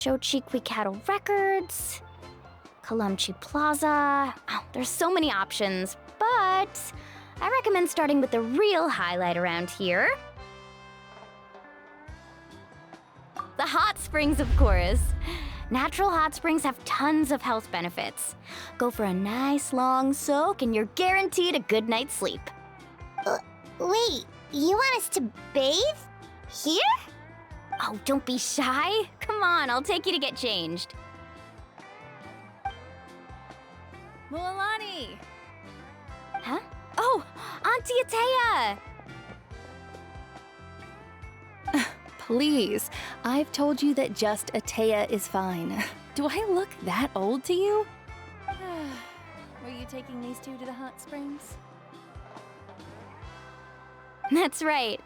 Shochiqui Cattle Records, Kalumchi Plaza. Oh, there's so many options, but I recommend starting with the real highlight around here. The hot springs, of course. Natural hot springs have tons of health benefits. Go for a nice long soak and you're guaranteed a good night's sleep. Wait, you want us to bathe? Here? Oh, don't be shy. Come on, I'll take you to get changed. Mualani! Huh? Oh, Auntie Atea! Please, I've told you that just Atea is fine. Do I look that old to you? Were you taking these two to the hot springs? That's right.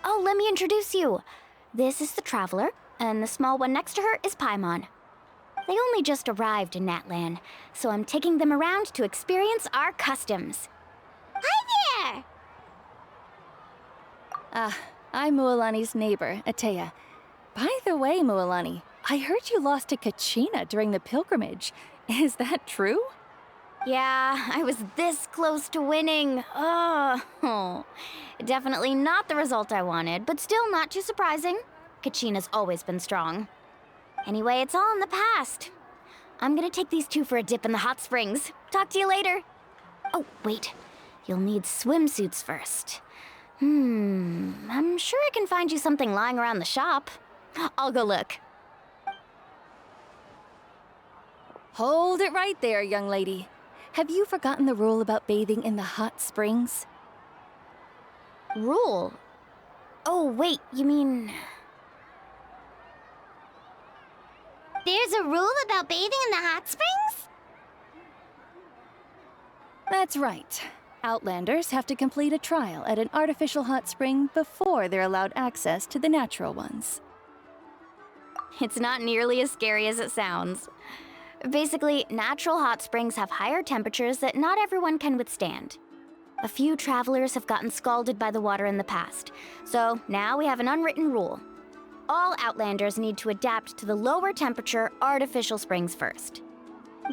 Oh, let me introduce you. This is the Traveler, and the small one next to her is Paimon. They only just arrived in Natlan, so I'm taking them around to experience our customs. Hi there! I'm Mualani's neighbor, Atea. By the way, Mualani, I heard you lost to Kachina during the pilgrimage. Is that true? Yeah, I was this close to winning. Oh, definitely not the result I wanted, but still not too surprising. Kachina's always been strong. Anyway, it's all in the past. I'm gonna take these two for a dip in the hot springs. Talk to you later. Oh, wait. You'll need swimsuits first. I'm sure I can find you something lying around the shop. I'll go look. Hold it right there, young lady. Have you forgotten the rule about bathing in the hot springs? Rule? Oh, wait, you mean... There's a rule about bathing in the hot springs? That's right. Outlanders have to complete a trial at an artificial hot spring before they're allowed access to the natural ones. It's not nearly as scary as it sounds. Basically, natural hot springs have higher temperatures that not everyone can withstand. A few travelers have gotten scalded by the water in the past, so now we have an unwritten rule. All Outlanders need to adapt to the lower temperature artificial springs first.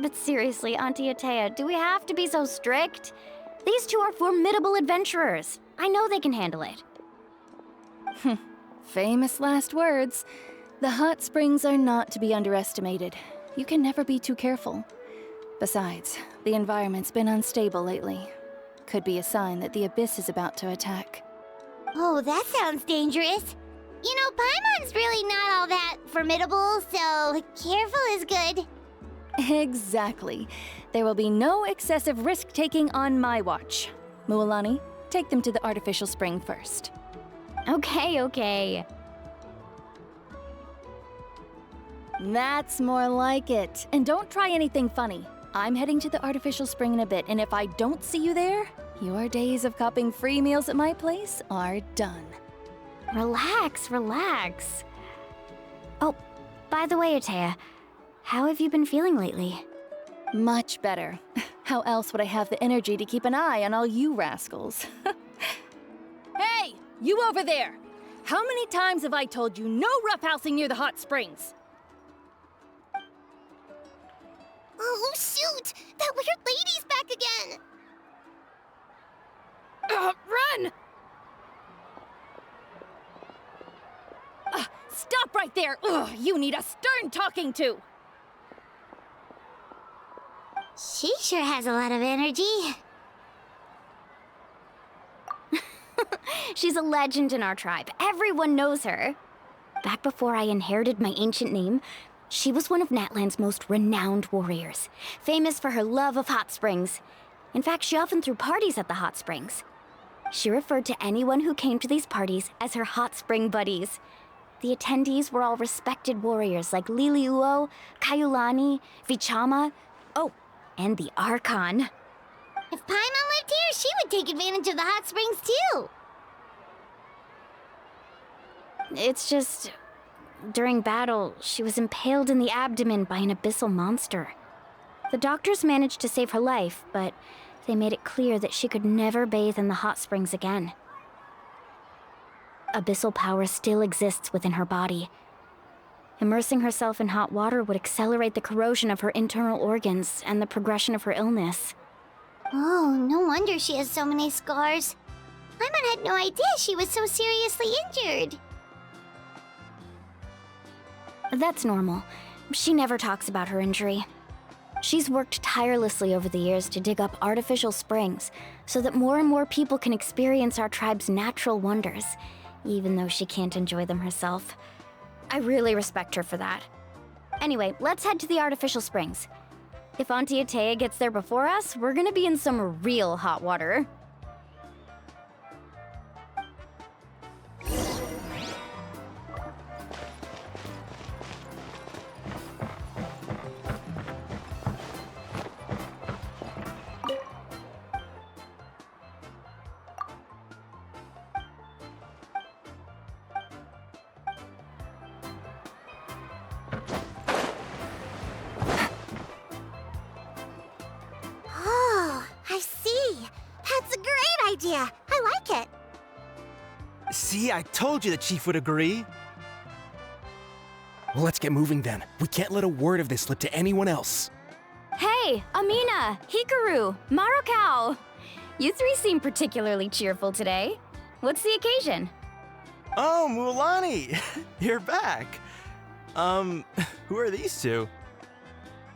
But seriously, Auntie Atea, do we have to be so strict? These two are formidable adventurers. I know they can handle it. Famous last words. The hot springs are not to be underestimated. You can never be too careful. Besides, the environment's been unstable lately. Could be a sign that the Abyss is about to attack. Oh, that sounds dangerous. You know, Paimon's really not all that formidable, so careful is good. Exactly. There will be no excessive risk-taking on my watch. Mualani, take them to the artificial spring first. Okay. That's more like it. And don't try anything funny. I'm heading to the artificial spring in a bit, and if I don't see you there, your days of copping free meals at my place are done. Relax. Oh, by the way, Atea, how have you been feeling lately? Much better. How else would I have the energy to keep an eye on all you rascals? Hey, you over there! How many times have I told you no roughhousing near the hot springs? Oh, shoot! That weird lady's back again! Run! Stop right there! Ugh, you need a stern talking to! She sure has a lot of energy. She's a legend in our tribe. Everyone knows her. Back before I inherited my ancient name, she was one of Natlan's most renowned warriors, famous for her love of hot springs. In fact, she often threw parties at the hot springs. She referred to anyone who came to these parties as her hot spring buddies. The attendees were all respected warriors like Liliuo, Kaiulani, Vichama, oh, and the Archon. If Paimon lived here, she would take advantage of the hot springs too. It's just, during battle, she was impaled in the abdomen by an abyssal monster. The doctors managed to save her life, but they made it clear that she could never bathe in the hot springs again. Abyssal power still exists within her body. Immersing herself in hot water would accelerate the corrosion of her internal organs and the progression of her illness. Oh, no wonder she has so many scars. Paimon had no idea she was so seriously injured. That's normal. She never talks about her injury. She's worked tirelessly over the years to dig up artificial springs so that more and more people can experience our tribe's natural wonders, even though she can't enjoy them herself. I really respect her for that. Anyway, let's head to the artificial springs. If Auntie Atea gets there before us, we're gonna be in some real hot water. Oh, I see. That's a great idea. I like it. See, I told you the chief would agree. Well, let's get moving then. We can't let a word of this slip to anyone else. Hey, Amina, Hikaru, Marukao! You three seem particularly cheerful today. What's the occasion? Oh, Mulani! You're back. Who are these two?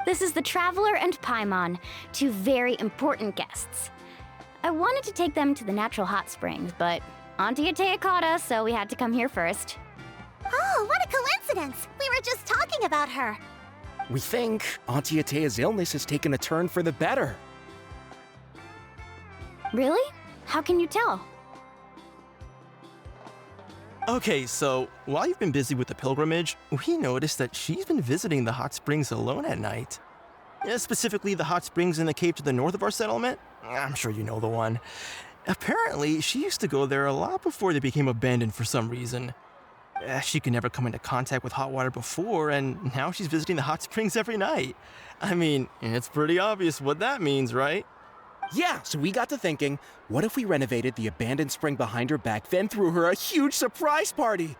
This is the Traveler and Paimon, two very important guests. I wanted to take them to the natural hot springs, but Auntie Atea caught us, so we had to come here first. Oh, what a coincidence. We were just talking about her. We think Auntie Atea's illness has taken a turn for the better. Really? How can you tell? Okay, so while you've been busy with the pilgrimage, we noticed that she's been visiting the hot springs alone at night. Specifically, the hot springs in the cave to the north of our settlement. I'm sure you know the one. Apparently, she used to go there a lot before they became abandoned for some reason. She could never come into contact with hot water before, and now she's visiting the hot springs every night. I mean, it's pretty obvious what that means, right? Yeah, so we got to thinking, what if we renovated the abandoned spring behind her back, then threw her a huge surprise party?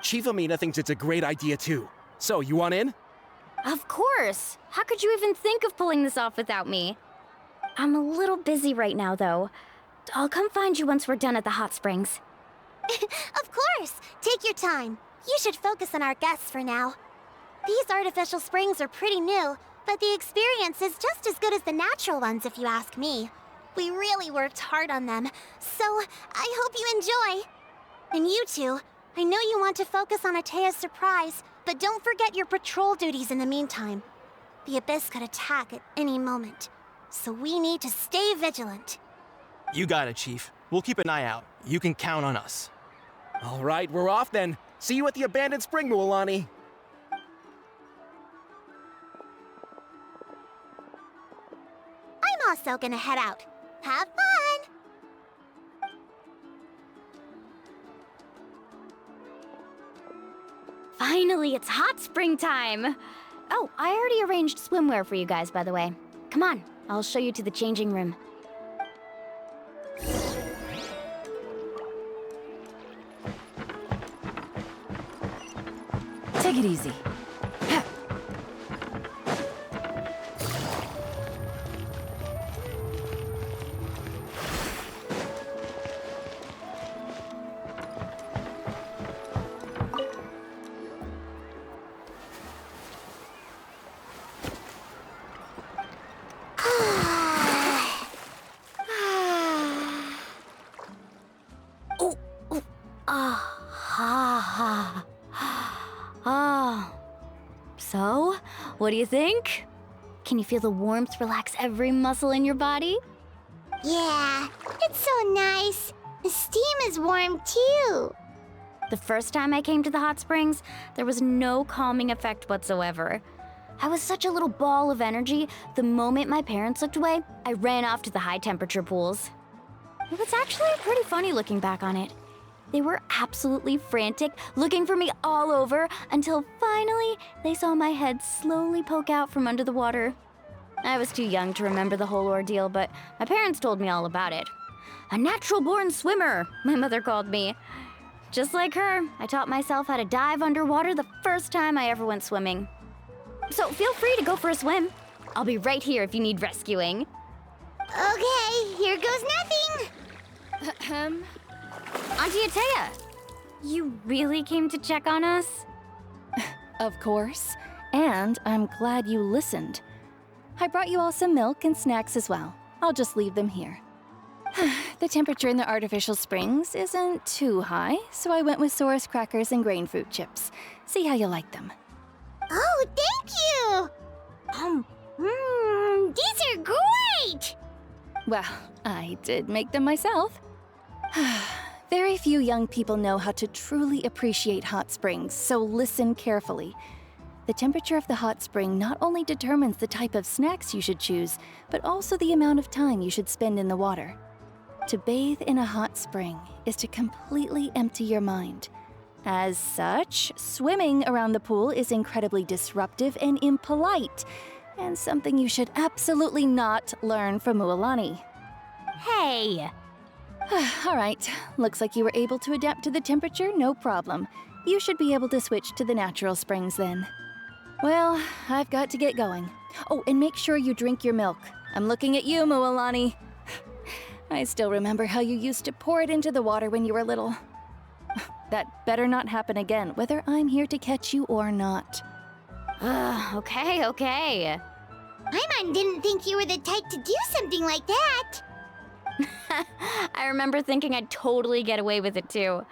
Chief Amina thinks it's a great idea too. So, you want in? Of course! How could you even think of pulling this off without me? I'm a little busy right now, though. I'll come find you once we're done at the hot springs. Of course. Take your time. You should focus on our guests for now. These artificial springs are pretty new, but the experience is just as good as the natural ones, if you ask me. We really worked hard on them, so I hope you enjoy. And you two, I know you want to focus on Atea's surprise, but don't forget your patrol duties in the meantime. The Abyss could attack at any moment, so we need to stay vigilant. You got it, Chief. We'll keep an eye out. You can count on us. All right, we're off then. See you at the abandoned spring, Mulani. I'm also gonna head out. Have fun! Finally, it's hot spring time! Oh, I already arranged swimwear for you guys, by the way. Come on, I'll show you to the changing room. Take it easy. So, what do you think? Can you feel the warmth relax every muscle in your body? Yeah, it's so nice. The steam is warm too. The first time I came to the hot springs, there was no calming effect whatsoever. I was such a little ball of energy, the moment my parents looked away, I ran off to the high temperature pools. It was actually pretty funny looking back on it. They were absolutely frantic, looking for me all over, until finally they saw my head slowly poke out from under the water. I was too young to remember the whole ordeal, but my parents told me all about it. A natural-born swimmer, my mother called me. Just like her, I taught myself how to dive underwater the first time I ever went swimming. So feel free to go for a swim. I'll be right here if you need rescuing. Okay, here goes nothing. Auntie Atea, you really came to check on us? Of course. And I'm glad you listened. I brought you all some milk and snacks as well. I'll just leave them here. The temperature in the artificial springs isn't too high, so I went with Source crackers and grain fruit chips. See how you like them. Oh, thank you! These are great! Well, I did make them myself. Very few young people know how to truly appreciate hot springs, so listen carefully. The temperature of the hot spring not only determines the type of snacks you should choose, but also the amount of time you should spend in the water. To bathe in a hot spring is to completely empty your mind. As such, swimming around the pool is incredibly disruptive and impolite, and something you should absolutely not learn from Mualani. Hey! All right, looks like you were able to adapt to the temperature, no problem. You should be able to switch to the natural springs then. Well, I've got to get going. Oh, and make sure you drink your milk. I'm looking at you, Mualani. I still remember how you used to pour it into the water when you were little. That better not happen again, whether I'm here to catch you or not. Okay. Paimon didn't think you were the type to do something like that. I remember thinking I'd totally get away with it too.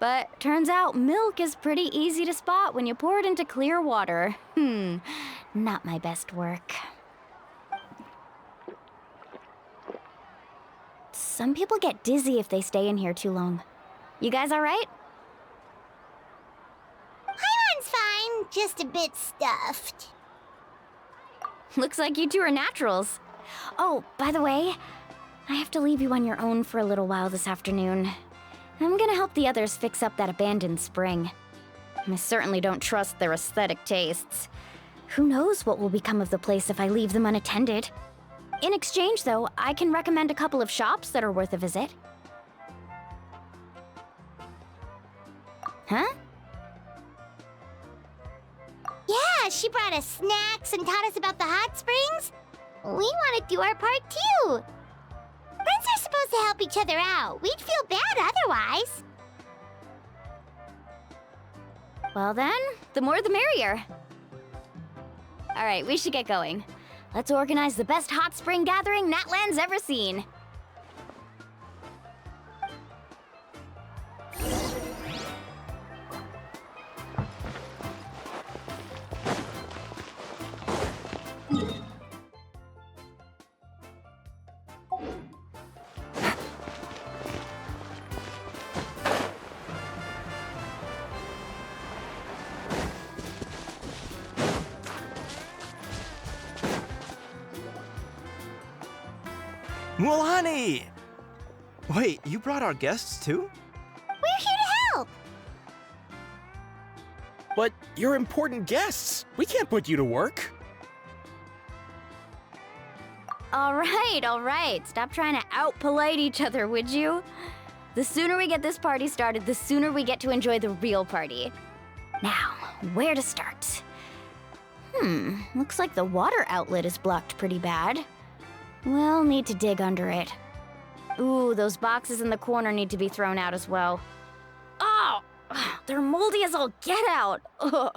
But turns out milk is pretty easy to spot when you pour it into clear water. Not my best work. Some people get dizzy if they stay in here too long. You guys all right? Paimon's fine, just a bit stuffed. Looks like you two are naturals. Oh, by the way, I have to leave you on your own for a little while this afternoon. I'm gonna help the others fix up that abandoned spring. I certainly don't trust their aesthetic tastes. Who knows what will become of the place if I leave them unattended? In exchange, though, I can recommend a couple of shops that are worth a visit. Huh? Yeah, she brought us snacks and taught us about the hot springs. We want to do our part too. Friends are supposed to help each other out. We'd feel bad otherwise. Well then, the more the merrier. All right, we should get going. Let's organize the best hot spring gathering Natlan's ever seen. Mualani! Wait, you brought our guests too? We're here to help. But you're important guests. We can't put you to work. All right. Stop trying to out-polite each other, would you? The sooner we get this party started, the sooner we get to enjoy the real party. Now, where to start? Looks like the water outlet is blocked pretty bad. We'll need to dig under it. Ooh, those boxes in the corner need to be thrown out as well. Oh, they're moldy as all get out. Ugh.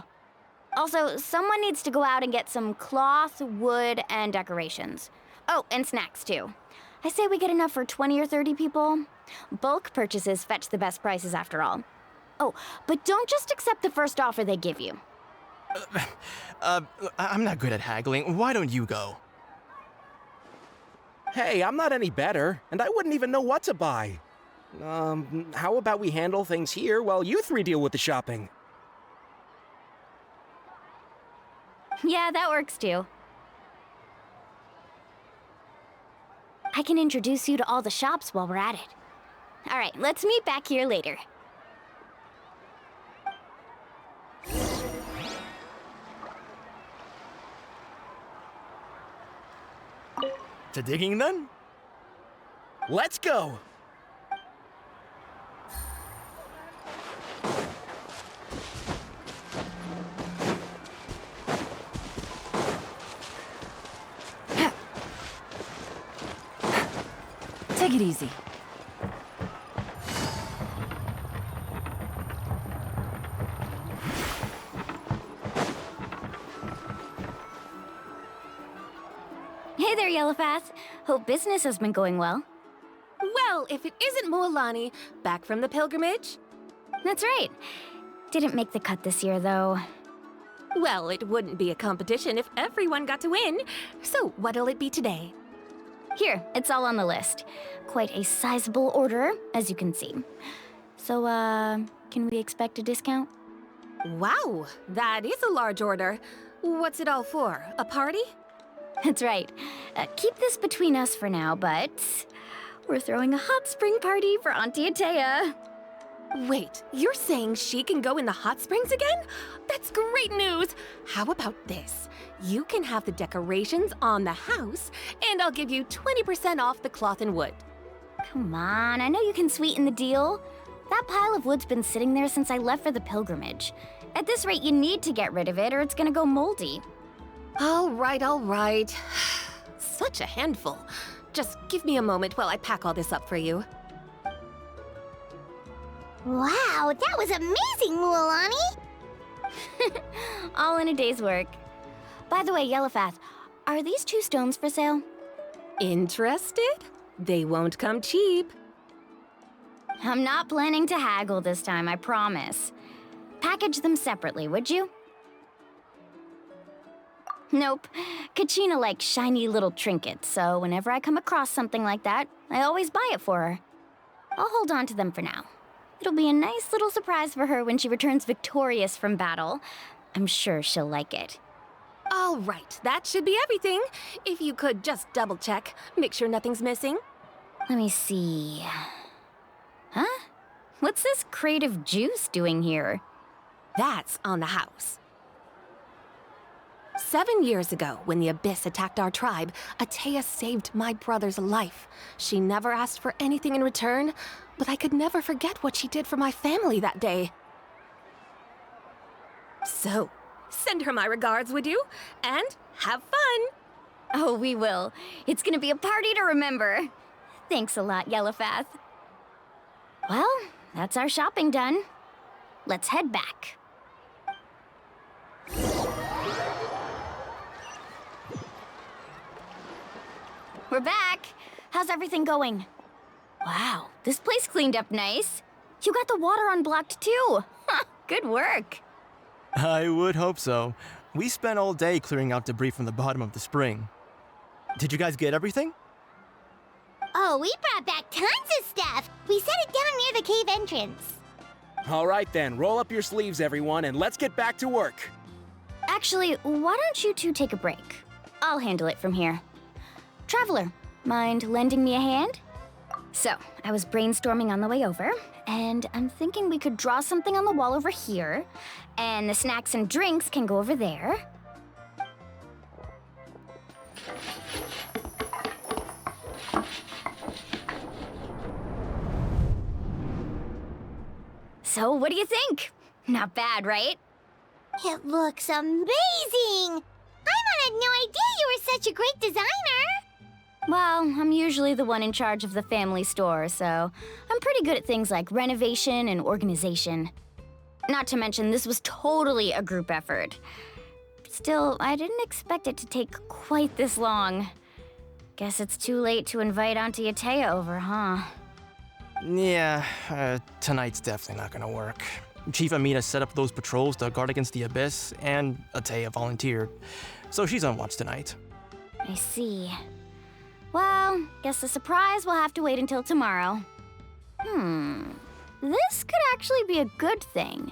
Also, someone needs to go out and get some cloth, wood, and decorations. Oh, and snacks too. I say we get enough for 20 or 30 people. Bulk purchases fetch the best prices after all. Oh, but don't just accept the first offer they give you. I'm not good at haggling. Why don't you go? Hey, I'm not any better, and I wouldn't even know what to buy. How about we handle things here while you three deal with the shopping? Yeah, that works too. I can introduce you to all the shops while we're at it. All right, let's meet back here later. To digging then? Take it easy. Hey there, Yellowpath. Hope business has been going well. Well, if it isn't Moalani, back from the pilgrimage? That's right. Didn't make the cut this year, though. Well, it wouldn't be a competition if everyone got to win. So what'll it be today? Here, it's all on the list. Quite a sizable order, as you can see. So, can we expect a discount? Wow, that is a large order. What's it all for? A party? That's right. Keep this between us for now, but we're throwing a hot spring party for Auntie Atea. Wait, you're saying she can go in the hot springs again? That's great news! How about this? You can have the decorations on the house, and I'll give you 20% off the cloth and wood. Come on, I know you can sweeten the deal. That pile of wood's been sitting there since I left for the pilgrimage. At this rate, you need to get rid of it or it's gonna go moldy. All right. Such a handful. Just give me a moment while I pack all this up for you. Wow, that was amazing, Mualani! All in a day's work. By the way, Yellowpath, are these 2 stones for sale? Interested? They won't come cheap. I'm not planning to haggle this time, I promise. Package them separately, would you? Nope. Kachina likes shiny little trinkets, so whenever I come across something like that, I always buy it for her. I'll hold on to them for now. It'll be a nice little surprise for her when she returns victorious from battle. I'm sure she'll like it. All right, that should be everything. If you could just double check, make sure nothing's missing. Let me see. Huh? What's this creative juice doing here? That's on the house. 7 years ago, when the Abyss attacked our tribe, Atea saved my brother's life. She never asked for anything in return, but I could never forget what she did for my family that day. So, send her my regards, would you? And have fun! Oh, we will. It's gonna be a party to remember. Thanks a lot, Yellowpath. Well, that's our shopping done. Let's head back. We're back. How's everything going? Wow, this place cleaned up nice. You got the water unblocked too. Good work. I would hope so. We spent all day clearing out debris from the bottom of the spring. Did you guys get everything? Oh, we brought back tons of stuff! We set it down near the cave entrance. All right then, roll up your sleeves, everyone, and let's get back to work. Actually, why don't you two take a break? I'll handle it from here. Traveler, mind lending me a hand? So, I was brainstorming on the way over, and I'm thinking we could draw something on the wall over here, and the snacks and drinks can go over there. So, what do you think? Not bad, right? It looks amazing! Paimon had no idea you were such a great designer! Well, I'm usually the one in charge of the family store, so I'm pretty good at things like renovation and organization. Not to mention, this was totally a group effort. Still, I didn't expect it to take quite this long. Guess it's too late to invite Auntie Atea over, huh? Yeah, tonight's definitely not gonna work. Chief Amina set up those patrols to guard against the Abyss, and Atea volunteered, so she's on watch tonight. I see. Well, guess the surprise will have to wait until tomorrow. This could actually be a good thing.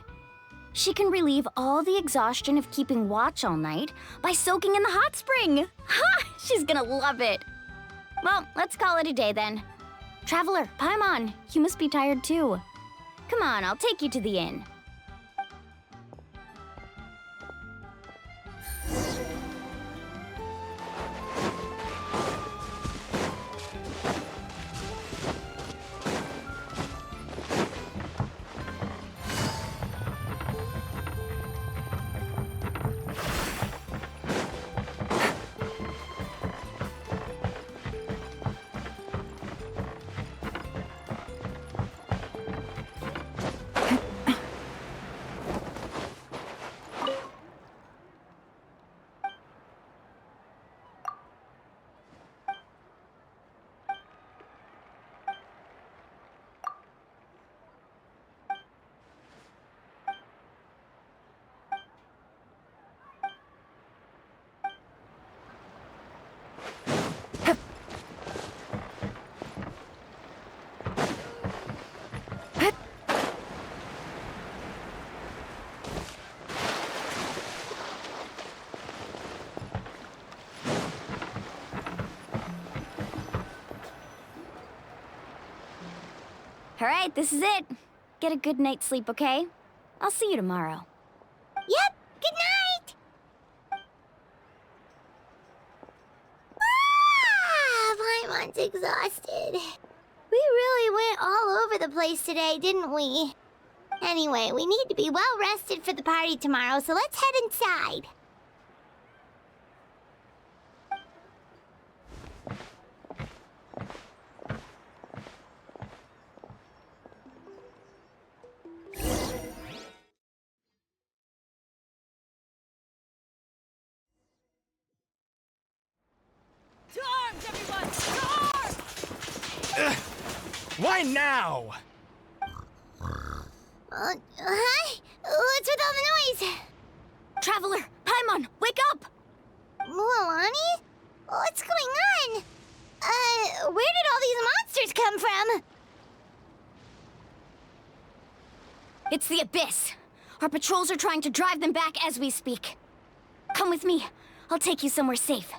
She can relieve all the exhaustion of keeping watch all night by soaking in the hot spring. Ha! She's gonna love it. Well, let's call it a day then. Traveler, Paimon, you must be tired too. Come on, I'll take you to the inn. All right, this is it. Get a good night's sleep, okay? I'll see you tomorrow. Yep, good night! Paimon's exhausted. We really went all over the place today, didn't we? Anyway, we need to be well rested for the party tomorrow, so let's head inside. To arms, everyone! To arms! Why now? Hi? What's with all the noise? Traveler, Paimon, wake up! Mualani? What's going on? Where did all these monsters come from? It's the Abyss. Our patrols are trying to drive them back as we speak. Come with me. I'll take you somewhere safe.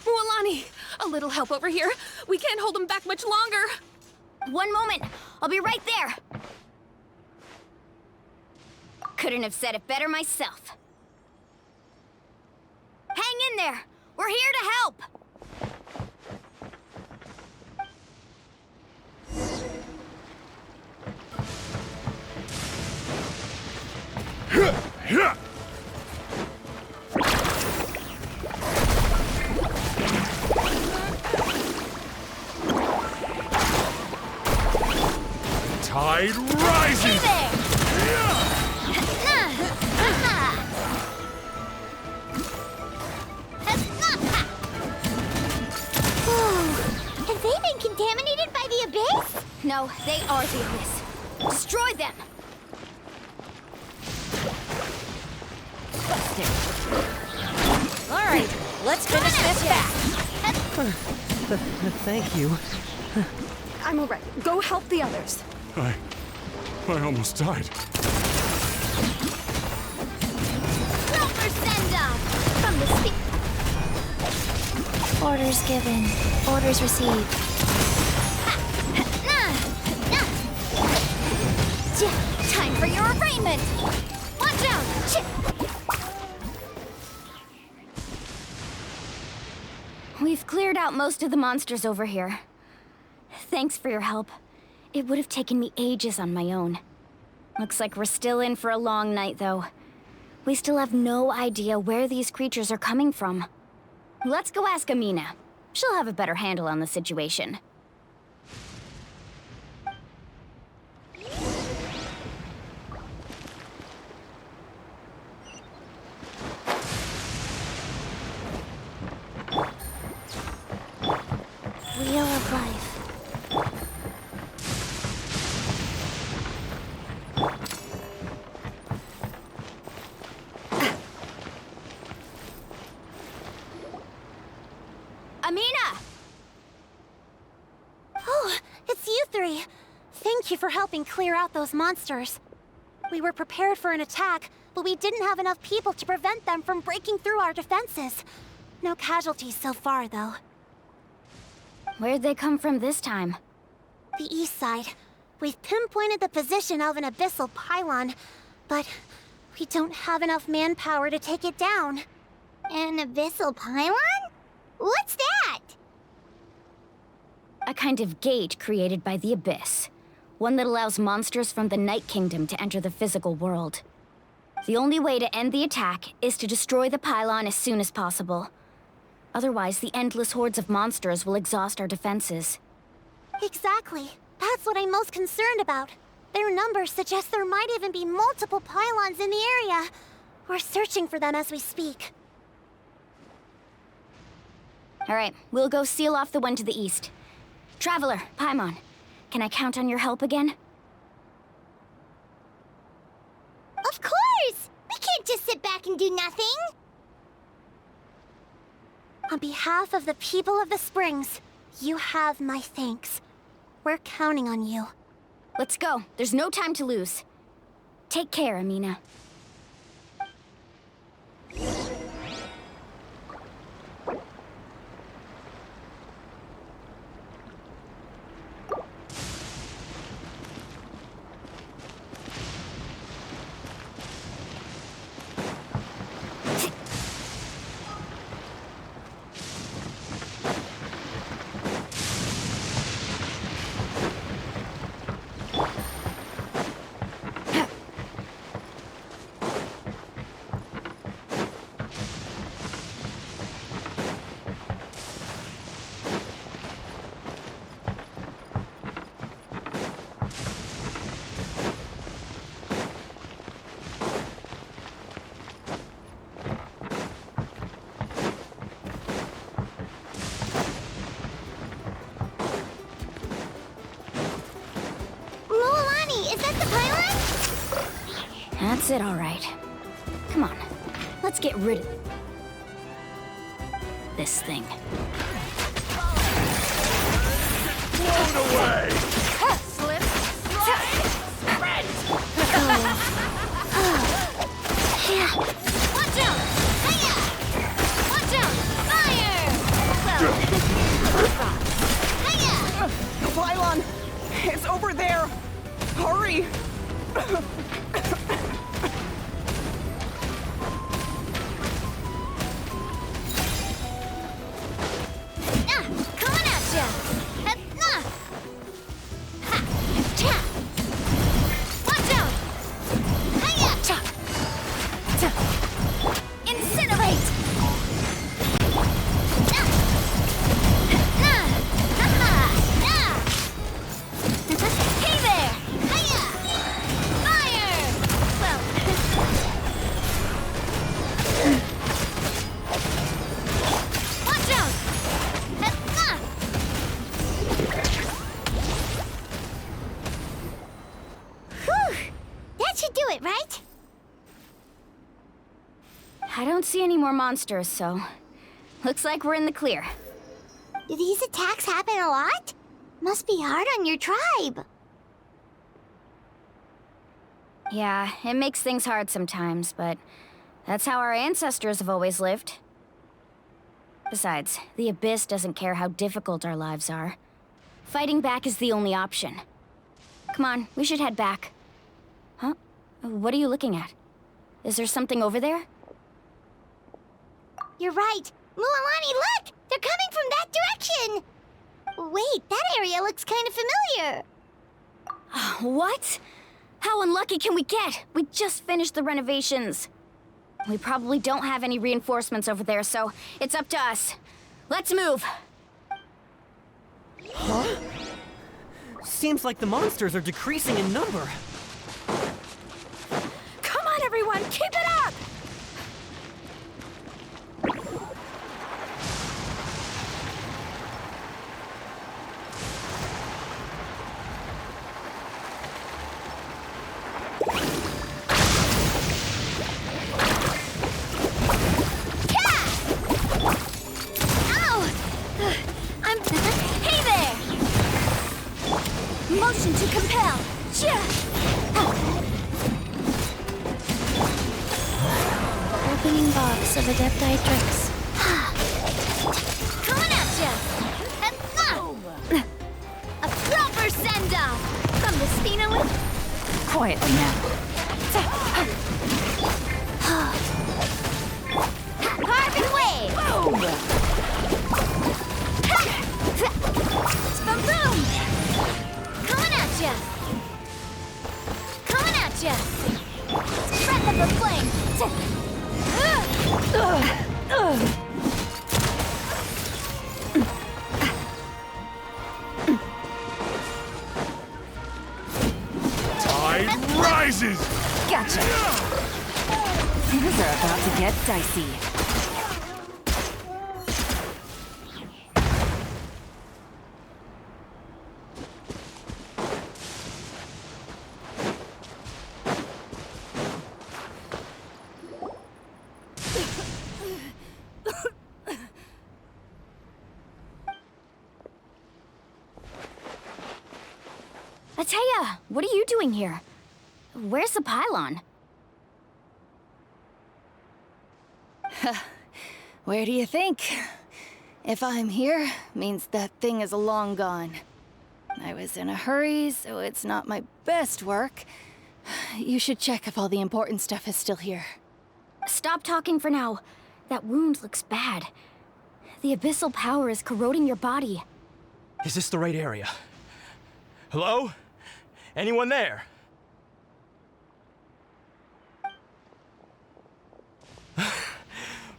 Mualani, a little help over here. We can't hold them back much longer. One moment. I'll be right there. Couldn't have said it better myself. Hang in there. We're here to help. Tide rises! Have they been contaminated by the Abyss? No, they are the Abyss. Destroy them! All right, let's finish this back. Thank you. I'm all right. Go help the others. I almost died. Silver send-up! From the speak. Orders given. Orders received. Time for your arraignment! Watch out! We've cleared out most of the monsters over here. Thanks for your help. It would have taken me ages on my own. Looks like we're still in for a long night, though. We still have no idea where these creatures are coming from. Let's go ask Amina. She'll have a better handle on the situation. Wheel of Life. Amina! Oh, it's you three. Thank you for helping clear out those monsters. We were prepared for an attack, but we didn't have enough people to prevent them from breaking through our defenses. No casualties so far, though. Where'd they come from this time? The east side. We've pinpointed the position of an abyssal pylon, but we don't have enough manpower to take it down. An abyssal pylon? What's that? A kind of gate created by the Abyss. One that allows monsters from the Night Kingdom to enter the physical world. The only way to end the attack is to destroy the pylon as soon as possible. Otherwise, the endless hordes of monsters will exhaust our defenses. Exactly. That's what I'm most concerned about. Their numbers suggest there might even be multiple pylons in the area. We're searching for them as we speak. All right, we'll go seal off the one to the east. Traveler, Paimon, can I count on your help again? Of course! We can't just sit back and do nothing! On behalf of the people of the Springs, you have my thanks. We're counting on you. Let's go. There's no time to lose. Take care, Amina. That's it, all right. Come on, let's get rid of this thing. Blown away! Slip, slide, sprint! Watch out! Hiya! Watch out! Fire! Hiya! The pylon! It's over there! Hurry! Coming at ya! Ha! Cha! Watch out! Hiya! Cha! Incinerate! Hey there! Hiya! Fire! Well... Watch out! Whew! That should do it, right? I don't see any more monsters, so looks like we're in the clear. Do these attacks happen a lot? Must be hard on your tribe. Yeah, it makes things hard sometimes, but that's how our ancestors have always lived. Besides, the Abyss doesn't care how difficult our lives are. Fighting back is the only option. Come on, we should head back. Huh? What are you looking at? Is there something over there? You're right. Mualani, look! They're coming from that direction! Wait, that area looks kind of familiar. What? How unlucky can we get? We just finished the renovations. We probably don't have any reinforcements over there, so it's up to us. Let's move. Huh? Seems like the monsters are decreasing in number. Come on, everyone, keep it up! Hey there! Motion to compel. Opening box of Adepti tricks. Coming at ya! A proper send-off! From the Spina with... Quietly now. Carbon wave! Boom! Coming at ya! Coming at ya! Breath of the flame! Tide rises! Gotcha! Things are about to get dicey. Atea, what are you doing here? Where's the pylon? Where do you think? If I'm here, means that thing is long gone. I was in a hurry, so it's not my best work. You should check if all the important stuff is still here. Stop talking for now. That wound looks bad. The abyssal power is corroding your body. Is this the right area? Hello? Anyone there?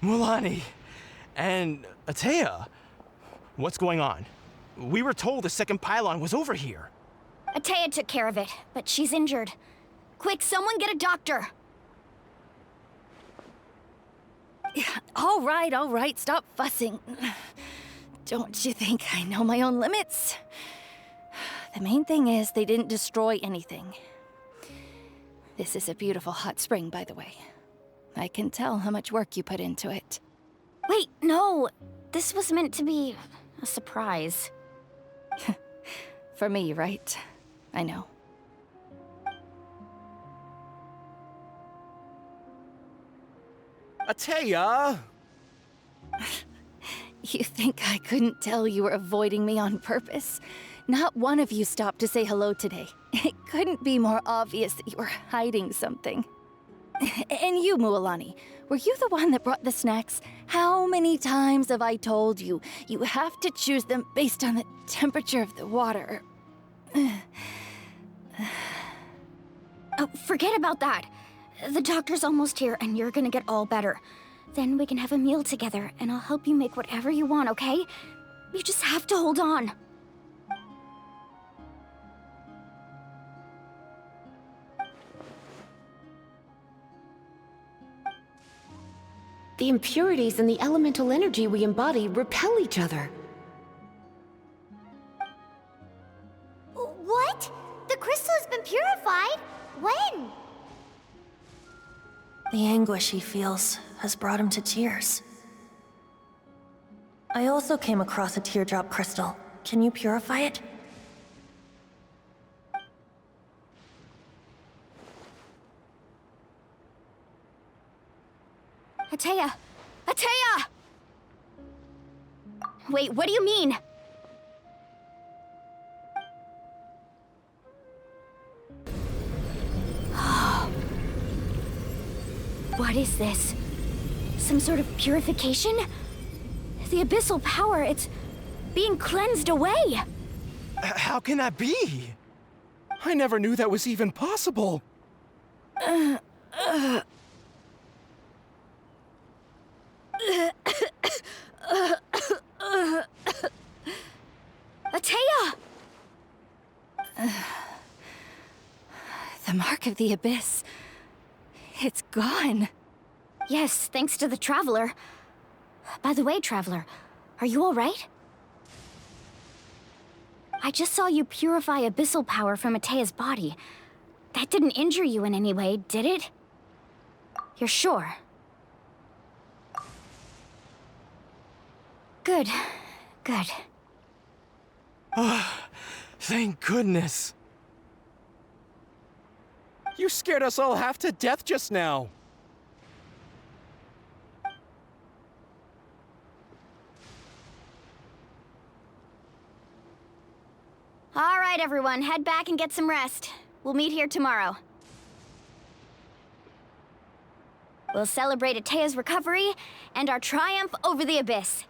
Mulani and Atea, what's going on? We were told the second pylon was over here. Atea took care of it, but she's injured. Quick, someone get a doctor! All right, stop fussing. Don't you think I know my own limits? The main thing is they didn't destroy anything. This is a beautiful hot spring, by the way. I can tell how much work you put into it. Wait, no! This was meant to be a surprise. For me, right? I know. Atea! You think I couldn't tell you were avoiding me on purpose? Not one of you stopped to say hello today. It couldn't be more obvious that you were hiding something. And you, Mualani, were you the one that brought the snacks? How many times have I told you, you have to choose them based on the temperature of the water? Oh, forget about that. The doctor's almost here, and you're gonna get all better. Then we can have a meal together, and I'll help you make whatever you want, okay? You just have to hold on. The impurities and the elemental energy we embody repel each other. What? The crystal has been purified? When? The anguish he feels has brought him to tears. I also came across a teardrop crystal. Can you purify it? Atea! Atea! Wait, what do you mean? What is this? Some sort of purification? The abyssal power, it's being cleansed away! How can that be? I never knew that was even possible. Atea! The mark of the abyss. It's gone. Yes, thanks to the Traveler. By the way, Traveler, are you alright? I just saw you purify abyssal power from Atea's body. That didn't injure you in any way, did it? You're sure? Good. Good. Thank goodness. You scared us all half to death just now. All right, everyone, head back and get some rest. We'll meet here tomorrow. We'll celebrate Atea's recovery and our triumph over the abyss.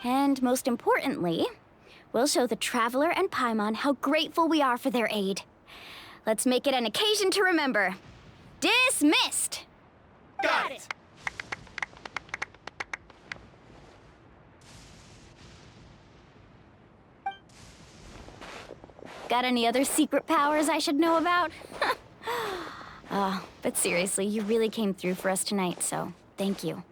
And most importantly, we'll show the Traveler and Paimon how grateful we are for their aid. Let's make it an occasion to remember. Dismissed! Got it! Got any other secret powers I should know about? Oh, but seriously, you really came through for us tonight, so thank you.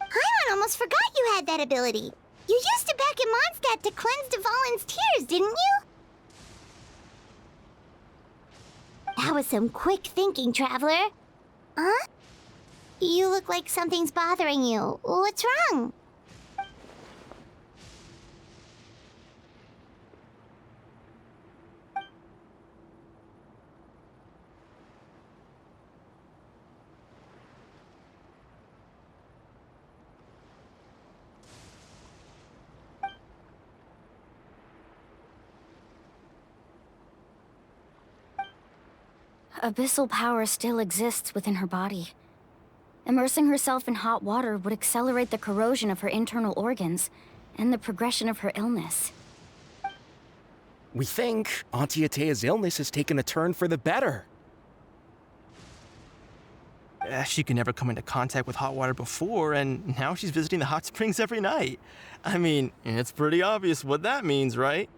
Paimon almost forgot you had that ability. You used it back in Mondstadt to cleanse Dvalin's tears, didn't you? That was some quick thinking, Traveler. Huh? You look like something's bothering you. What's wrong? Abyssal power still exists within her body. Immersing herself in hot water would accelerate the corrosion of her internal organs and the progression of her illness. We think Auntie Atea's illness has taken a turn for the better. She could never come into contact with hot water before, and now she's visiting the hot springs every night. I mean, it's pretty obvious what that means, right?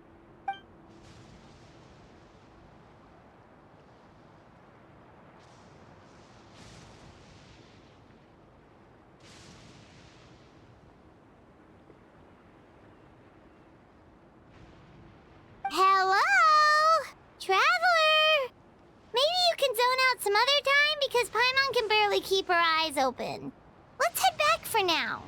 Hello? some other time because Paimon can barely keep her eyes open. Let's head back for now.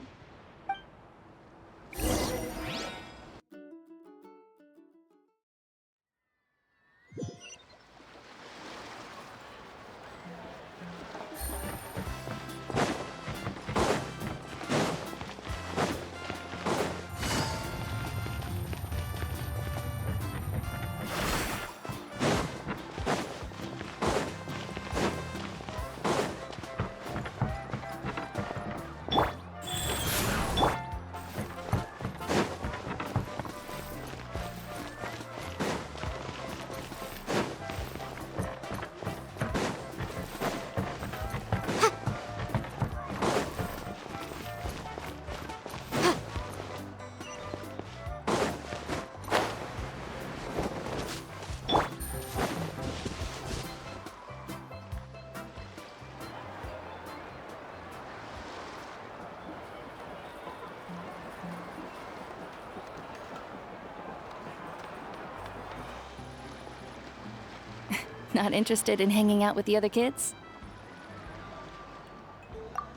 Not interested in hanging out with the other kids?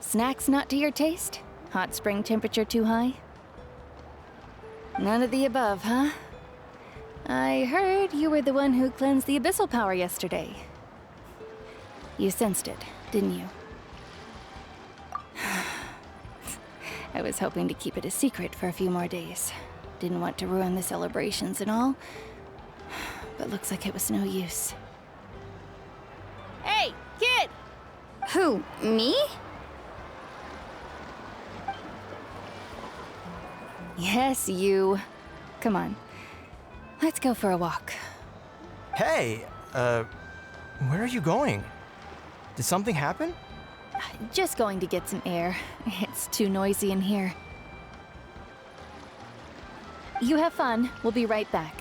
Snacks not to your taste? Hot spring temperature too high? None of the above, huh? I heard you were the one who cleansed the abyssal power yesterday. You sensed it, didn't you? I was hoping to keep it a secret for a few more days. Didn't want to ruin the celebrations and all, but looks like it was no use. Hey, kid! Who, me? Yes, you. Come on. Let's go for a walk. Hey, where are you going? Did something happen? Just going to get some air. It's too noisy in here. You have fun. We'll be right back.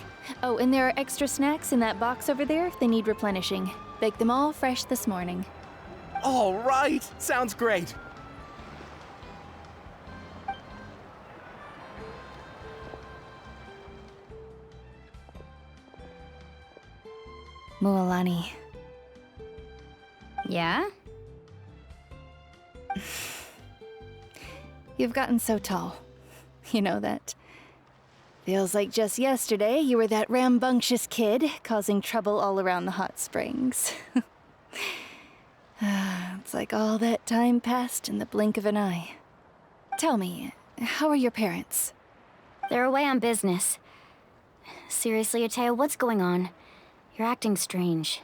Oh, and there are extra snacks in that box over there if they need replenishing. Baked them all fresh this morning. All right, sounds great. Mualani. Yeah? You've gotten so tall. You know that. Feels like just yesterday you were that rambunctious kid causing trouble all around the hot springs. It's like all that time passed in the blink of an eye. Tell me, how are your parents? They're away on business. Seriously, Ateo, what's going on? You're acting strange.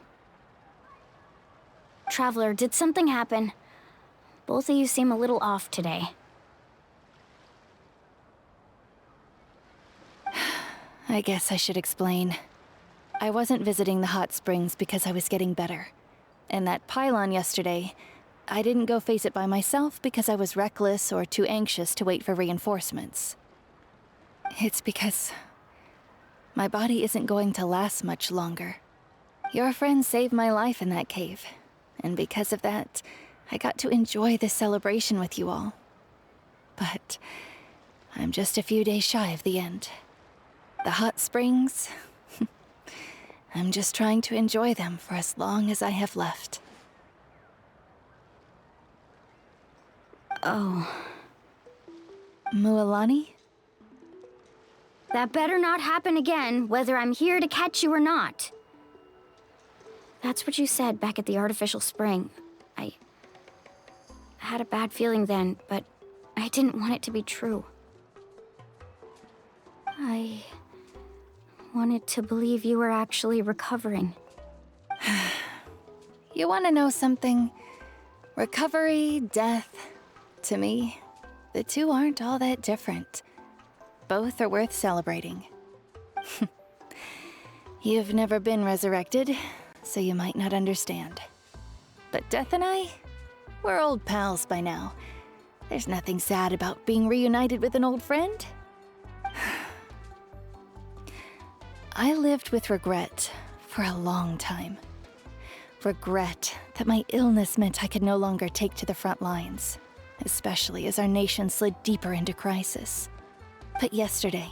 Traveler, did something happen? Both of you seem a little off today. I guess I should explain. I wasn't visiting the hot springs because I was getting better. And that pylon yesterday, I didn't go face it by myself because I was reckless or too anxious to wait for reinforcements. It's because my body isn't going to last much longer. Your friend saved my life in that cave, and because of that, I got to enjoy this celebration with you all. But I'm just a few days shy of the end. The hot springs, I'm just trying to enjoy them for as long as I have left. Oh. Mualani? That better not happen again, whether I'm here to catch you or not. That's what you said back at the artificial spring. I had a bad feeling then, but I didn't want it to be true. I wanted to believe you were actually recovering. You want to know something? Recovery, death, to me, the two aren't all that different. Both are worth celebrating. You've never been resurrected, so you might not understand. But Death and I, we're old pals by now. There's nothing sad about being reunited with an old friend. I lived with regret for a long time. Regret that my illness meant I could no longer take to the front lines, especially as our nation slid deeper into crisis. But yesterday,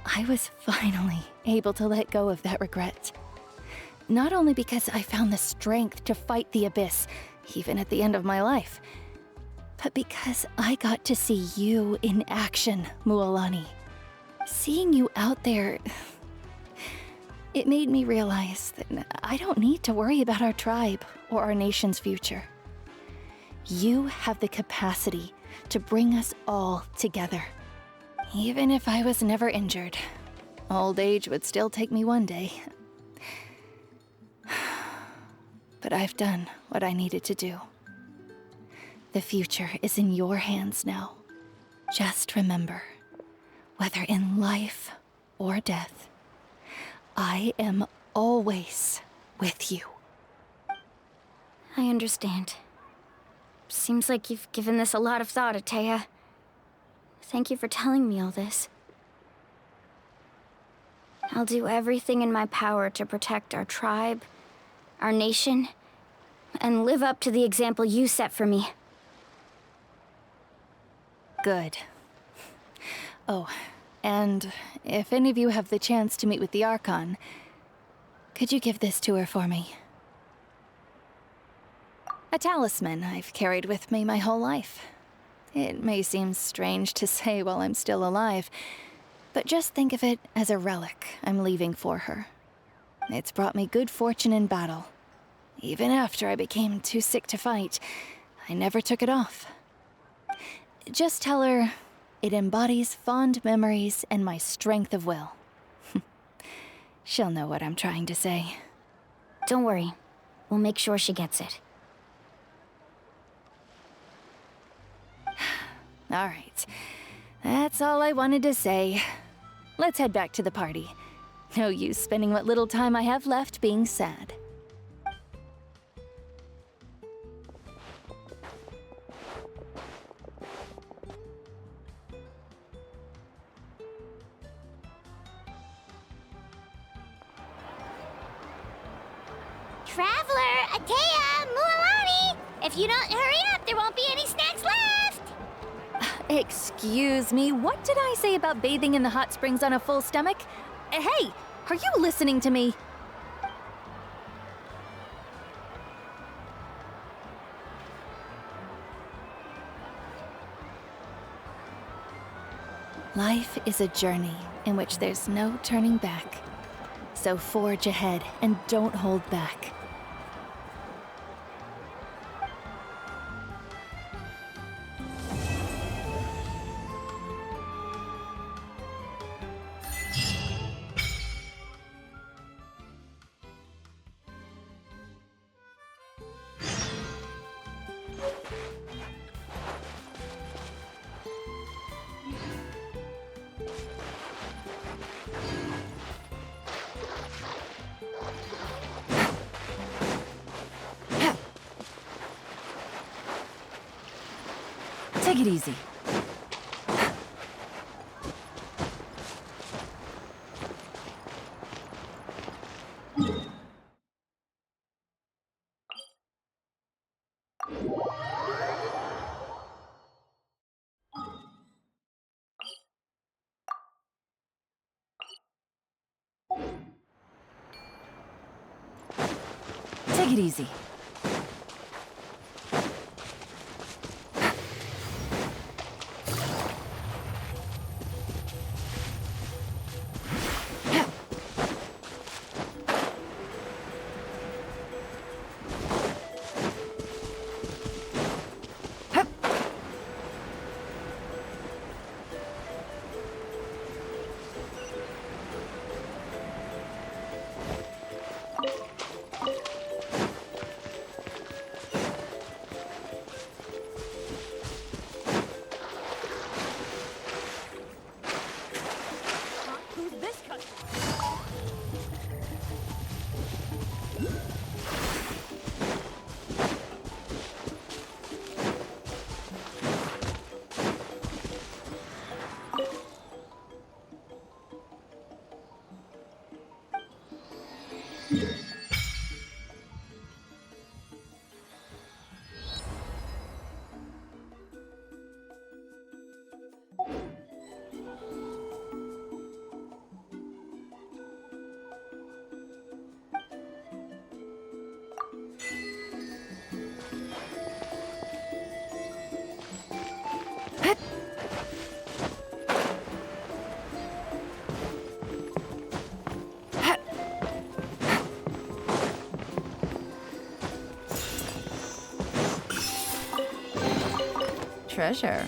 I was finally able to let go of that regret. Not only because I found the strength to fight the abyss, even at the end of my life, but because I got to see you in action, Mualani. Seeing you out there, it made me realize that I don't need to worry about our tribe or our nation's future. You have the capacity to bring us all together. Even if I was never injured, old age would still take me one day. But I've done what I needed to do. The future is in your hands now. Just remember, whether in life or death, I am always with you. I understand. Seems like you've given this a lot of thought, Atea. Thank you for telling me all this. I'll do everything in my power to protect our tribe, our nation, and live up to the example you set for me. Good. Oh, and if any of you have the chance to meet with the Archon, could you give this to her for me? A talisman I've carried with me my whole life. It may seem strange to say while I'm still alive, but just think of it as a relic I'm leaving for her. It's brought me good fortune in battle. Even after I became too sick to fight, I never took it off. Just tell her it embodies fond memories and my strength of will. She'll know what I'm trying to say. Don't worry. We'll make sure she gets it. All right. That's all I wanted to say. Let's head back to the party. No use spending what little time I have left being sad. Traveler, Atea, Mualani! If you don't hurry up, there won't be any snacks left! Excuse me, what did I say about bathing in the hot springs on a full stomach? Hey, are you listening to me? Life is a journey in which there's no turning back. So forge ahead and don't hold back. Take it easy. Take it easy. treasure.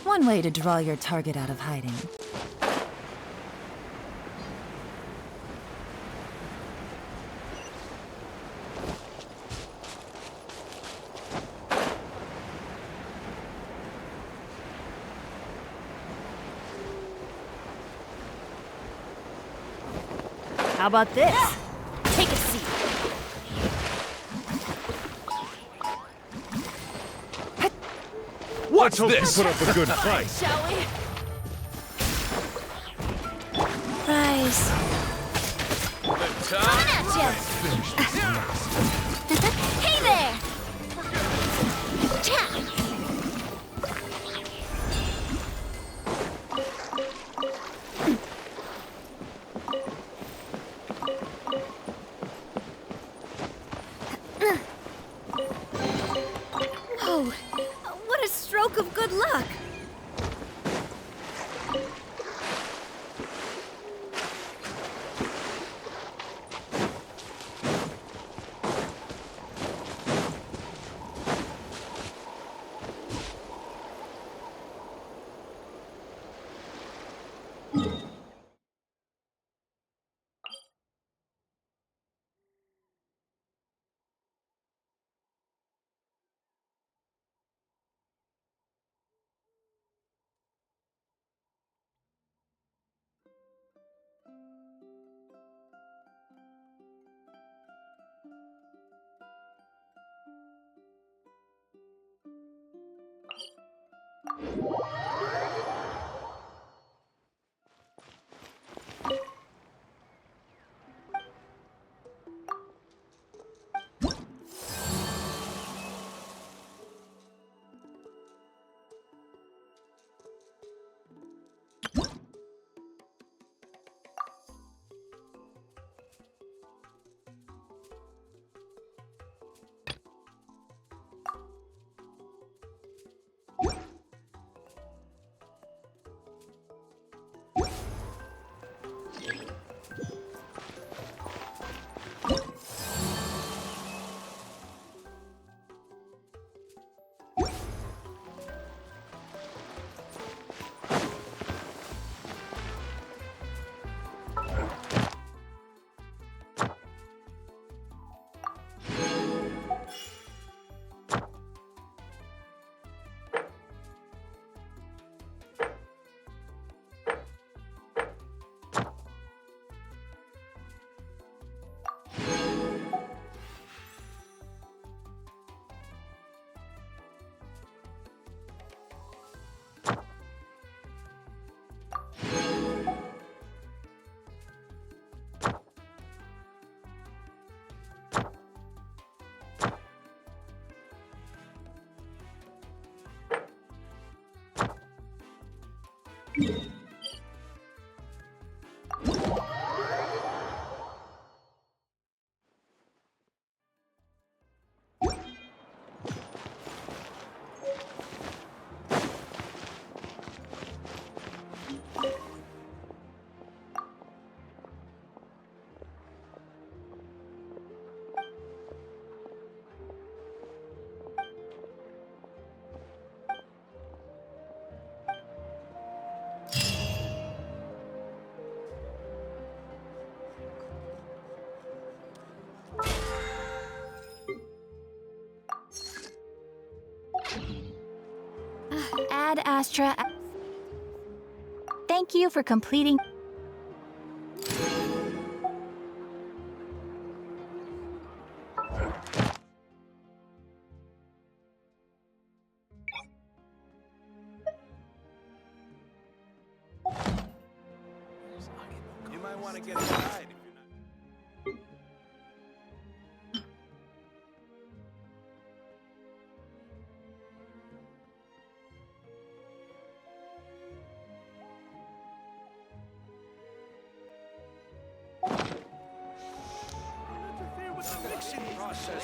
One way to draw your target out of hiding. How about this? Take a seat. What's this? Put up a good fight. Shall we? Rise. Coming at you! Hey there! Cha! Oh, what a stroke of good luck. Ad Astra. Thank you for completing. You might want to get inside if you're not.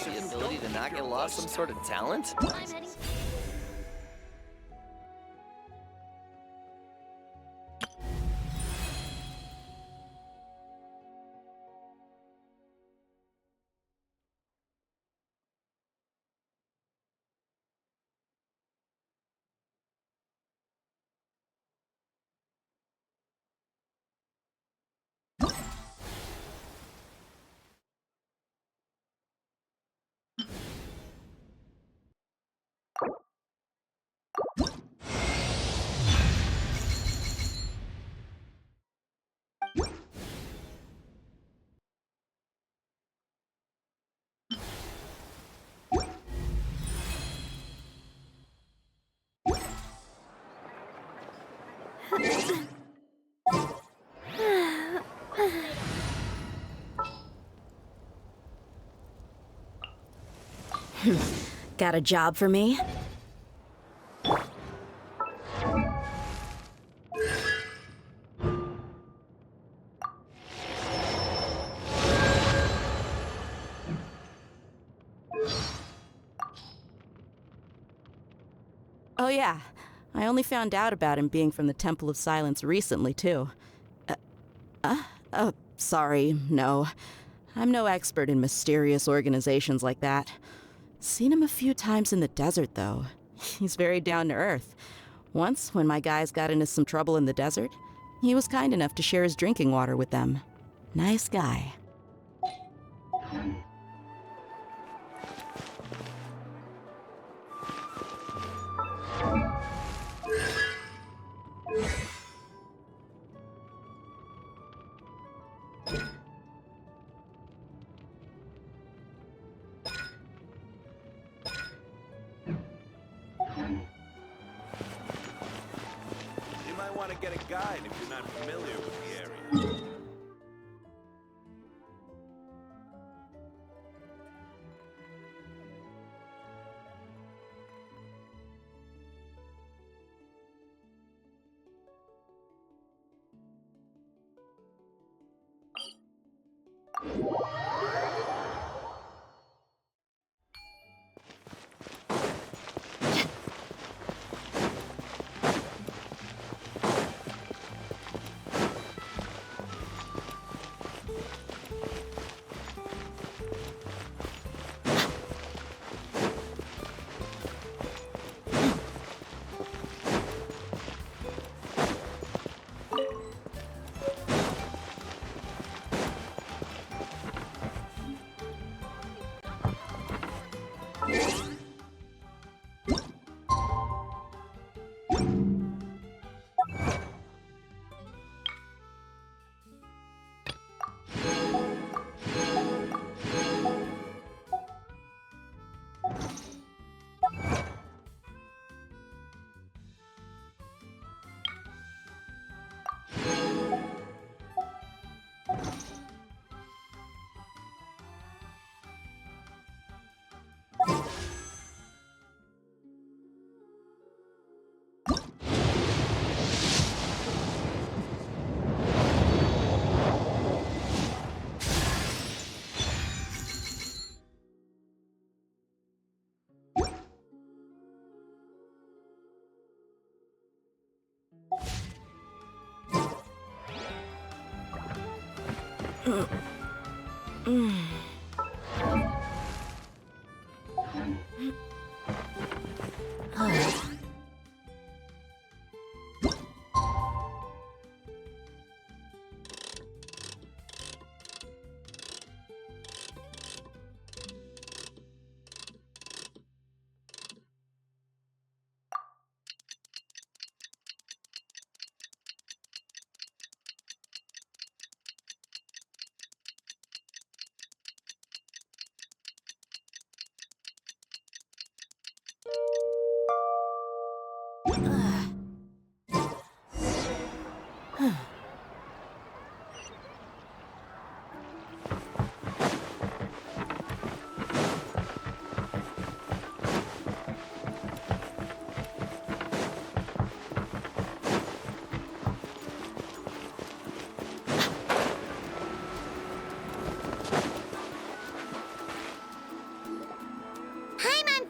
The ability to not get lost some sort of talent? I'm heading. Got a job for me? Oh yeah, I only found out about him being from the Temple of Silence recently, too. Sorry, no. I'm no expert in mysterious organizations like that. Seen him a few times in the desert, though. He's very down to earth. Once, when my guys got into some trouble in the desert, he was kind enough to share his drinking water with them. Nice guy. You might want to get a guide if you're not familiar with the area.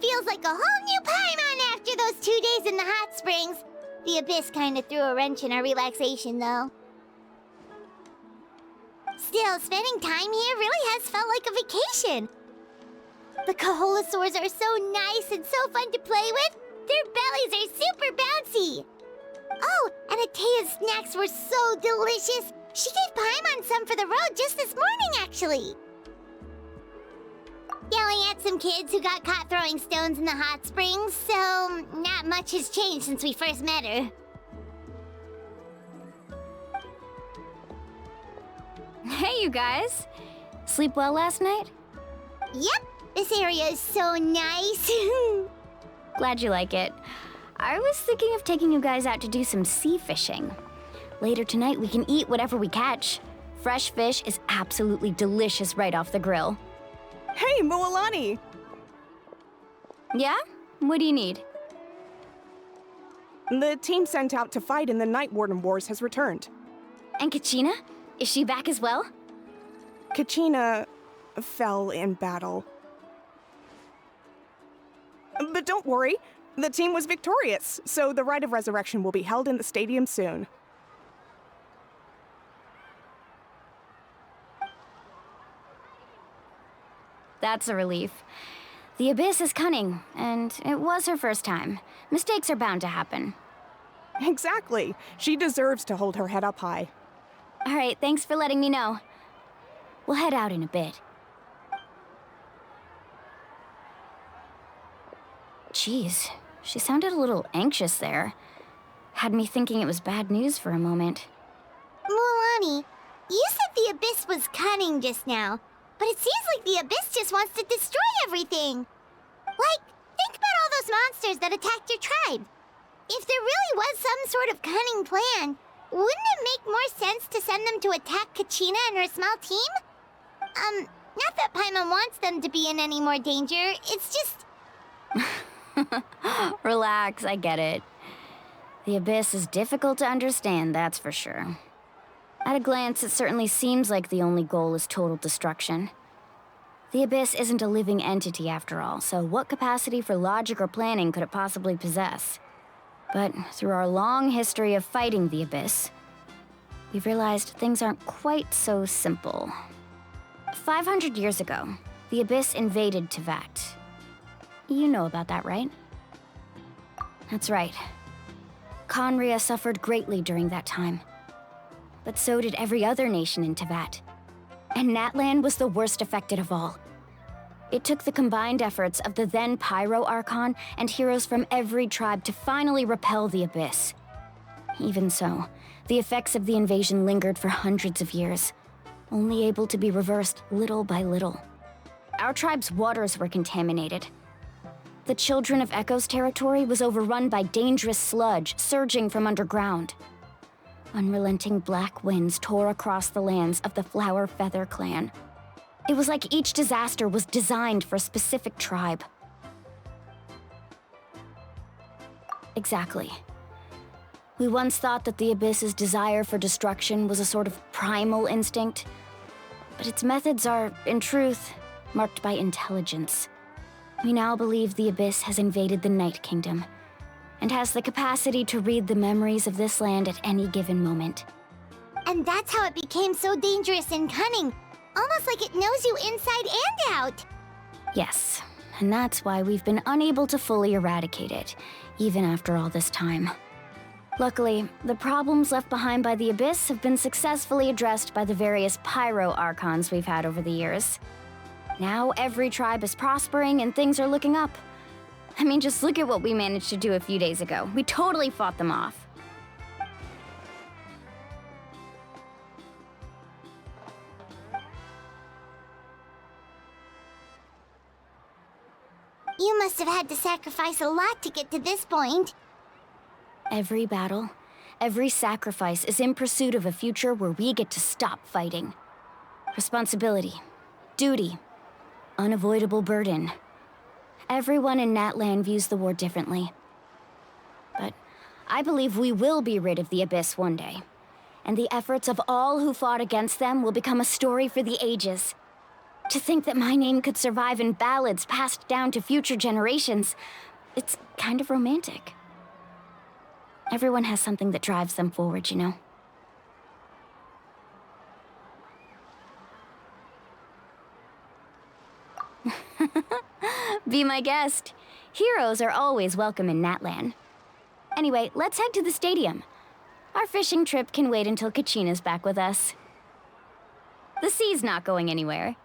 Feels like a whole new Paimon after those 2 days in the hot springs. The Abyss kinda threw a wrench in our relaxation, though. Still, spending time here really has felt like a vacation. The Kaholosaurs are so nice and so fun to play with. Their bellies are super bouncy. Oh, and Atea's snacks were so delicious. She gave Paimon some for the road just this morning, actually. Yelling at some kids who got caught throwing stones in the hot springs, so not much has changed since we first met her. Hey, you guys. Sleep well last night? Yep, this area is so nice. Glad you like it. I was thinking of taking you guys out to do some sea fishing. Later tonight, we can eat whatever we catch. Fresh fish is absolutely delicious right off the grill. Hey, Mualani! Yeah? What do you need? The team sent out to fight in the Night Warden Wars has returned. And Kachina? Is she back as well? Kachina fell in battle. But don't worry, the team was victorious, so the Rite of Resurrection will be held in the stadium soon. That's a relief. The Abyss is cunning, and it was her first time. Mistakes are bound to happen. Exactly. She deserves to hold her head up high. All right, thanks for letting me know. We'll head out in a bit. Jeez, she sounded a little anxious there. Had me thinking it was bad news for a moment. Mualani, you said the Abyss was cunning just now, but it seems like the Abyss just wants to destroy everything. Like, think about all those monsters that attacked your tribe. If there really was some sort of cunning plan, wouldn't it make more sense to send them to attack Kachina and her small team? Not that Paimon wants them to be in any more danger, it's just... Relax, I get it. The Abyss is difficult to understand, that's for sure. At a glance, it certainly seems like the only goal is total destruction. The Abyss isn't a living entity after all, so what capacity for logic or planning could it possibly possess? But through our long history of fighting the Abyss, we've realized things aren't quite so simple. 500 years ago, the Abyss invaded Teyvat. You know about that, right? That's right. Conria suffered greatly during that time. But so did every other nation in Teyvat. And Natlan was the worst affected of all. It took the combined efforts of the then Pyro Archon and heroes from every tribe to finally repel the Abyss. Even so, the effects of the invasion lingered for hundreds of years, only able to be reversed little by little. Our tribe's waters were contaminated. The Children of Echo's territory was overrun by dangerous sludge surging from underground. Unrelenting black winds tore across the lands of the Flower Feather clan. It was like each disaster was designed for a specific tribe. Exactly. We once thought that the Abyss's desire for destruction was a sort of primal instinct, but its methods are, in truth, marked by intelligence. We now believe the Abyss has invaded the Night Kingdom, and has the capacity to read the memories of this land at any given moment. And that's how it became so dangerous and cunning, almost like it knows you inside and out. Yes, and that's why we've been unable to fully eradicate it, even after all this time. Luckily, the problems left behind by the Abyss have been successfully addressed by the various Pyro Archons we've had over the years. Now every tribe is prospering and things are looking up. I mean, just look at what we managed to do a few days ago. We totally fought them off. You must have had to sacrifice a lot to get to this point. Every battle, every sacrifice is in pursuit of a future where we get to stop fighting. Responsibility, duty, unavoidable burden. Everyone in Natlan views the war differently. But I believe we will be rid of the Abyss one day. And the efforts of all who fought against them will become a story for the ages. To think that my name could survive in ballads passed down to future generations, it's kind of romantic. Everyone has something that drives them forward, you know? Be my guest. Heroes are always welcome in Natlan. Anyway, let's head to the stadium. Our fishing trip can wait until Kachina's back with us. The sea's not going anywhere.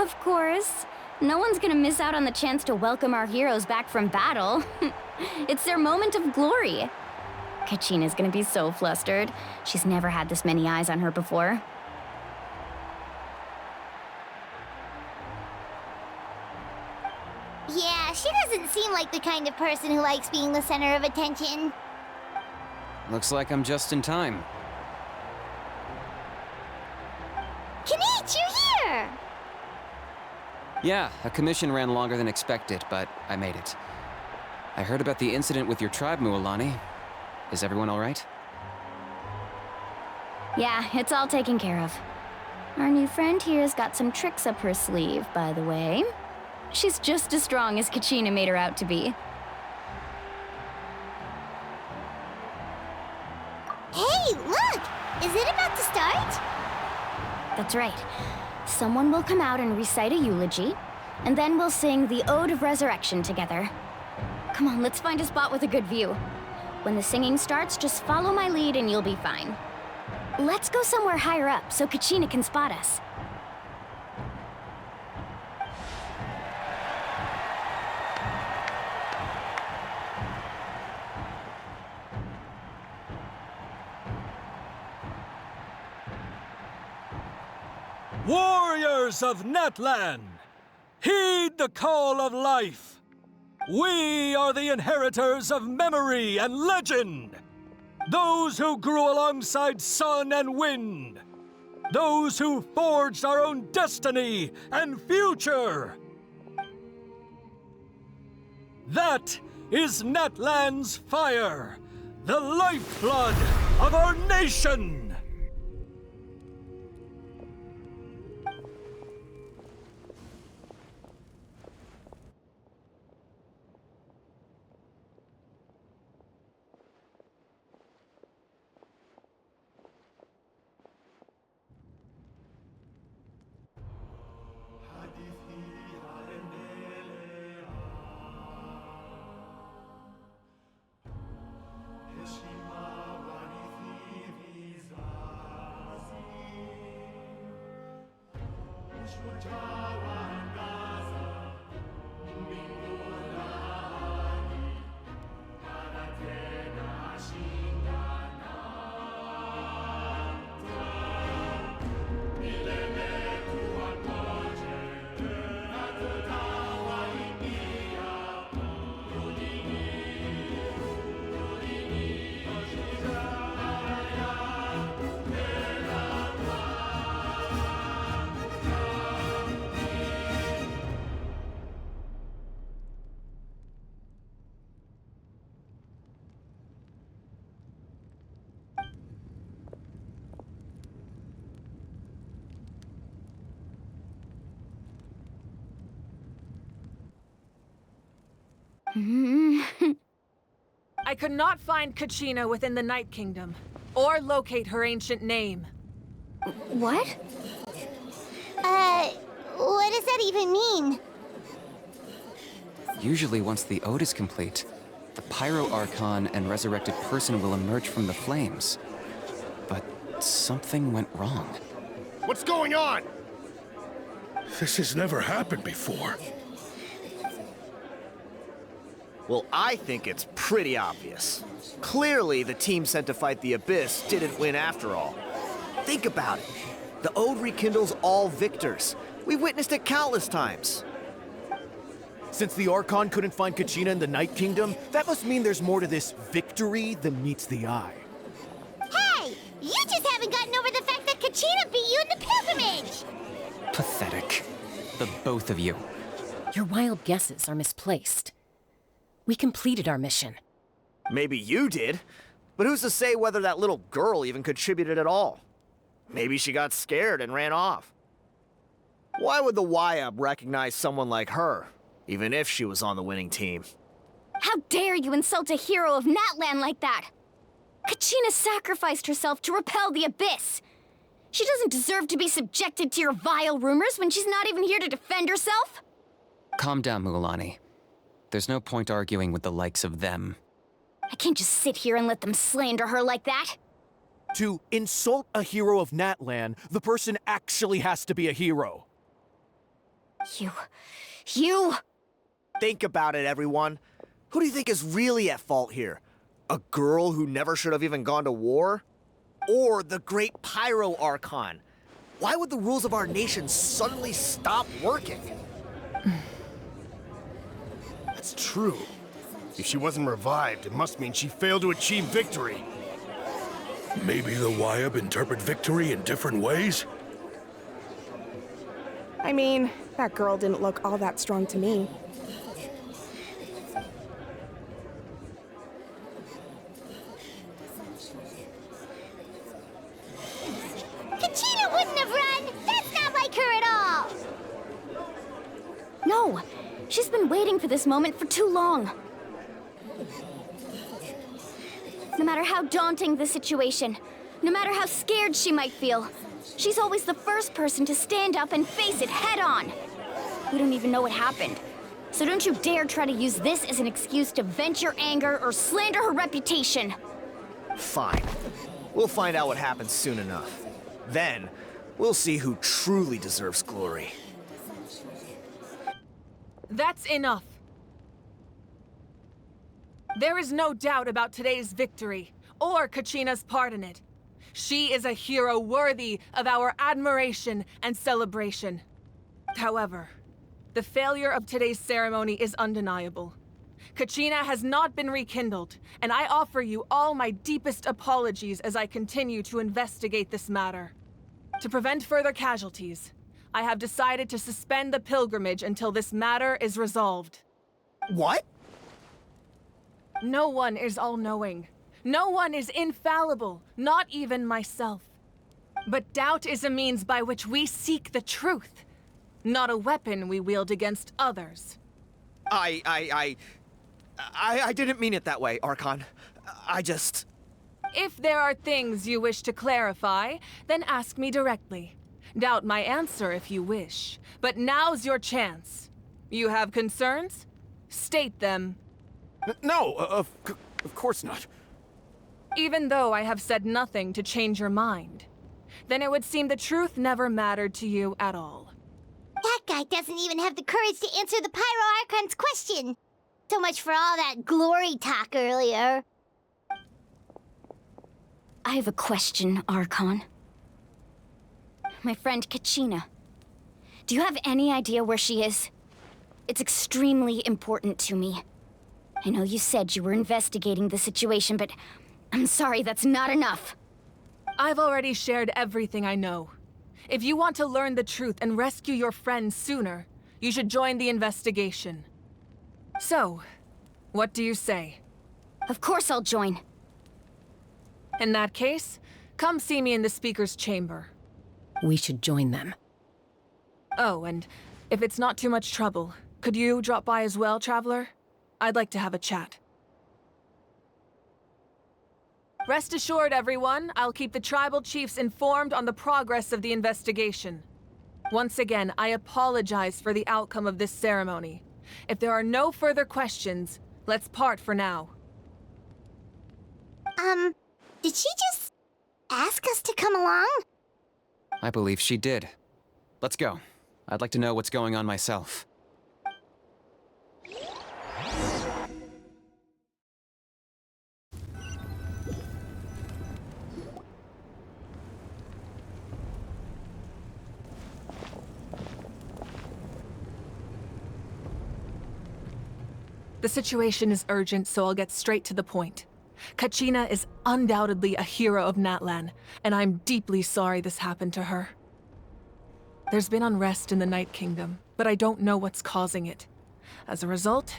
Of course. No one's gonna miss out on the chance to welcome our heroes back from battle. It's their moment of glory. Kachina's gonna be so flustered. She's never had this many eyes on her before. Yeah, she doesn't seem like the kind of person who likes being the center of attention. Looks like I'm just in time. Kinich, you're here! Yeah, a commission ran longer than expected, but I made it. I heard about the incident with your tribe, Mualani. Is everyone all right? Yeah, it's all taken care of. Our new friend here's got some tricks up her sleeve, by the way. She's just as strong as Kachina made her out to be. Hey, look! Is it about to start? That's right. Someone will come out and recite a eulogy, and then we'll sing the Ode of Resurrection together. Come on, let's find a spot with a good view. When the singing starts, just follow my lead and you'll be fine. Let's go somewhere higher up so Kachina can spot us. Warriors of Natlan, heed the call of life. We are the inheritors of memory and legend. Those who grew alongside sun and wind. Those who forged our own destiny and future. That is Natlan's fire, the lifeblood of our nation. I could not find Kachina within the Night Kingdom, or locate her ancient name. What? What does that even mean? Usually once the ode is complete, the Pyro Archon and resurrected person will emerge from the flames. But something went wrong. What's going on? This has never happened before. Well, I think it's pretty obvious. Clearly, the team sent to fight the Abyss didn't win after all. Think about it. The Ode rekindles all victors. We witnessed it countless times. Since the Archon couldn't find Kachina in the Night Kingdom, that must mean there's more to this victory than meets the eye. Hey! You just haven't gotten over the fact that Kachina beat you in the pilgrimage! Pathetic. The both of you. Your wild guesses are misplaced. We completed our mission. Maybe you did, but who's to say whether that little girl even contributed at all? Maybe she got scared and ran off. Why would the YUB recognize someone like her, even if she was on the winning team? How dare you insult a hero of Natlan like that? Kachina sacrificed herself to repel the Abyss. She doesn't deserve to be subjected to your vile rumors when she's not even here to defend herself. Calm down, Mualani. There's no point arguing with the likes of them. I can't just sit here and let them slander her like that. To insult a hero of Natlan, the person actually has to be a hero. You! Think about it, everyone. Who do you think is really at fault here? A girl who never should have even gone to war? Or the great Pyro Archon? Why would the rules of our nation suddenly stop working? That's true. If she wasn't revived, it must mean she failed to achieve victory. Maybe the Wyab interpret victory in different ways? I mean, that girl didn't look all that strong to me. Kachina wouldn't have run! That's not like her at all! No! She's been waiting for this moment for too long. No matter how daunting the situation, no matter how scared she might feel, she's always the first person to stand up and face it head on. We don't even know what happened. So don't you dare try to use this as an excuse to vent your anger or slander her reputation. Fine. We'll find out what happens soon enough. Then, we'll see who truly deserves glory. That's enough. There is no doubt about today's victory, or Kachina's part in it. She is a hero worthy of our admiration and celebration. However, the failure of today's ceremony is undeniable. Kachina has not been rekindled, and I offer you all my deepest apologies as I continue to investigate this matter. To prevent further casualties, I have decided to suspend the pilgrimage until this matter is resolved. What? No one is all-knowing. No one is infallible, not even myself. But doubt is a means by which we seek the truth, not a weapon we wield against others. I didn't mean it that way, Archon. I just... If there are things you wish to clarify, then ask me directly. Doubt my answer if you wish, but now's your chance. You have concerns? State them. No, of course not. Even though I have said nothing to change your mind, then it would seem the truth never mattered to you at all. That guy doesn't even have the courage to answer the Pyro Archon's question. So much for all that glory talk earlier. I have a question, Archon. My friend Kachina. Do you have any idea where she is? It's extremely important to me. I know you said you were investigating the situation, but I'm sorry, that's not enough. I've already shared everything I know. If you want to learn the truth and rescue your friend sooner, you should join the investigation. So, what do you say? Of course I'll join. In that case, come see me in the speaker's chamber. We should join them. Oh, and if it's not too much trouble, could you drop by as well, Traveler? I'd like to have a chat. Rest assured, everyone, I'll keep the tribal chiefs informed on the progress of the investigation. Once again, I apologize for the outcome of this ceremony. If there are no further questions, let's part for now. Did she just ask us to come along? I believe she did. Let's go. I'd like to know what's going on myself. The situation is urgent, so I'll get straight to the point. Kachina is undoubtedly a hero of Natlan, and I'm deeply sorry this happened to her. There's been unrest in the Night Kingdom, but I don't know what's causing it. As a result,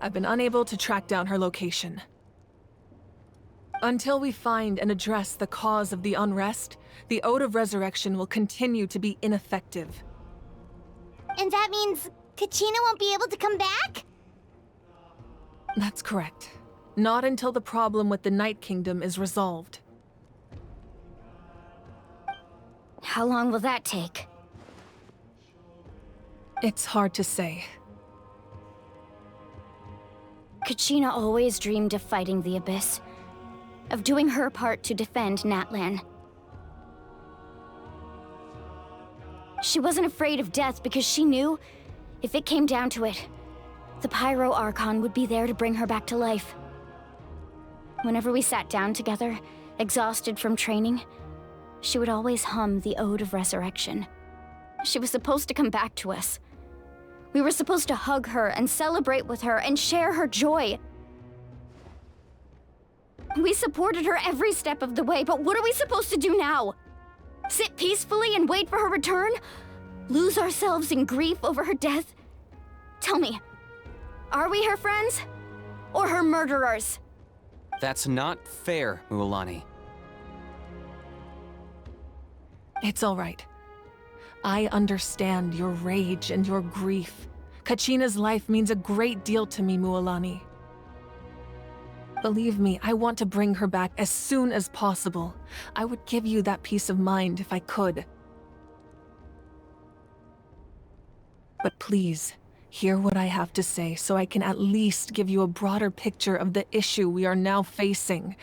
I've been unable to track down her location. Until we find and address the cause of the unrest, the Ode of Resurrection will continue to be ineffective. And that means Kachina won't be able to come back? That's correct. Not until the problem with the Night Kingdom is resolved. How long will that take? It's hard to say. Kachina always dreamed of fighting the Abyss, of doing her part to defend Natlan. She wasn't afraid of death because she knew If it came down to it, the Pyro Archon would be there to bring her back to life. Whenever we sat down together, exhausted from training, she would always hum the Ode of Resurrection. She was supposed to come back to us. We were supposed to hug her and celebrate with her and share her joy. We supported her every step of the way, but what are we supposed to do now? Sit peacefully and wait for her return? Lose ourselves in grief over her death? Tell me, are we her friends? Or her murderers? That's not fair, Mualani. It's all right. I understand your rage and your grief. Kachina's life means a great deal to me, Mualani. Believe me, I want to bring her back as soon as possible. I would give you that peace of mind if I could. But please, hear what I have to say so I can at least give you a broader picture of the issue we are now facing.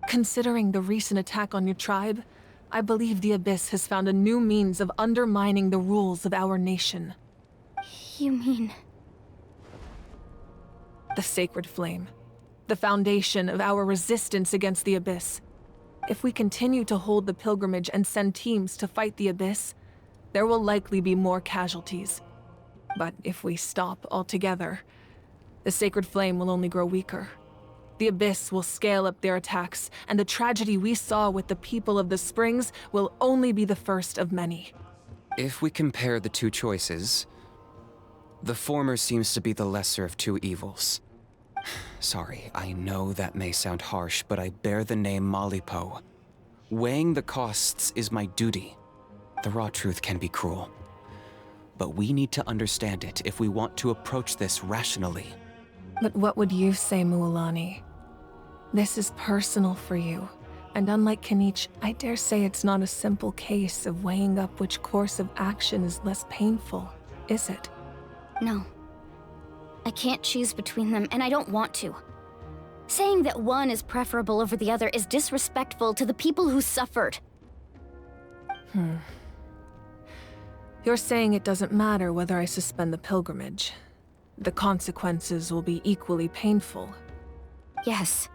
Considering the recent attack on your tribe, I believe the Abyss has found a new means of undermining the rules of our nation. You mean? The Sacred Flame. The foundation of our resistance against the Abyss. If we continue to hold the pilgrimage and send teams to fight the Abyss, there will likely be more casualties. But if we stop altogether, the Sacred Flame will only grow weaker. The Abyss will scale up their attacks, and the tragedy we saw with the people of the Springs will only be the first of many. If we compare the two choices, the former seems to be the lesser of two evils. Sorry, I know that may sound harsh, but I bear the name Malipo. Weighing the costs is my duty. The raw truth can be cruel. But we need to understand it if we want to approach this rationally. But what would you say, Mualani? This is personal for you, and unlike Kanich, I dare say it's not a simple case of weighing up which course of action is less painful, is it? No. I can't choose between them, and I don't want to. Saying that one is preferable over the other is disrespectful to the people who suffered. You're saying it doesn't matter whether I suspend the pilgrimage. The consequences will be equally painful. Yes.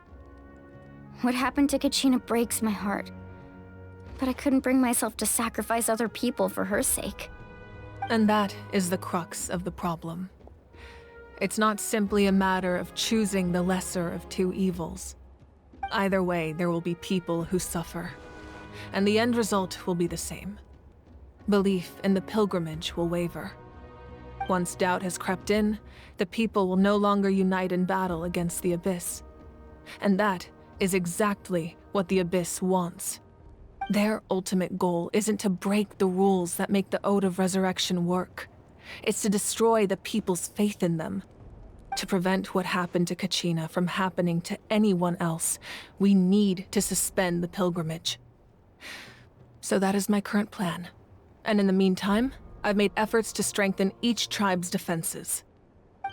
What happened to Kachina breaks my heart. But I couldn't bring myself to sacrifice other people for her sake. And that is the crux of the problem. It's not simply a matter of choosing the lesser of two evils. Either way, there will be people who suffer. And the end result will be the same. Belief in the pilgrimage will waver. Once doubt has crept in, the people will no longer unite in battle against the Abyss. And that is exactly what the Abyss wants. Their ultimate goal isn't to break the rules that make the Ode of Resurrection work. It's to destroy the people's faith in them. To prevent what happened to Kachina from happening to anyone else, we need to suspend the pilgrimage. So that is my current plan. And in the meantime, I've made efforts to strengthen each tribe's defenses.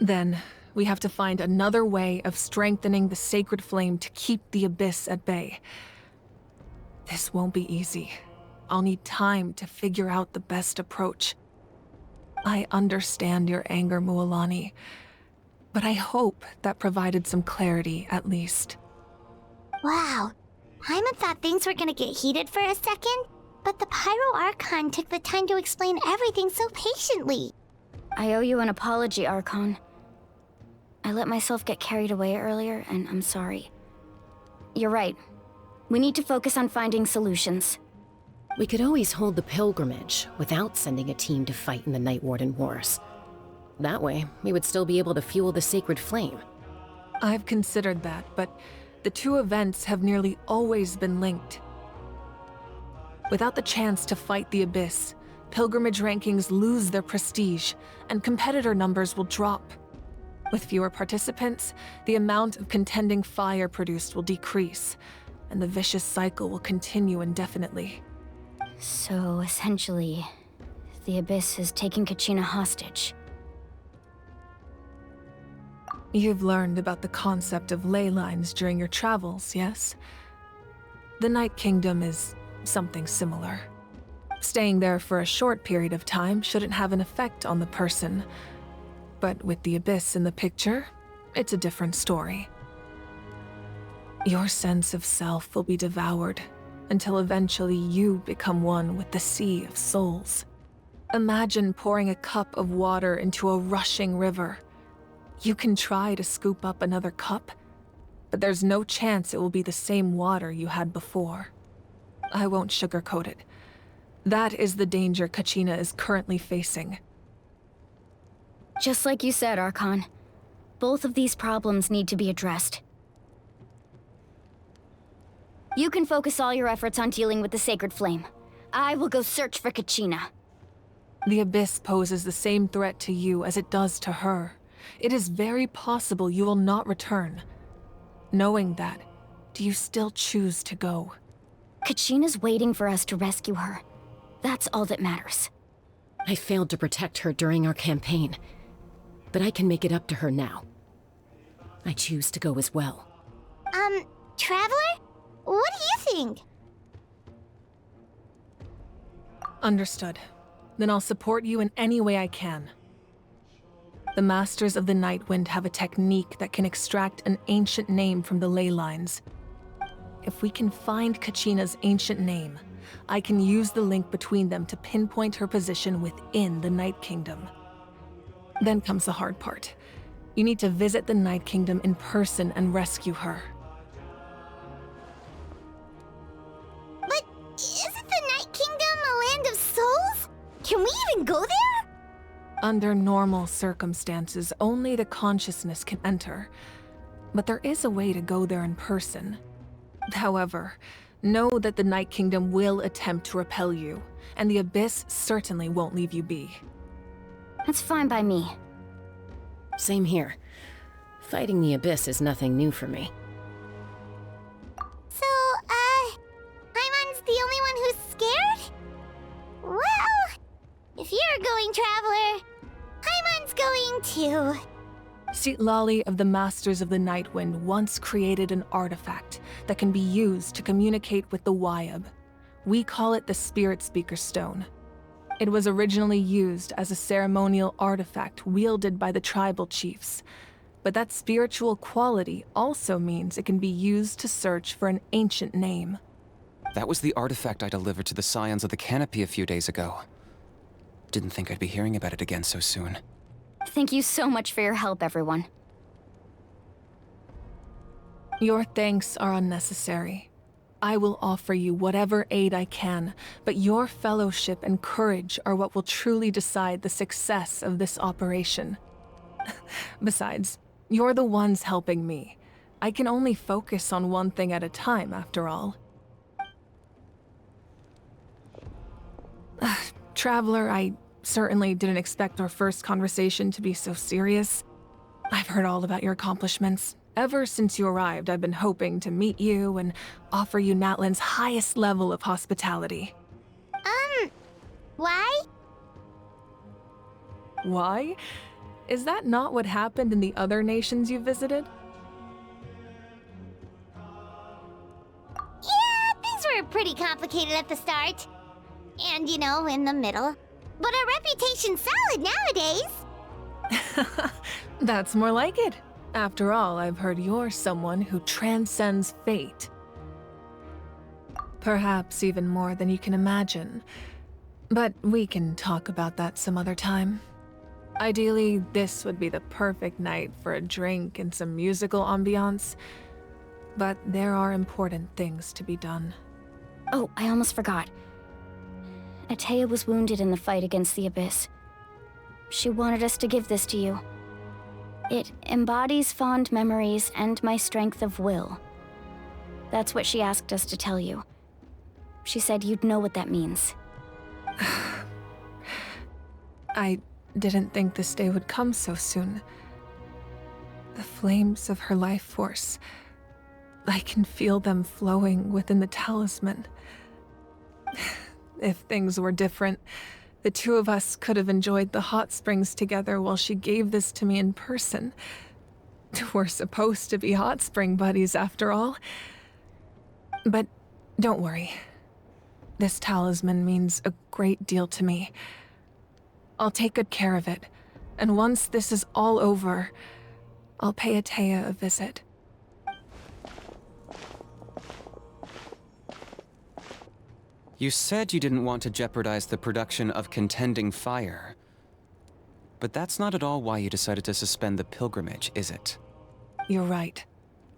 Then, we have to find another way of strengthening the Sacred Flame to keep the Abyss at bay. This won't be easy. I'll need time to figure out the best approach. I understand your anger, Mualani, but I hope that provided some clarity at least. Wow. Paimon thought things were gonna get heated for a second, but the Pyro Archon took the time to explain everything so patiently. I owe you an apology, Archon. I let myself get carried away earlier, and I'm sorry. You're right. We need to focus on finding solutions. We could always hold the pilgrimage without sending a team to fight in the Night Warden Wars. That way, we would still be able to fuel the Sacred Flame. I've considered that, but the two events have nearly always been linked. Without the chance to fight the Abyss, pilgrimage rankings lose their prestige, and competitor numbers will drop. With fewer participants, the amount of contending fire produced will decrease, and the vicious cycle will continue indefinitely. So, essentially, the Abyss has taken Kachina hostage. You've learned about the concept of ley lines during your travels, yes? The Night Kingdom is something similar. Staying there for a short period of time shouldn't have an effect on the person. But with the Abyss in the picture, it's a different story. Your sense of self will be devoured until eventually you become one with the Sea of Souls. Imagine pouring a cup of water into a rushing river. You can try to scoop up another cup, but there's no chance it will be the same water you had before. I won't sugarcoat it. That is the danger Kachina is currently facing. Just like you said, Archon. Both of these problems need to be addressed. You can focus all your efforts on dealing with the Sacred Flame. I will go search for Kachina. The Abyss poses the same threat to you as it does to her. It is very possible you will not return. Knowing that, do you still choose to go? Kachina's waiting for us to rescue her. That's all that matters. I failed to protect her during our campaign, but I can make it up to her now. I choose to go as well. Traveler? What do you think? Understood. Then I'll support you in any way I can. The Masters of the Nightwind have a technique that can extract an ancient name from the ley lines. If we can find Kachina's ancient name, I can use the link between them to pinpoint her position within the Night Kingdom. Then comes the hard part. You need to visit the Night Kingdom in person and rescue her. But isn't the Night Kingdom a land of souls? Can we even go there? Under normal circumstances, only the consciousness can enter. But there is a way to go there in person. However, know that the Night Kingdom will attempt to repel you, and the Abyss certainly won't leave you be. That's fine by me. Same here. Fighting the Abyss is nothing new for me. So, Paimon's the only one who's scared? Well, if you're going, Traveler, Paimon's going too. Citlali of the Masters of the Nightwind once created an artifact that can be used to communicate with the Wayab. We call it the Spirit Speaker Stone. It was originally used as a ceremonial artifact wielded by the tribal chiefs, but that spiritual quality also means it can be used to search for an ancient name. That was the artifact I delivered to the Scions of the Canopy a few days ago. Didn't think I'd be hearing about it again so soon. Thank you so much for your help, everyone. Your thanks are unnecessary. I will offer you whatever aid I can, but your fellowship and courage are what will truly decide the success of this operation. Besides, you're the ones helping me. I can only focus on one thing at a time, after all. Traveler, I certainly didn't expect our first conversation to be so serious. I've heard all about your accomplishments. Ever since you arrived, I've been hoping to meet you and offer you Natlan's highest level of hospitality. Why? Why? Is that not what happened in the other nations you visited? Yeah, things were pretty complicated at the start. And, you know, in the middle. But our reputation's solid nowadays. That's more like it. After all, I've heard you're someone who transcends fate. Perhaps even more than you can imagine. But we can talk about that some other time. Ideally, this would be the perfect night for a drink and some musical ambiance. But there are important things to be done. Oh, I almost forgot. Atea was wounded in the fight against the Abyss. She wanted us to give this to you. It embodies fond memories and my strength of will. That's what she asked us to tell you. She said you'd know what that means. I didn't think this day would come so soon. The flames of her life force. I can feel them flowing within the talisman. If things were different, the two of us could have enjoyed the hot springs together while she gave this to me in person. We're supposed to be hot spring buddies after all. But don't worry. This talisman means a great deal to me. I'll take good care of it, and once this is all over, I'll pay Atea a visit. You said you didn't want to jeopardize the production of Contending Fire. But that's not at all why you decided to suspend the pilgrimage, is it? You're right.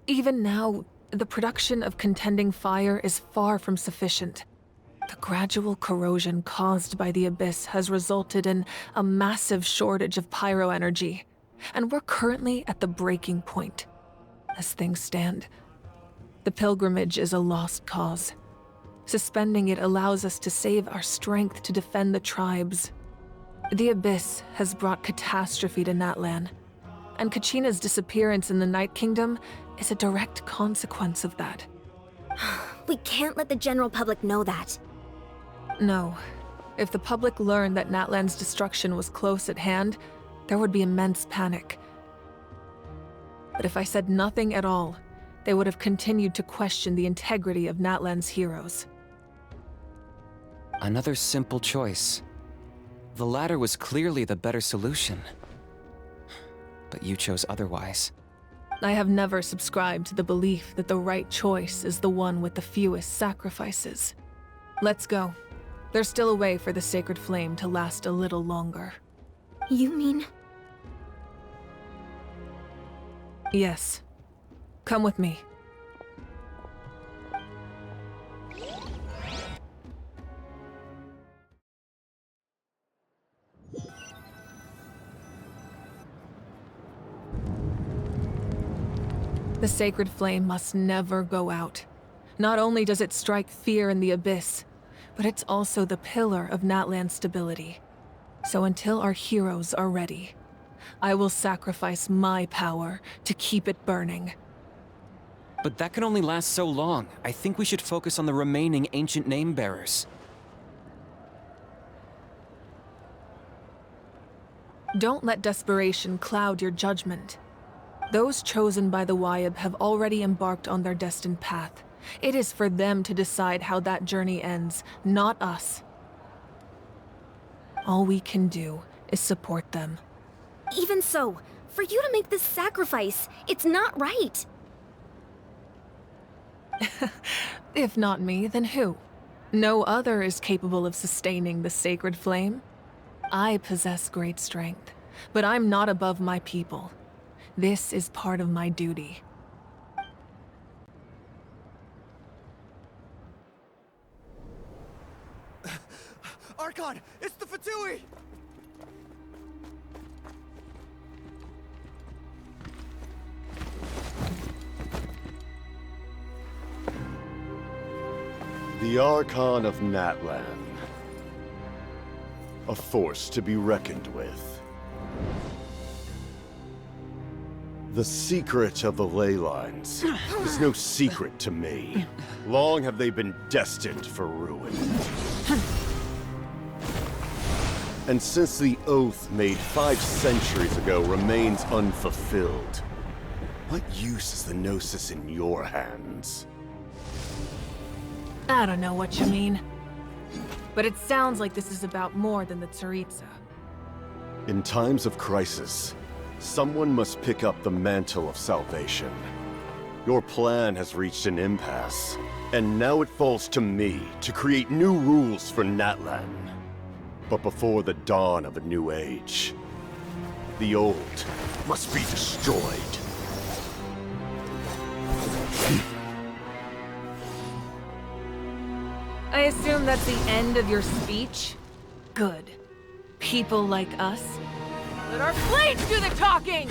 Even now, the production of Contending Fire is far from sufficient. The gradual corrosion caused by the Abyss has resulted in a massive shortage of pyro energy, and we're currently at the breaking point. As things stand, the pilgrimage is a lost cause. Suspending it allows us to save our strength to defend the tribes. The Abyss has brought catastrophe to Natlan, and Kachina's disappearance in the Night Kingdom is a direct consequence of that. We can't let the general public know that. No. If the public learned that Natlan's destruction was close at hand, there would be immense panic. But if I said nothing at all, they would have continued to question the integrity of Natlan's heroes. Another simple choice. The latter was clearly the better solution. But you chose otherwise. I have never subscribed to the belief that the right choice is the one with the fewest sacrifices. Let's go. There's still a way for the sacred flame to last a little longer. You mean? Yes. Come with me. The sacred flame must never go out. Not only does it strike fear in the Abyss, but it's also the pillar of Natlan's stability. So until our heroes are ready, I will sacrifice my power to keep it burning. But that can only last so long. I think we should focus on the remaining ancient name-bearers. Don't let desperation cloud your judgment. Those chosen by the Wayab have already embarked on their destined path. It is for them to decide how that journey ends, not us. All we can do is support them. Even so, for you to make this sacrifice, it's not right. If not me, then who? No other is capable of sustaining the sacred flame. I possess great strength, but I'm not above my people. This is part of my duty. Archon, it's the Fatui! The Archon of Natlan. A force to be reckoned with. The secret of the ley lines is no secret to me. Long have they been destined for ruin. And since the oath made 5 centuries ago remains unfulfilled, what use is the Gnosis in your hands? I don't know what you mean. But it sounds like this is about more than the Tsaritsa. In times of crisis, someone must pick up the mantle of salvation. Your plan has reached an impasse, and now it falls to me to create new rules for Natlan. But before the dawn of a new age, the old must be destroyed. I assume that's the end of your speech? Good. People like us? Let our blades do the talking!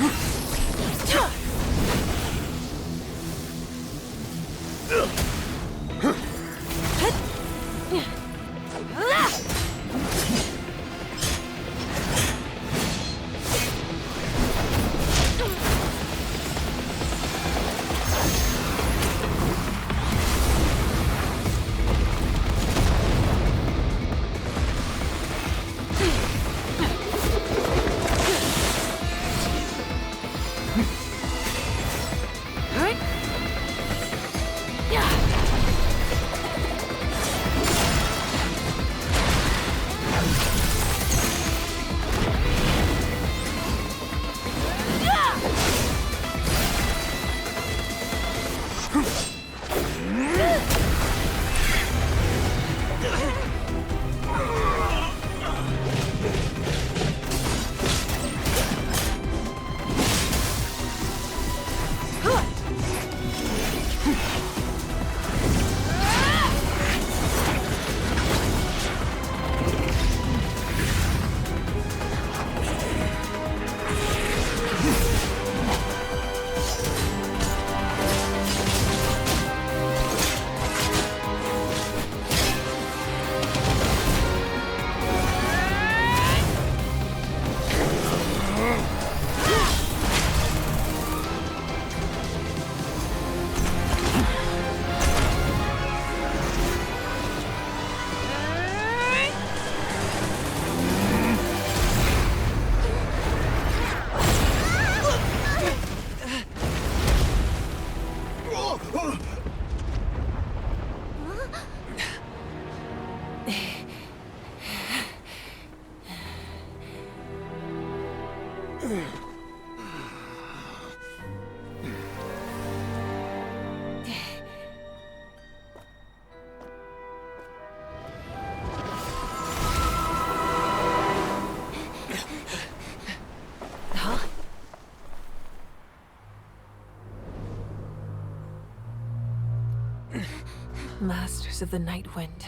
Masters of the Night Wind.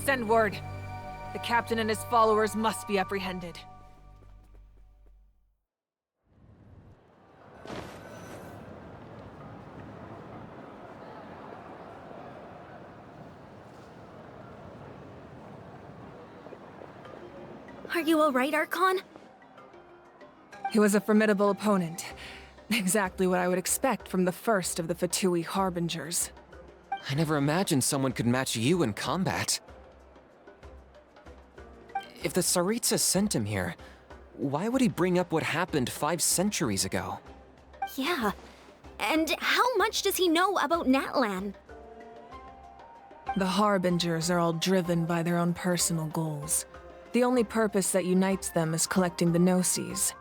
Send word. The captain and his followers must be apprehended. Are you alright, Archon? He was a formidable opponent. Exactly what I would expect from the first of the Fatui Harbingers. I never imagined someone could match you in combat. If the Tsaritsa sent him here, why would he bring up what happened 5 centuries ago? Yeah. And how much does he know about Natlan? The Harbingers are all driven by their own personal goals. The only purpose that unites them is collecting the Gnosis.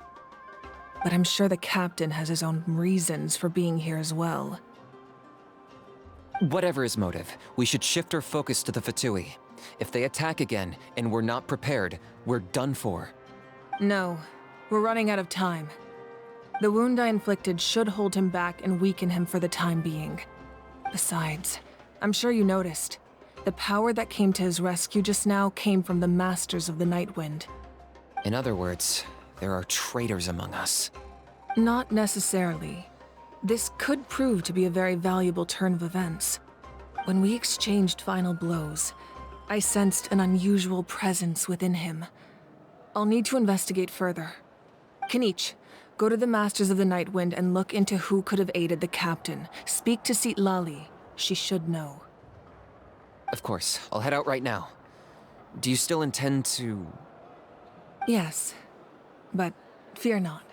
But I'm sure the captain has his own reasons for being here as well. Whatever his motive, we should shift our focus to the Fatui. If they attack again, and we're not prepared, we're done for. No, we're running out of time. The wound I inflicted should hold him back and weaken him for the time being. Besides, I'm sure you noticed, the power that came to his rescue just now came from the Masters of the Night Wind. In other words, there are traitors among us. Not necessarily. This could prove to be a very valuable turn of events. When we exchanged final blows, I sensed an unusual presence within him. I'll need to investigate further. Kanich, go to the Masters of the Night Wind and look into who could have aided the captain. Speak to Sitlali. She should know. Of course, I'll head out right now. Do you still intend to... Yes, but fear not.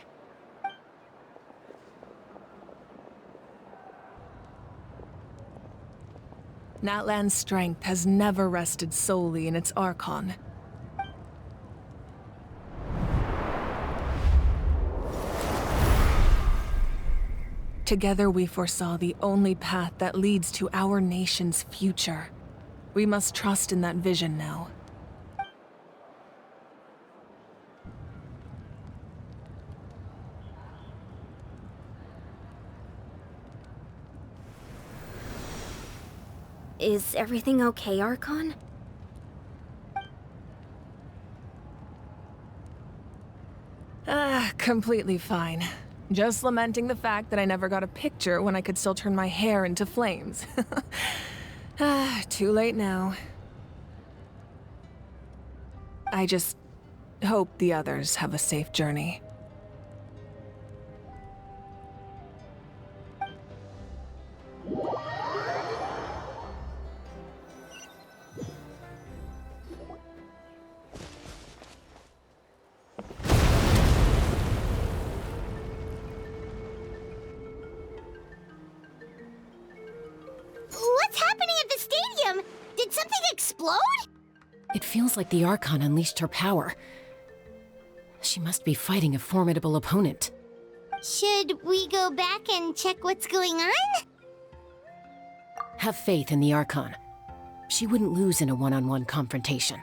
Natlan's strength has never rested solely in its Archon. Together we foresaw the only path that leads to our nation's future. We must trust in that vision now. Is everything okay, Archon? Completely fine. Just lamenting the fact that I never got a picture when I could still turn my hair into flames. Too late now. I just hope the others have a safe journey. What's happening at the stadium? Did something explode? It feels like the Archon unleashed her power. She must be fighting a formidable opponent. Should we go back and check what's going on? Have faith in the Archon. She wouldn't lose in a one-on-one confrontation.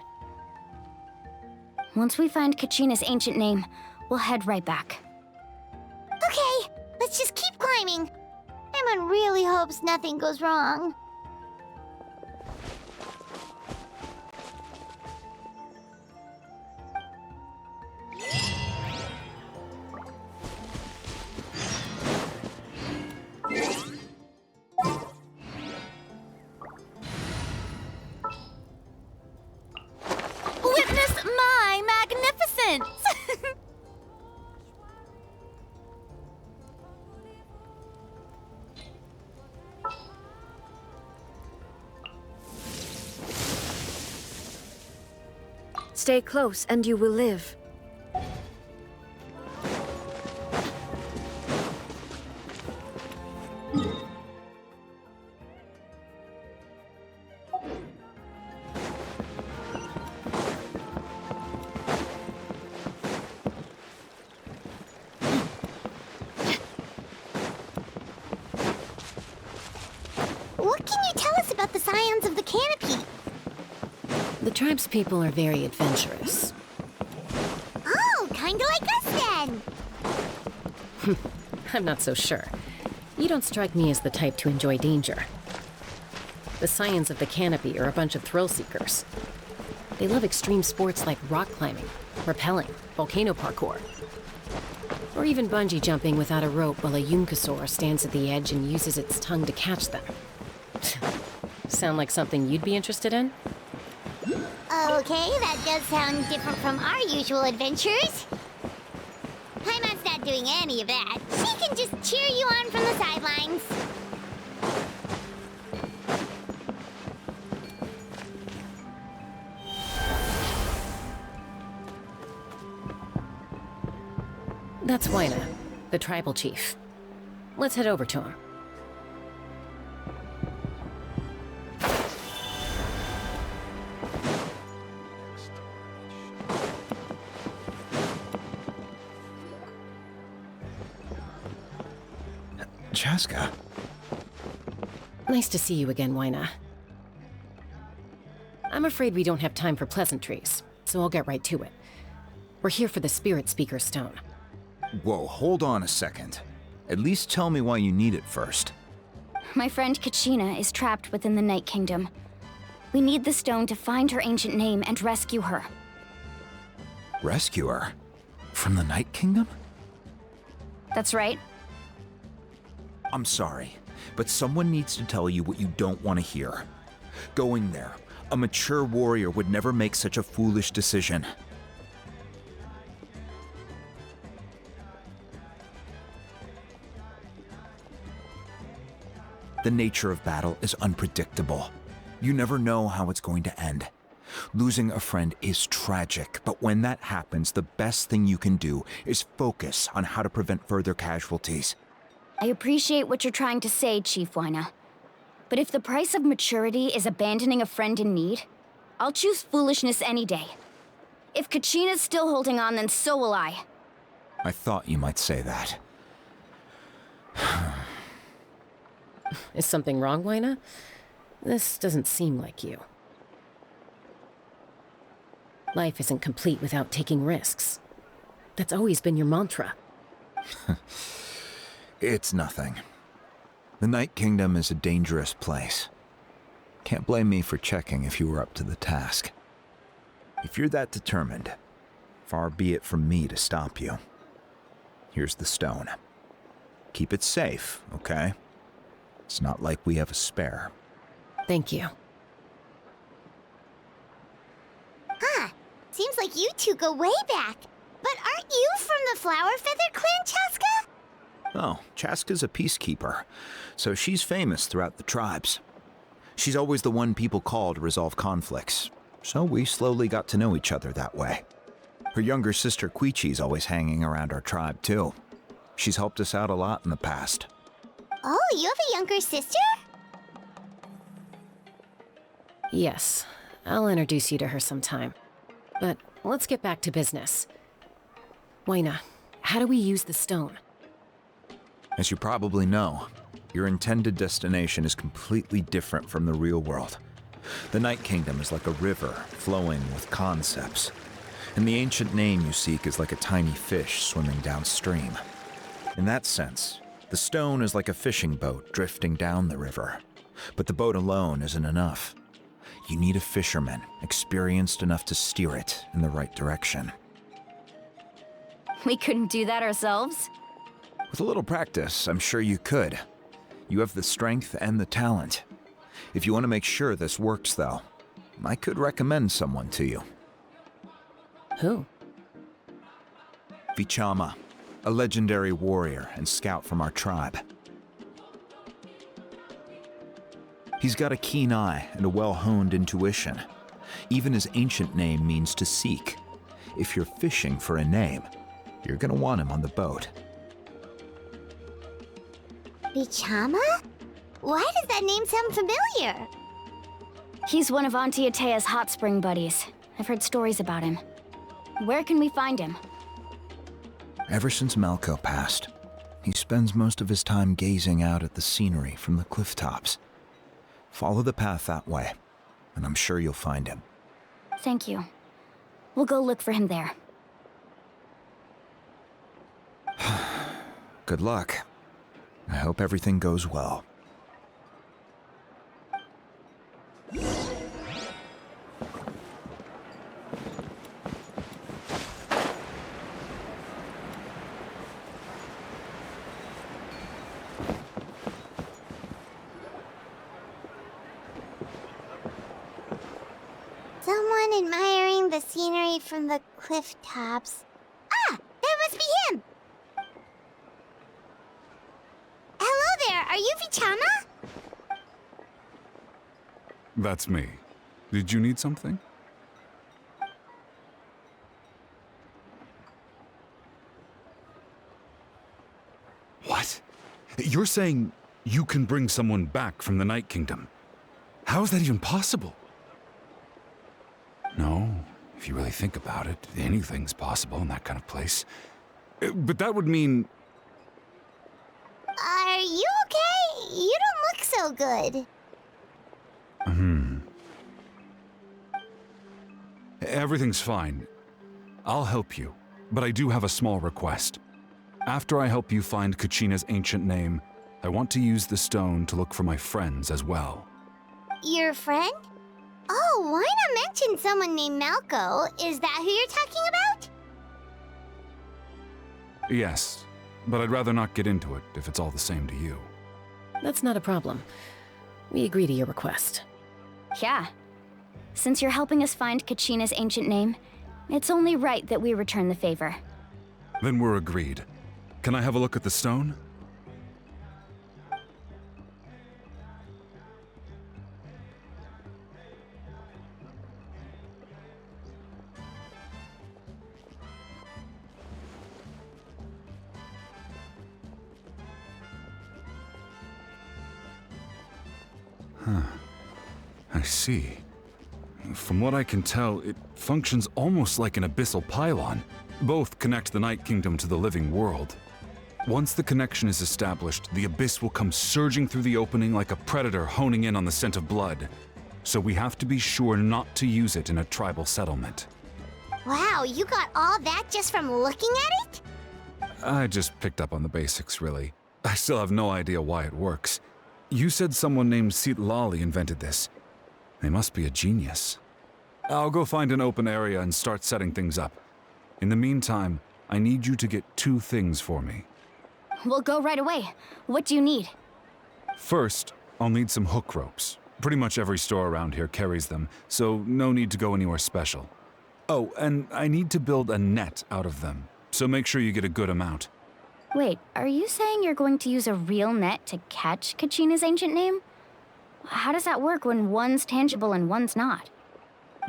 Once we find Kachina's ancient name, we'll head right back. Okay, let's just keep climbing. Emon really hopes nothing goes wrong. Witness my magnificence! Stay close and you will live. Tribespeople are very adventurous. Oh, kinda like us then. I'm not so sure. You don't strike me as the type to enjoy danger. The Scions of the Canopy are a bunch of thrill seekers. They love extreme sports like rock climbing, rappelling, volcano parkour, or even bungee jumping without a rope while a Yunkasaur stands at the edge and uses its tongue to catch them. Sound like something you'd be interested in? Okay, that does sound different from our usual adventures. Paimon's not doing any of that. She can just cheer you on from the sidelines. That's Wyna, the tribal chief. Let's head over to him. Chaska. Nice to see you again, Wyna. I'm afraid we don't have time for pleasantries, so I'll get right to it. We're here for the Spirit Speaker Stone. Whoa, hold on a second. At least tell me why you need it first. My friend Kachina is trapped within the Night Kingdom. We need the stone to find her ancient name and rescue her. Rescue her? From the Night Kingdom? That's right. I'm sorry, but someone needs to tell you what you don't want to hear. Going there, a mature warrior would never make such a foolish decision. The nature of battle is unpredictable. You never know how it's going to end. Losing a friend is tragic, but when that happens, the best thing you can do is focus on how to prevent further casualties. I appreciate what you're trying to say, Chief Wyna. But if the price of maturity is abandoning a friend in need, I'll choose foolishness any day. If Kachina's still holding on, then so will I. I thought you might say that. Is something wrong, Wyna? This doesn't seem like you. Life isn't complete without taking risks. That's always been your mantra. It's nothing. The Night Kingdom is a dangerous place. Can't blame me for checking if you were up to the task. If you're that determined, far be it from me to stop you. Here's the stone. Keep it safe, okay? It's not like we have a spare. Thank you. Huh. Seems like you two go way back. But aren't you from the Flower Feather Clan, Chaska? Oh, Chaska's a peacekeeper, so she's famous throughout the tribes. She's always the one people call to resolve conflicts, so we slowly got to know each other that way. Her younger sister Quichi's always hanging around our tribe, too. She's helped us out a lot in the past. Oh, you have a younger sister? Yes, I'll introduce you to her sometime. But let's get back to business. Wyna, how do we use the stone? As you probably know, your intended destination is completely different from the real world. The Night Kingdom is like a river flowing with concepts, and the ancient name you seek is like a tiny fish swimming downstream. In that sense, the stone is like a fishing boat drifting down the river, but the boat alone isn't enough. You need a fisherman experienced enough to steer it in the right direction. We couldn't do that ourselves? With a little practice, I'm sure you could. You have the strength and the talent. If you want to make sure this works, though, I could recommend someone to you. Who? Vichama, a legendary warrior and scout from our tribe. He's got a keen eye and a well-honed intuition. Even his ancient name means to seek. If you're fishing for a name, you're gonna want him on the boat. Vichama? Why does that name sound familiar? He's one of Auntie Atea's hot spring buddies. I've heard stories about him. Where can we find him? Ever since Malco passed, he spends most of his time gazing out at the scenery from the cliff tops. Follow the path that way, and I'm sure you'll find him. Thank you. We'll go look for him there. Good luck. I hope everything goes well. Someone admiring the scenery from the cliff tops. Ah! That must be him! Hello there, are you Vichama? That's me. Did you need something? What? You're saying you can bring someone back from the Night Kingdom? How is that even possible? No, if you really think about it, anything's possible in that kind of place. But that would mean... Are you okay? You don't look so good. Everything's fine. I'll help you, but I do have a small request. After I help you find Kachina's ancient name, I want to use the stone to look for my friends as well. Your friend? Oh, why not mention someone named Malco? Is that who you're talking about? Yes, but I'd rather not get into it if it's all the same to you. That's not a problem. We agree to your request. Yeah. Since you're helping us find Kachina's ancient name, it's only right that we return the favor. Then we're agreed. Can I have a look at the stone? Huh. I see. From what I can tell, it functions almost like an abyssal pylon. Both connect the Night Kingdom to the living world. Once the connection is established, the abyss will come surging through the opening like a predator honing in on the scent of blood. So we have to be sure not to use it in a tribal settlement. Wow, you got all that just from looking at it? I just picked up on the basics, really. I still have no idea why it works. You said someone named Lali invented this. They must be a genius. I'll go find an open area and start setting things up. In the meantime, I need you to get 2 things for me. We'll go right away. What do you need? First, I'll need some hook ropes. Pretty much every store around here carries them, so no need to go anywhere special. Oh, and I need to build a net out of them, so make sure you get a good amount. Wait, are you saying you're going to use a real net to catch Kachina's ancient name? How does that work when one's tangible and one's not?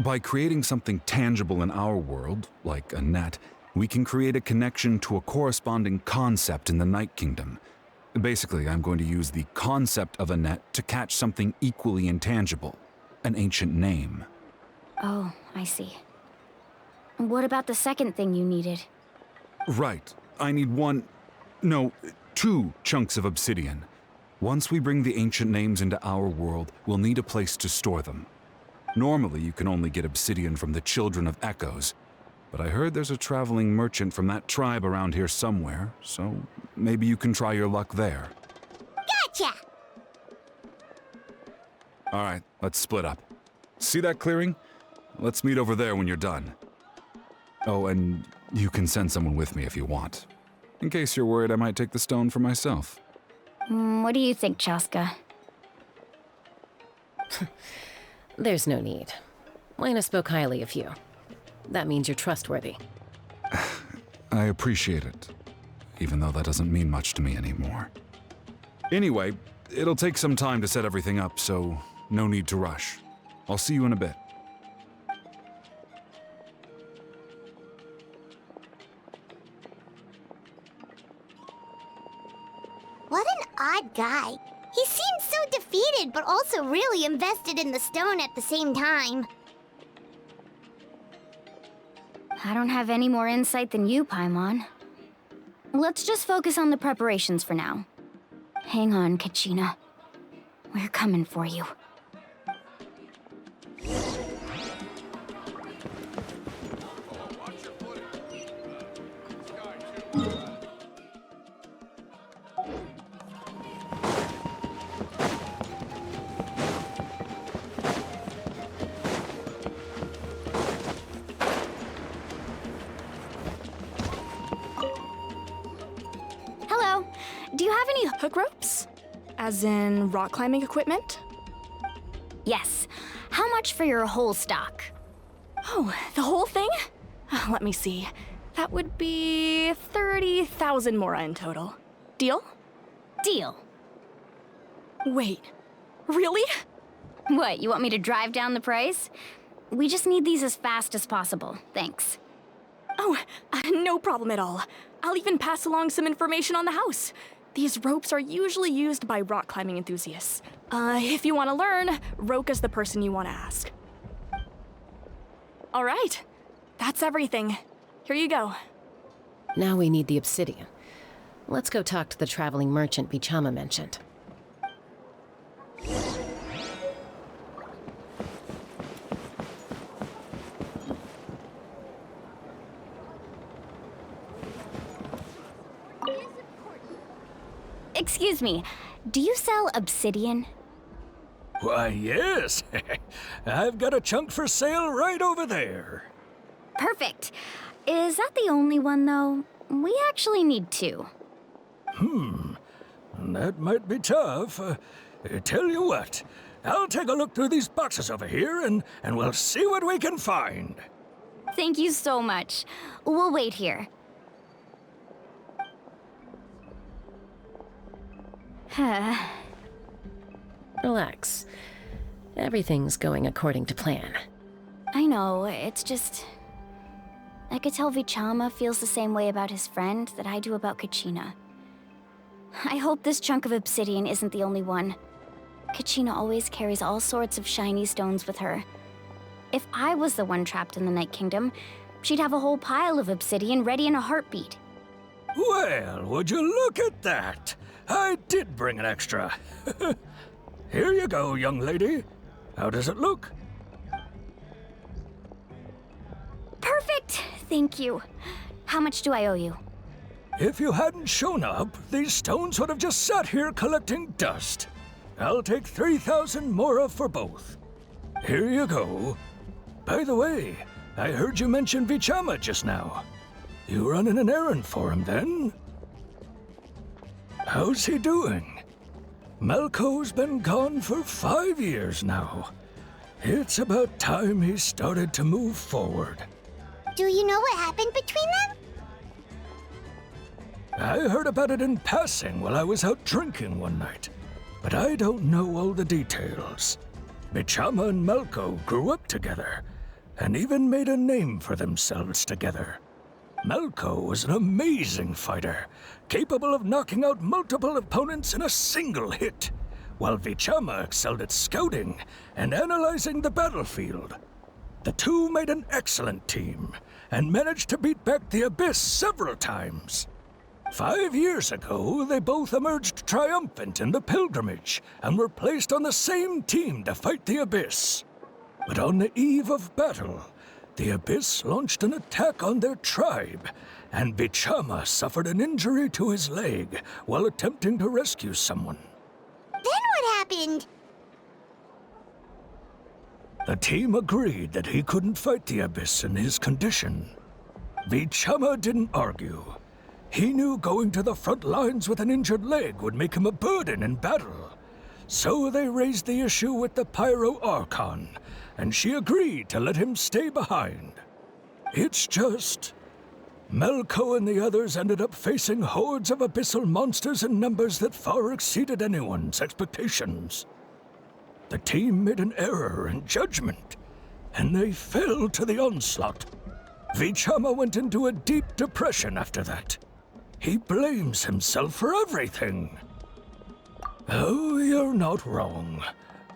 By creating something tangible in our world, like a net, we can create a connection to a corresponding concept in the Night Kingdom. Basically, I'm going to use the concept of a net to catch something equally intangible, an ancient name. Oh, I see. What about the second thing you needed? Right. I need 2 chunks of obsidian. Once we bring the ancient names into our world, we'll need a place to store them. Normally, you can only get obsidian from the Children of Echoes, but I heard there's a traveling merchant from that tribe around here somewhere, so maybe you can try your luck there. Gotcha! Alright, let's split up. See that clearing? Let's meet over there when you're done. Oh, and you can send someone with me if you want. In case you're worried I might take the stone for myself. What do you think, Chaska? There's no need. Lena spoke highly of you. That means you're trustworthy. I appreciate it, even though that doesn't mean much to me anymore. Anyway, it'll take some time to set everything up, so no need to rush. I'll see you in a bit. What an odd guy. He seems so defeated, but also really invested in the stone at the same time. I don't have any more insight than you, Paimon. Let's just focus on the preparations for now. Hang on, Kachina. We're coming for you. Do you have any hook ropes? As in rock climbing equipment? Yes. How much for your whole stock? Oh, the whole thing? Let me see. That would be 30,000 mora in total. Deal? Deal. Wait, really? What, you want me to drive down the price? We just need these as fast as possible. Thanks. Oh, no problem at all. I'll even pass along some information on the house. These ropes are usually used by rock climbing enthusiasts. If you want to learn, Roka's the person you want to ask. All right, that's everything. Here you go. Now we need the obsidian. Let's go talk to the traveling merchant Vichama mentioned. Excuse me, do you sell obsidian? Why, yes. I've got a chunk for sale right over there. Perfect. Is that the only one, though? We actually need two. That might be tough. Tell you what, I'll take a look through these boxes over here, and we'll see what we can find. Thank you so much. We'll wait here. Relax. Everything's going according to plan. I know, it's just... I could tell Vichama feels the same way about his friend that I do about Kachina. I hope this chunk of obsidian isn't the only one. Kachina always carries all sorts of shiny stones with her. If I was the one trapped in the Night Kingdom, she'd have a whole pile of obsidian ready in a heartbeat. Well, would you look at that? I did bring an extra. Here you go, young lady. How does it look? Perfect! Thank you. How much do I owe you? If you hadn't shown up, these stones would have just sat here collecting dust. I'll take 3,000 mora for both. Here you go. By the way, I heard you mention Vichama just now. You running an errand for him, then? How's he doing? Malko's been gone for 5 years now. It's about time he started to move forward. Do you know what happened between them? I heard about it in passing while I was out drinking one night, but I don't know all the details. Vichama and Malko grew up together, and even made a name for themselves together. Malko was an amazing fighter, capable of knocking out multiple opponents in a single hit, while Vichama excelled at scouting and analyzing the battlefield. The two made an excellent team, and managed to beat back the Abyss several times. 5 years ago, they both emerged triumphant in the pilgrimage, and were placed on the same team to fight the Abyss. But on the eve of battle, the Abyss launched an attack on their tribe, and Vichama suffered an injury to his leg while attempting to rescue someone. Then what happened? The team agreed that he couldn't fight the Abyss in his condition. Vichama didn't argue. He knew going to the front lines with an injured leg would make him a burden in battle. So they raised the issue with the Pyro Archon, and she agreed to let him stay behind. It's just... Malko and the others ended up facing hordes of abyssal monsters in numbers that far exceeded anyone's expectations. The team made an error in judgment, and they fell to the onslaught. Vichama went into a deep depression after that. He blames himself for everything. Oh, you're not wrong.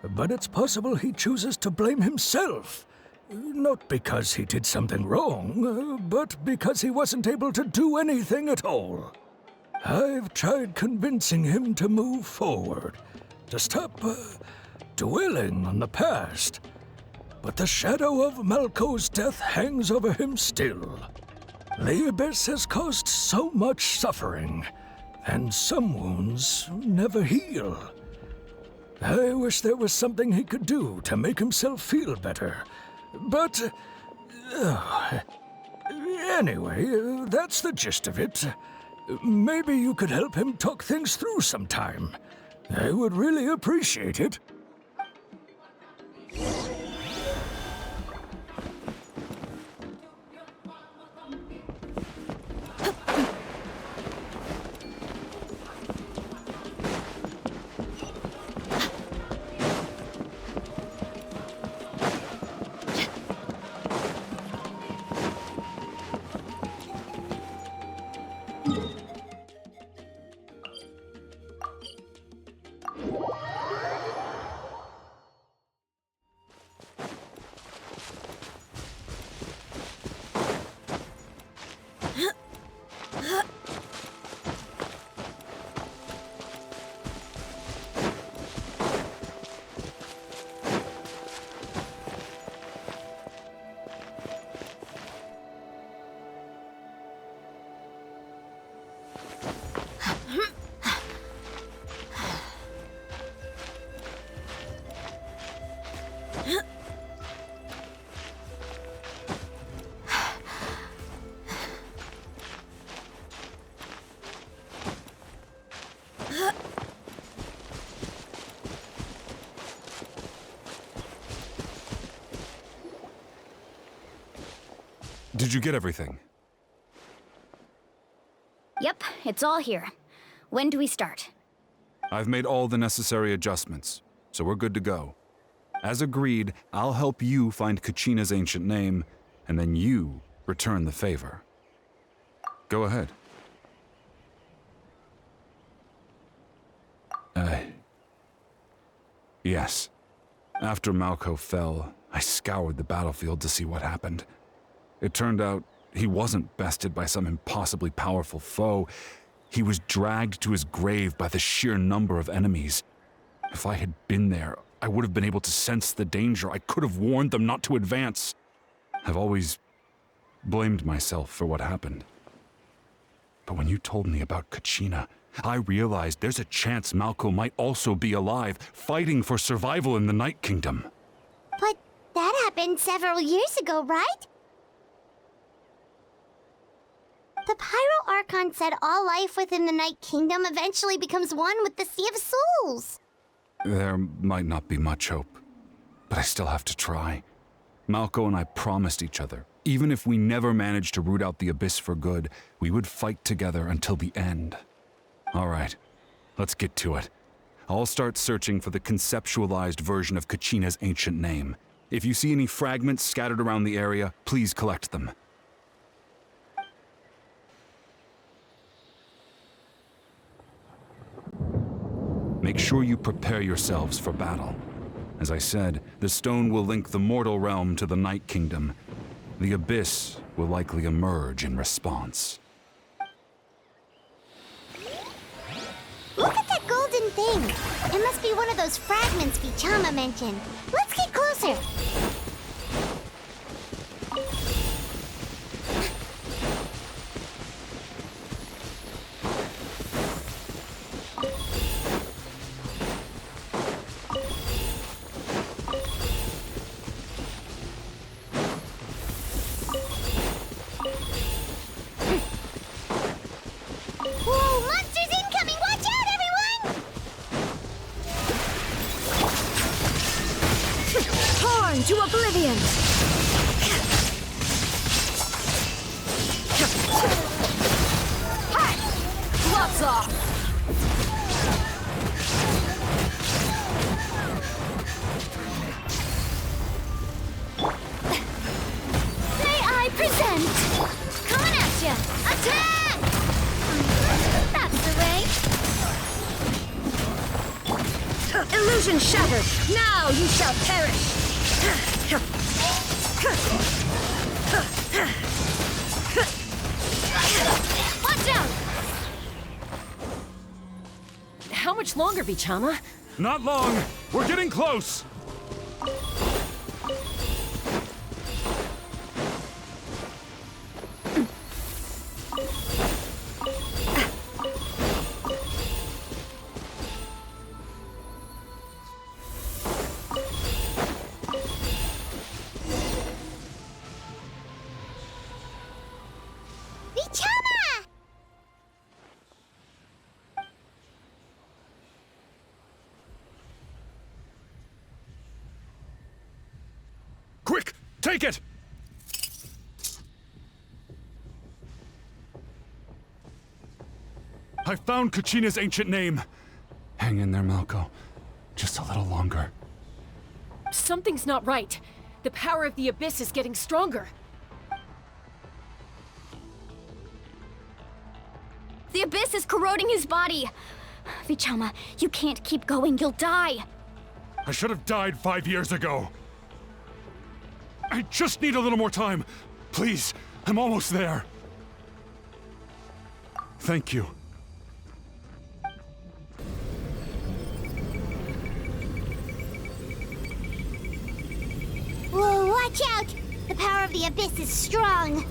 But it's possible he chooses to blame himself. Not because he did something wrong, but because he wasn't able to do anything at all. I've tried convincing him to move forward, to stop dwelling on the past. But the shadow of Malko's death hangs over him still. The Abyss has caused so much suffering, and some wounds never heal. I wish there was something he could do to make himself feel better. But... anyway, that's the gist of it. maybe you could help him talk things through sometime. I would really appreciate it. Did you get everything? Yep, it's all here. When do we start? I've made all the necessary adjustments, so we're good to go. As agreed, I'll help you find Kachina's ancient name, and then you return the favor. Go ahead. Yes. After Malko fell, I scoured the battlefield to see what happened. It turned out he wasn't bested by some impossibly powerful foe. He was dragged to his grave by the sheer number of enemies. If I had been there, I would have been able to sense the danger. I could have warned them not to advance. I've always blamed myself for what happened. But when you told me about Kachina, I realized there's a chance Malko might also be alive, fighting for survival in the Night Kingdom. But that happened several years ago, right? The Pyro Archon said all life within the Night Kingdom eventually becomes one with the Sea of Souls. There might not be much hope, but I still have to try. Malko and I promised each other, even if we never managed to root out the Abyss for good, we would fight together until the end. All right, let's get to it. I'll start searching for the conceptualized version of Kachina's ancient name. If you see any fragments scattered around the area, please collect them. Make sure you prepare yourselves for battle. As I said, the stone will link the mortal realm to the Night Kingdom. The Abyss will likely emerge in response. Look at that golden thing! It must be one of those fragments Vichama mentioned. Let's get closer! Whoa, monsters incoming! Watch out, everyone! Torn to oblivion! Gloves off! May I present? Coming at ya! Attack! That's the way. Illusion shattered! Now you shall perish! Watch out! How much longer, Vichama? Not long! We're getting close! Vichama! Take it! I found Kachina's ancient name. Hang in there, Malko. Just a little longer. Something's not right. The power of the Abyss is getting stronger. The Abyss is corroding his body. Vichama, you can't keep going. You'll die. I should have died 5 years ago. I just need a little more time. Please, I'm almost there. Thank you. Whoa, watch out! The power of the Abyss is strong.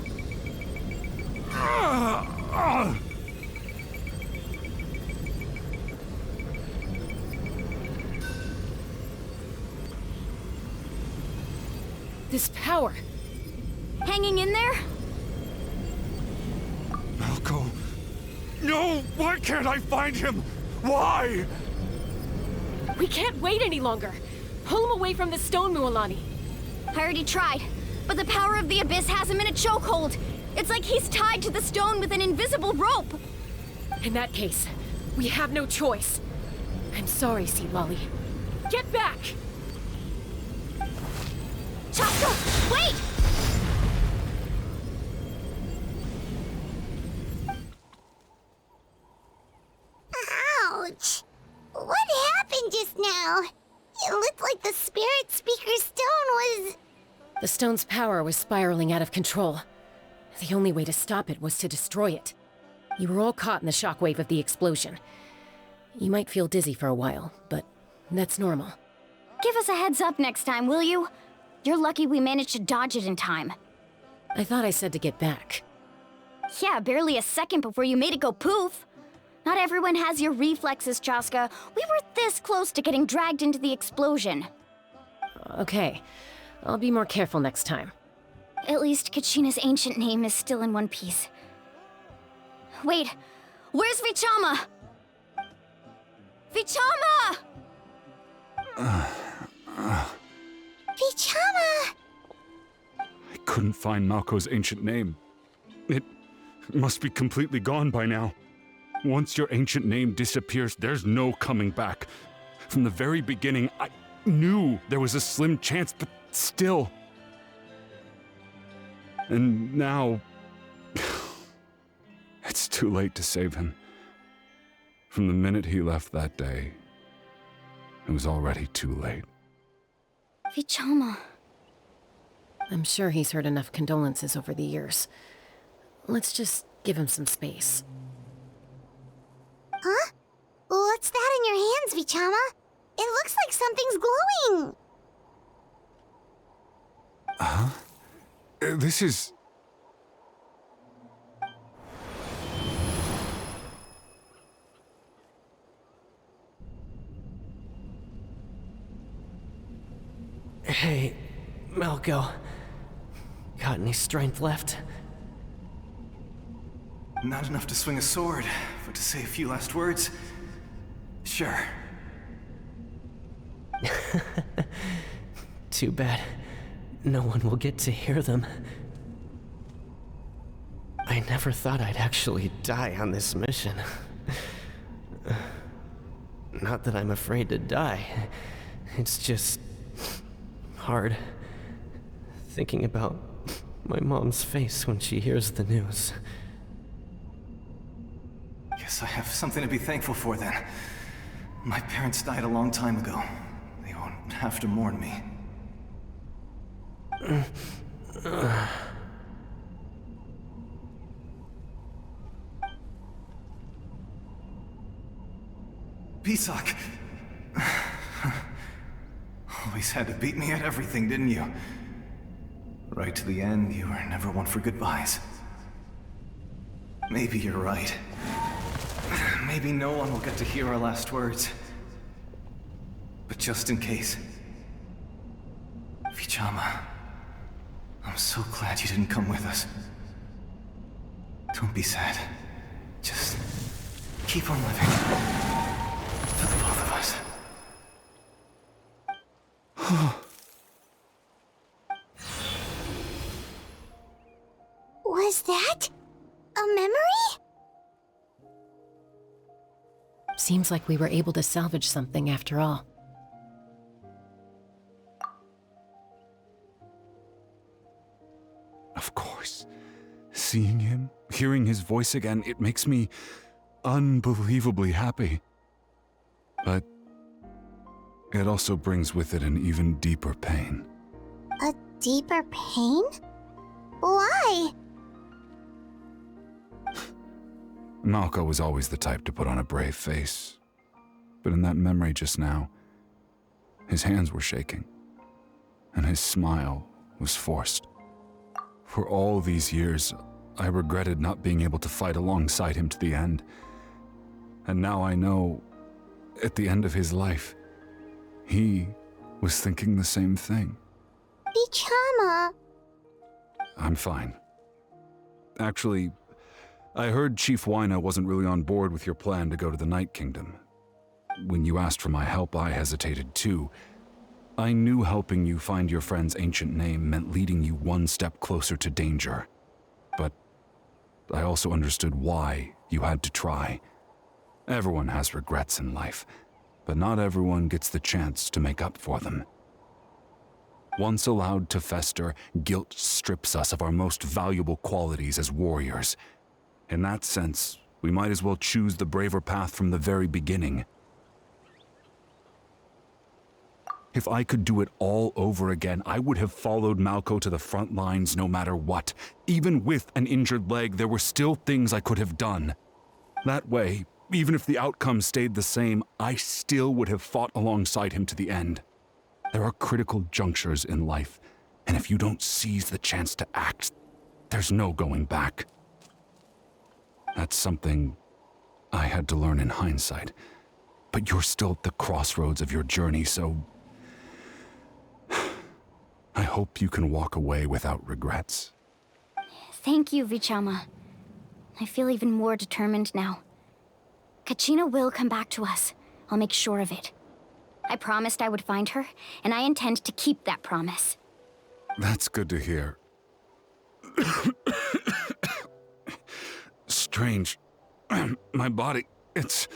This power. Hanging in there? Malko. No! Why can't I find him? Why? We can't wait any longer. Pull him away from the stone, Mualani. I already tried, but the power of the Abyss has him in a chokehold. It's like he's tied to the stone with an invisible rope. In that case, we have no choice. I'm sorry, Sea Lolly. Get back! Chaska, wait! Ouch! What happened just now? It looked like the Spirit Speaker's stone was... The stone's power was spiraling out of control. The only way to stop it was to destroy it. You were all caught in the shockwave of the explosion. You might feel dizzy for a while, but that's normal. Give us a heads up next time, will you? You're lucky we managed to dodge it in time. I thought I said to get back. Yeah, barely a second before you made it go poof. Not everyone has your reflexes, Chaska. We were this close to getting dragged into the explosion. Okay, I'll be more careful next time. At least Kachina's ancient name is still in one piece. Wait, where's Vichama? Vichama! Vichama! I couldn't find Malko's ancient name. It must be completely gone by now. Once your ancient name disappears, there's no coming back. From the very beginning, I knew there was a slim chance, but still. And now... it's too late to save him. From the minute he left that day, it was already too late. Vichama. I'm sure he's heard enough condolences over the years. Let's just give him some space. Huh? What's that in your hands, Vichama? It looks like something's glowing! Huh? This is... Hey, Malko. Got any strength left? Not enough to swing a sword, but to say a few last words? Sure. Too bad. No one will get to hear them. I never thought I'd actually die on this mission. Not that I'm afraid to die. It's just... hard. Thinking about my mom's face when she hears the news. Guess I have something to be thankful for then. My parents died a long time ago. They won't have to mourn me. Pisak! Always had to beat me at everything, didn't you? Right to the end, you were never one for goodbyes. Maybe you're right. Maybe no one will get to hear our last words. But just in case... Vichama, I'm so glad you didn't come with us. Don't be sad. Just keep on living. For the both of us. A memory? Seems like we were able to salvage something after all. Of course. Seeing him, hearing his voice again, it makes me unbelievably happy. But it also brings with it an even deeper pain. A deeper pain? Why? Malco was always the type to put on a brave face. But in that memory just now, his hands were shaking, and his smile was forced. For all these years, I regretted not being able to fight alongside him to the end. And now I know, at the end of his life, he was thinking the same thing. Vichama! I'm fine. Actually, I heard Chief Wyna wasn't really on board with your plan to go to the Night Kingdom. When you asked for my help, I hesitated too. I knew helping you find your friend's ancient name meant leading you one step closer to danger. But I also understood why you had to try. Everyone has regrets in life, but not everyone gets the chance to make up for them. Once allowed to fester, guilt strips us of our most valuable qualities as warriors. In that sense, we might as well choose the braver path from the very beginning. If I could do it all over again, I would have followed Malco to the front lines no matter what. Even with an injured leg, there were still things I could have done. That way, even if the outcome stayed the same, I still would have fought alongside him to the end. There are critical junctures in life, and if you don't seize the chance to act, there's no going back. That's something I had to learn in hindsight. But you're still at the crossroads of your journey, so I hope you can walk away without regrets. Thank you, Vichama. I feel even more determined now. Kachina will come back to us. I'll make sure of it. I promised I would find her, and I intend to keep that promise. That's good to hear. Strange. My body, it's...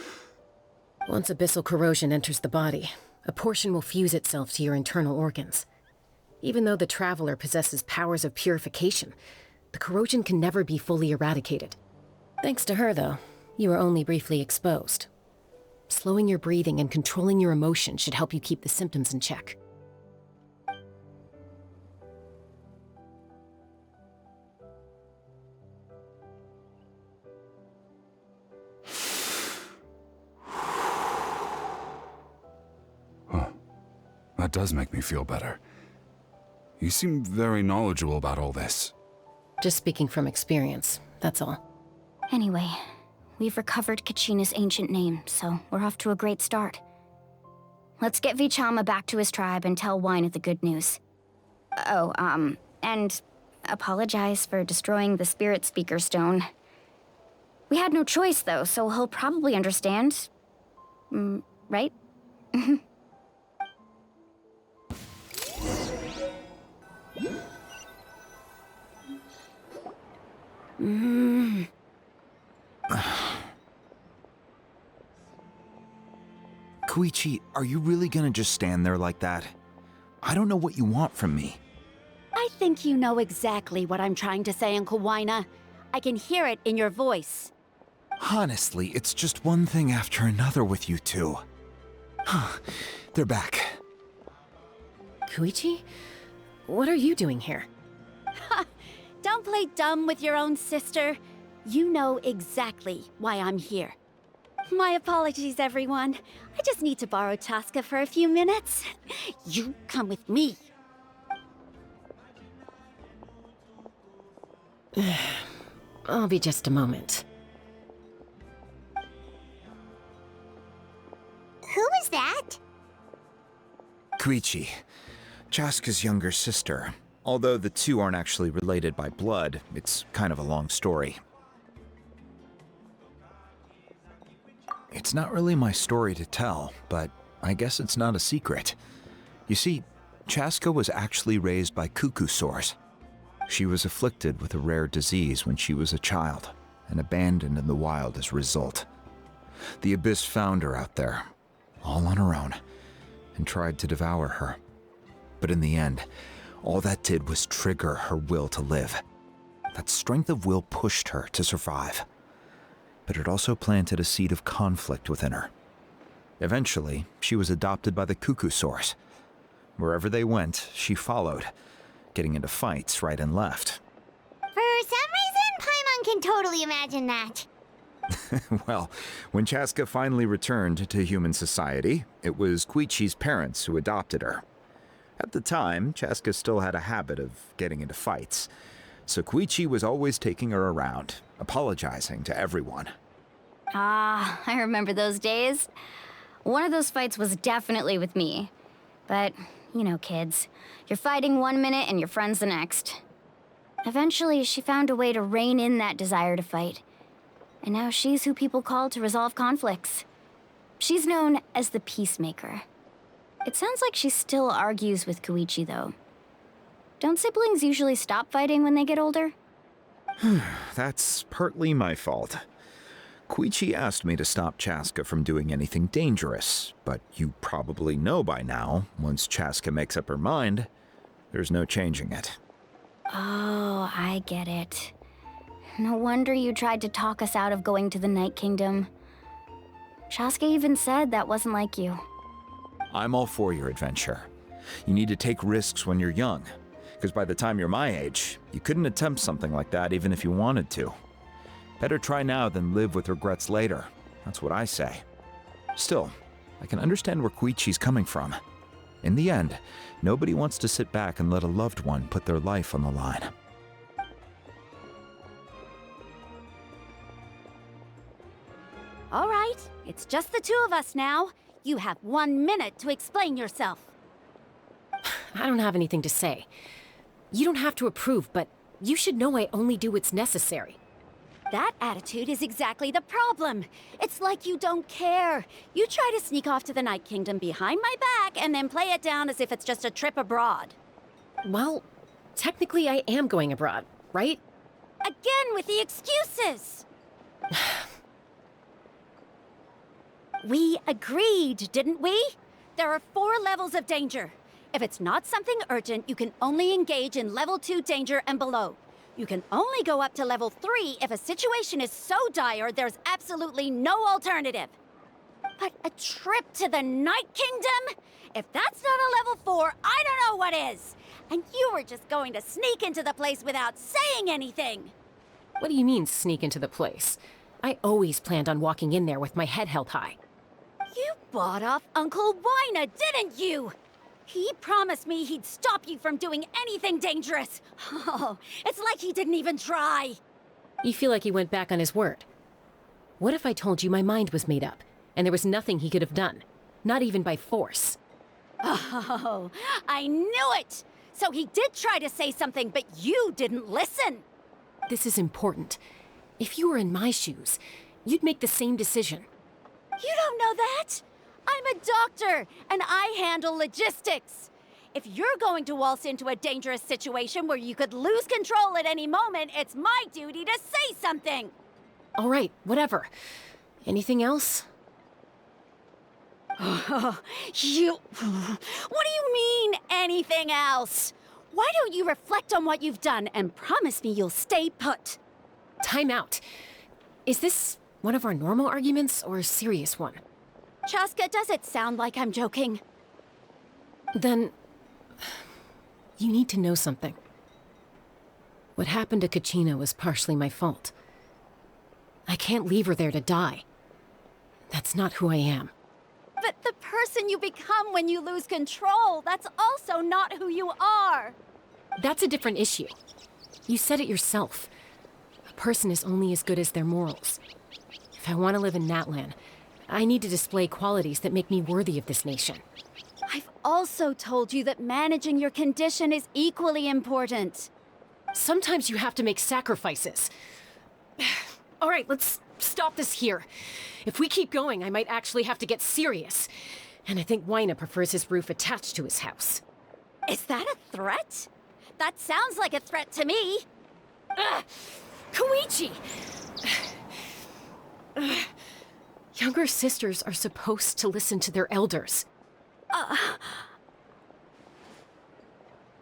Once abyssal corrosion enters the body, a portion will fuse itself to your internal organs. Even though the Traveler possesses powers of purification, the corrosion can never be fully eradicated. Thanks to her, though, you are only briefly exposed. Slowing your breathing and controlling your emotions should help you keep the symptoms in check. That does make me feel better. You seem very knowledgeable about all this. Just speaking from experience, that's all. Anyway, we've recovered Kachina's ancient name, so we're off to a great start. Let's get Vichama back to his tribe and tell Wyna the good news. Oh, and apologize for destroying the Spirit Speaker Stone. We had no choice, though, so he'll probably understand. Right? Koichi, are you really gonna just stand there like that? I don't know what you want from me. I think you know exactly what I'm trying to say, Uncle Wyna. I can hear it in your voice. Honestly, it's just one thing after another with you two. They're back. Koichi? What are you doing here? Don't play dumb with your own sister. You know exactly why I'm here. My apologies, everyone. I just need to borrow Chaska for a few minutes. You come with me. I'll be just a moment. Who is that? Koichi, Chaska's younger sister. Although the two aren't actually related by blood, it's kind of a long story. It's not really my story to tell, but I guess it's not a secret. You see, Chaska was actually raised by cuckoo sores. She was afflicted with a rare disease when she was a child, and abandoned in the wild as a result. The Abyss found her out there, all on her own, and tried to devour her. But in the end, all that did was trigger her will to live. That strength of will pushed her to survive. But it also planted a seed of conflict within her. Eventually, she was adopted by the Cuckoo Source. Wherever they went, she followed, getting into fights right and left. For some reason, Paimon can totally imagine that. Well, when Chaska finally returned to human society, it was Koichi's parents who adopted her. At the time, Chaska still had a habit of getting into fights, so Koichi was always taking her around, apologizing to everyone. Ah, I remember those days. One of those fights was definitely with me. But, you know, kids. You're fighting one minute and your friend's the next. Eventually, she found a way to rein in that desire to fight. And now she's who people call to resolve conflicts. She's known as the Peacemaker. It sounds like she still argues with Koichi, though. Don't siblings usually stop fighting when they get older? That's partly my fault. Koichi asked me to stop Chaska from doing anything dangerous, but you probably know by now, once Chaska makes up her mind, there's no changing it. Oh, I get it. No wonder you tried to talk us out of going to the Night Kingdom. Chaska even said that wasn't like you. I'm all for your adventure. You need to take risks when you're young, because by the time you're my age, you couldn't attempt something like that even if you wanted to. Better try now than live with regrets later. That's what I say. Still, I can understand where Koichi's coming from. In the end, nobody wants to sit back and let a loved one put their life on the line. All right, it's just the two of us now. You have 1 minute to explain yourself. I don't have anything to say. You don't have to approve, but you should know I only do what's necessary. That attitude is exactly the problem. It's like you don't care. You try to sneak off to the Night Kingdom behind my back and then play it down as if it's just a trip abroad. Well, technically I am going abroad, right? Again with the excuses! We agreed, didn't we? There are 4 levels of danger. If it's not something urgent, you can only engage in level 2 danger and below. You can only go up to level 3 if a situation is so dire there's absolutely no alternative. But a trip to the Night Kingdom? If that's not a level 4, I don't know what is. And you were just going to sneak into the place without saying anything. What do you mean, sneak into the place? I always planned on walking in there with my head held high. You bought off Uncle Wina, didn't you? He promised me he'd stop you from doing anything dangerous. Oh, it's like he didn't even try. You feel like he went back on his word. What if I told you my mind was made up, and there was nothing he could have done? Not even by force. Oh, I knew it! So he did try to say something, but you didn't listen. This is important. If you were in my shoes, you'd make the same decision. You don't know that? I'm a doctor, and I handle logistics. If you're going to waltz into a dangerous situation where you could lose control at any moment, it's my duty to say something. All right, whatever. Anything else? What do you mean, anything else? Why don't you reflect on what you've done and promise me you'll stay put? Time out. Is this one of our normal arguments or a serious one? Chaska, does it sound like I'm joking? Then, you need to know something. What happened to Kachina was partially my fault. I can't leave her there to die. That's not who I am. But the person you become when you lose control, that's also not who you are. That's a different issue. You said it yourself. A person is only as good as their morals. If I want to live in Natlan, I need to display qualities that make me worthy of this nation. I've also told you that managing your condition is equally important. Sometimes you have to make sacrifices. All right, let's stop this here. If we keep going, I might actually have to get serious. And I think Wina prefers his roof attached to his house. Is that a threat? That sounds like a threat to me. Koichi! Younger sisters are supposed to listen to their elders.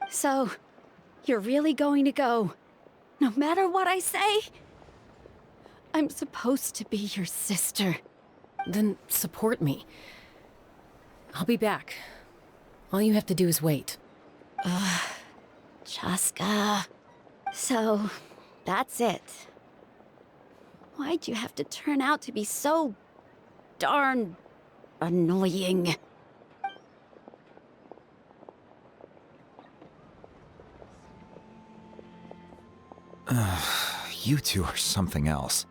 So, you're really going to go, no matter what I say? I'm supposed to be your sister. Then support me. I'll be back. All you have to do is wait. Chaska. So, that's it. Why'd you have to turn out to be so darn annoying? You two are something else.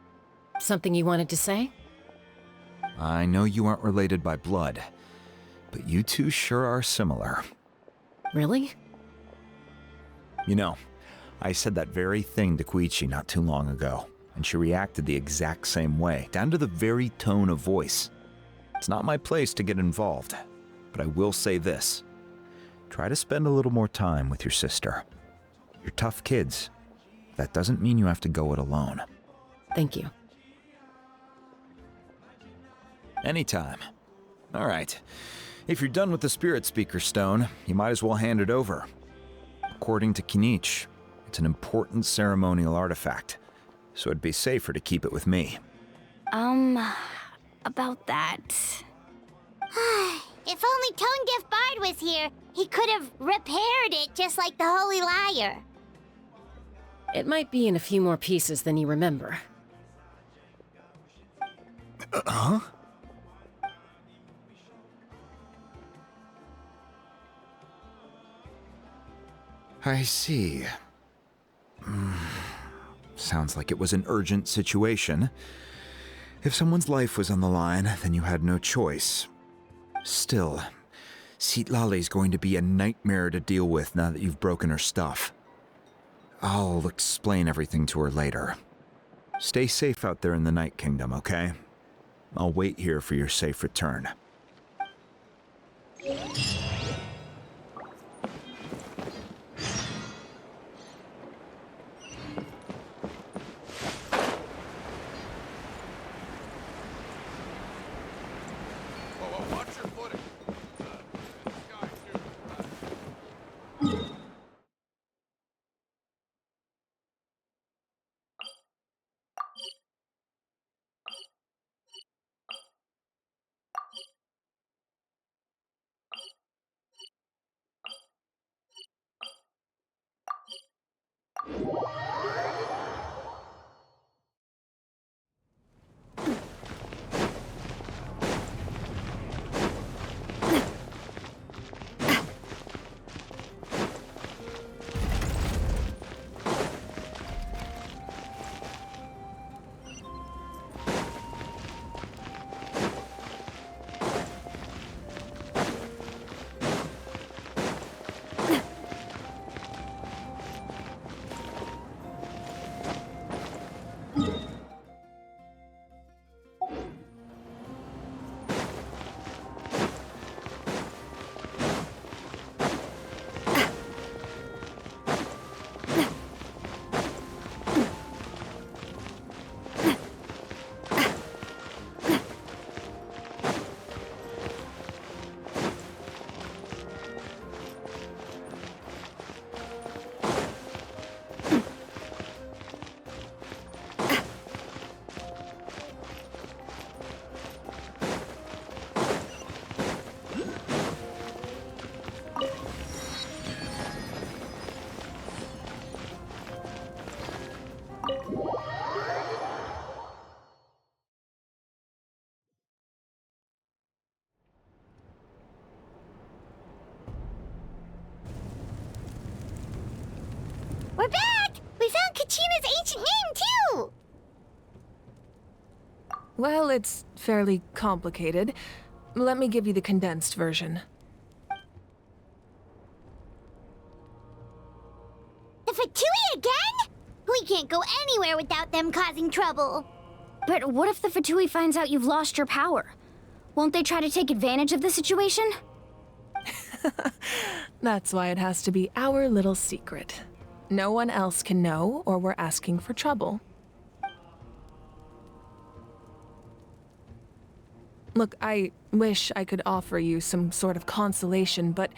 Something you wanted to say? I know you aren't related by blood, but you two sure are similar. Really? You know, I said that very thing to Koichi not too long ago, and she reacted the exact same way, down to the very tone of voice. It's not my place to get involved, but I will say this. Try to spend a little more time with your sister. You're tough kids. That doesn't mean you have to go it alone. Thank you. Anytime. All right. If you're done with the Spirit Speaker Stone, you might as well hand it over. According to Kinich, it's an important ceremonial artifact, so it'd be safer to keep it with me. About that. If only Tone-Gift Bard was here, he could have repaired it just like the Holy Liar. It might be in a few more pieces than you remember. Huh? I see. Sounds like it was an urgent situation. If someone's life was on the line, then you had no choice. Still, Citlali's going to be a nightmare to deal with now that you've broken her stuff. I'll explain everything to her later. Stay safe out there in the Night Kingdom, okay? I'll wait here for your safe return. We're back! We found Kachina's ancient name, too! Well, it's fairly complicated. Let me give you the condensed version. The Fatui again? We can't go anywhere without them causing trouble. But what if the Fatui finds out you've lost your power? Won't they try to take advantage of the situation? That's why it has to be our little secret. No one else can know, or we're asking for trouble. Look, I wish I could offer you some sort of consolation, but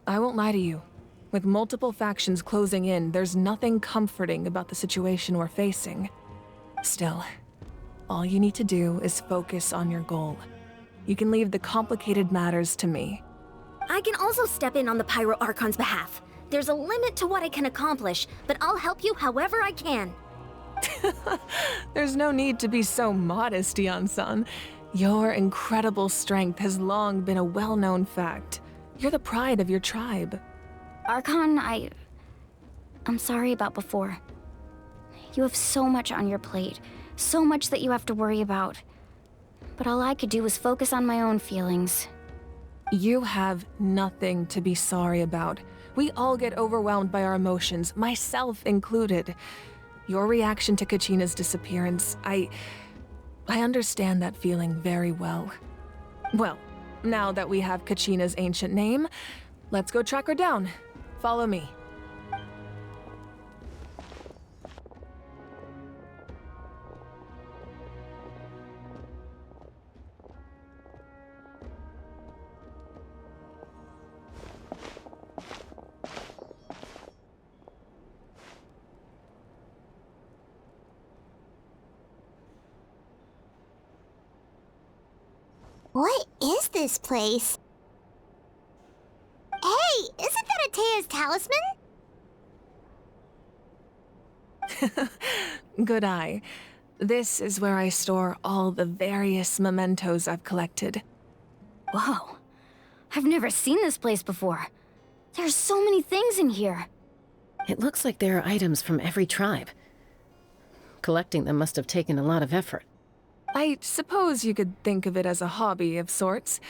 I won't lie to you. With multiple factions closing in, there's nothing comforting about the situation we're facing. Still, all you need to do is focus on your goal. You can leave the complicated matters to me. I can also step in on the Pyro Archon's behalf. There's a limit to what I can accomplish, but I'll help you however I can. There's no need to be so modest, Yan-san. Your incredible strength has long been a well-known fact. You're the pride of your tribe. Archon, I'm sorry about before. You have so much on your plate, so much that you have to worry about. But all I could do was focus on my own feelings. You have nothing to be sorry about. We all get overwhelmed by our emotions, myself included. Your reaction to Kachina's disappearance, I understand that feeling very well. Well, now that we have Kachina's ancient name, let's go track her down. Follow me. What is this place? Hey, isn't that Atea's talisman? Good eye. This is where I store all the various mementos I've collected. Whoa. I've never seen this place before. There's so many things in here. It looks like there are items from every tribe. Collecting them must have taken a lot of effort. I suppose you could think of it as a hobby of sorts.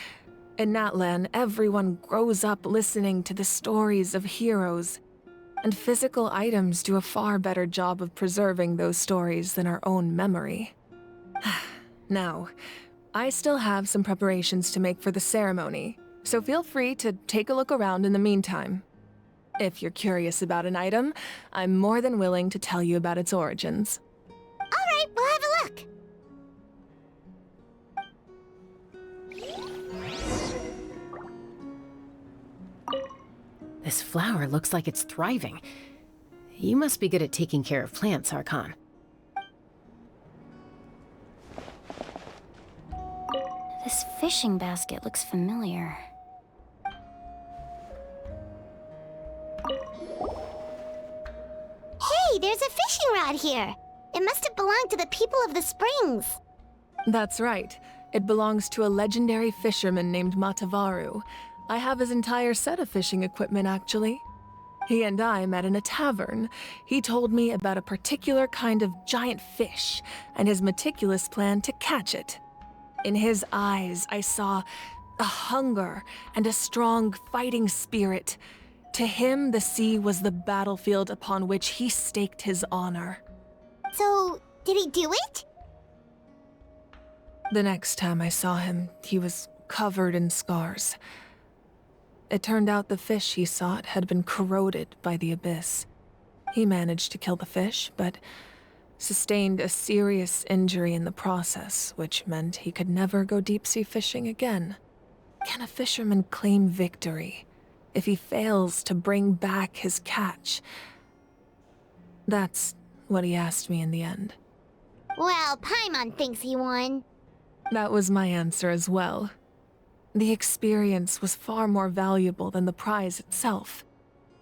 In Natlan, everyone grows up listening to the stories of heroes, and physical items do a far better job of preserving those stories than our own memory. Now, I still have some preparations to make for the ceremony, so feel free to take a look around in the meantime. If you're curious about an item, I'm more than willing to tell you about its origins. All right, we'll have a look. This flower looks like it's thriving. You must be good at taking care of plants, Archon. This fishing basket looks familiar. Hey, there's a fishing rod here. It must have belonged to the people of the springs. That's right. It belongs to a legendary fisherman named Matavaru. I have his entire set of fishing equipment, actually. He and I met in a tavern. He told me about a particular kind of giant fish and his meticulous plan to catch it. In his eyes, I saw a hunger and a strong fighting spirit. To him, the sea was the battlefield upon which he staked his honor. So, did he do it? The next time I saw him, he was covered in scars. It turned out the fish he sought had been corroded by the abyss. He managed to kill the fish, but sustained a serious injury in the process, which meant he could never go deep-sea fishing again. Can a fisherman claim victory if he fails to bring back his catch? That's what he asked me in the end. Well, Paimon thinks he won. That was my answer as well. The experience was far more valuable than the prize itself.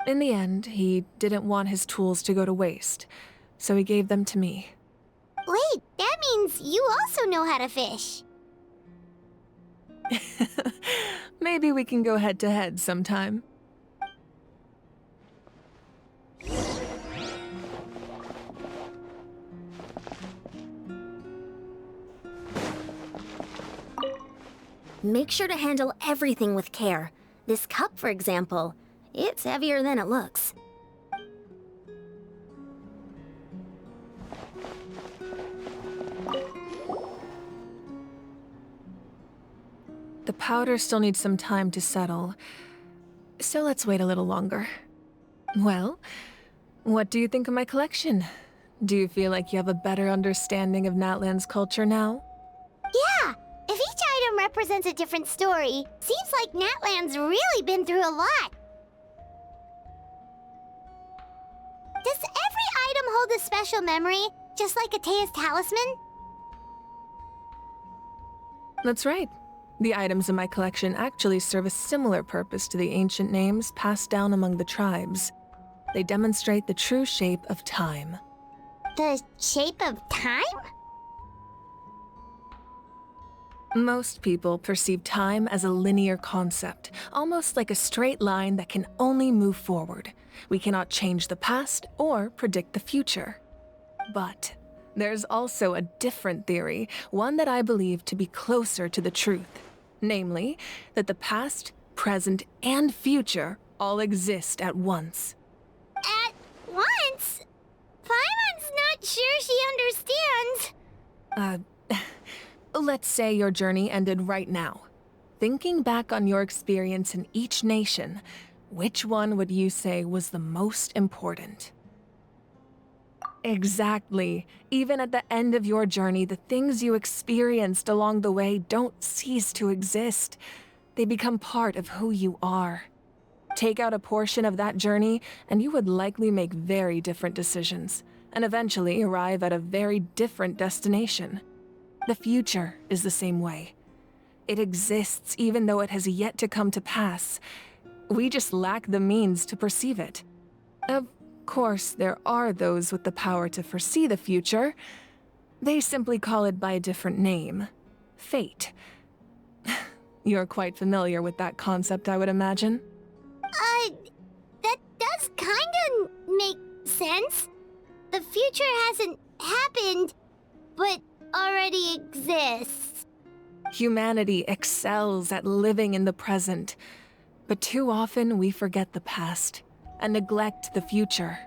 In the end, he didn't want his tools to go to waste, so he gave them to me. Wait, that means you also know how to fish. Maybe we can go head-to-head sometime. Make sure to handle everything with care. This cup, for example, it's heavier than it looks. The powder still needs some time to settle, so let's wait a little longer. Well, what do you think of my collection? Do you feel like you have a better understanding of Natlan's culture now? Yeah! If each item represents a different story. Seems like Natlan's really been through a lot. Does every item hold a special memory, just like Atea's talisman? That's right. The items in my collection actually serve a similar purpose to the ancient names passed down among the tribes. They demonstrate the true shape of time. The shape of time? Most people perceive time as a linear concept, almost like a straight line that can only move forward. We cannot change the past or predict the future. But there's also a different theory, one that I believe to be closer to the truth. Namely, that the past, present, and future all exist at once. At once? Paimon's not sure she understands. Let's say your journey ended right now. Thinking back on your experience in each nation, which one would you say was the most important? Exactly. Even at the end of your journey, the things you experienced along the way don't cease to exist. They become part of who you are. Take out a portion of that journey, and you would likely make very different decisions, and eventually arrive at a very different destination. The future is the same way. It exists even though it has yet to come to pass. We just lack the means to perceive it. Of course, there are those with the power to foresee the future. They simply call it by a different name. Fate. You're quite familiar with that concept, I would imagine. That does kinda make sense. The future hasn't happened, but already exists. Humanity excels at living in the present, but too often we forget the past and neglect the future.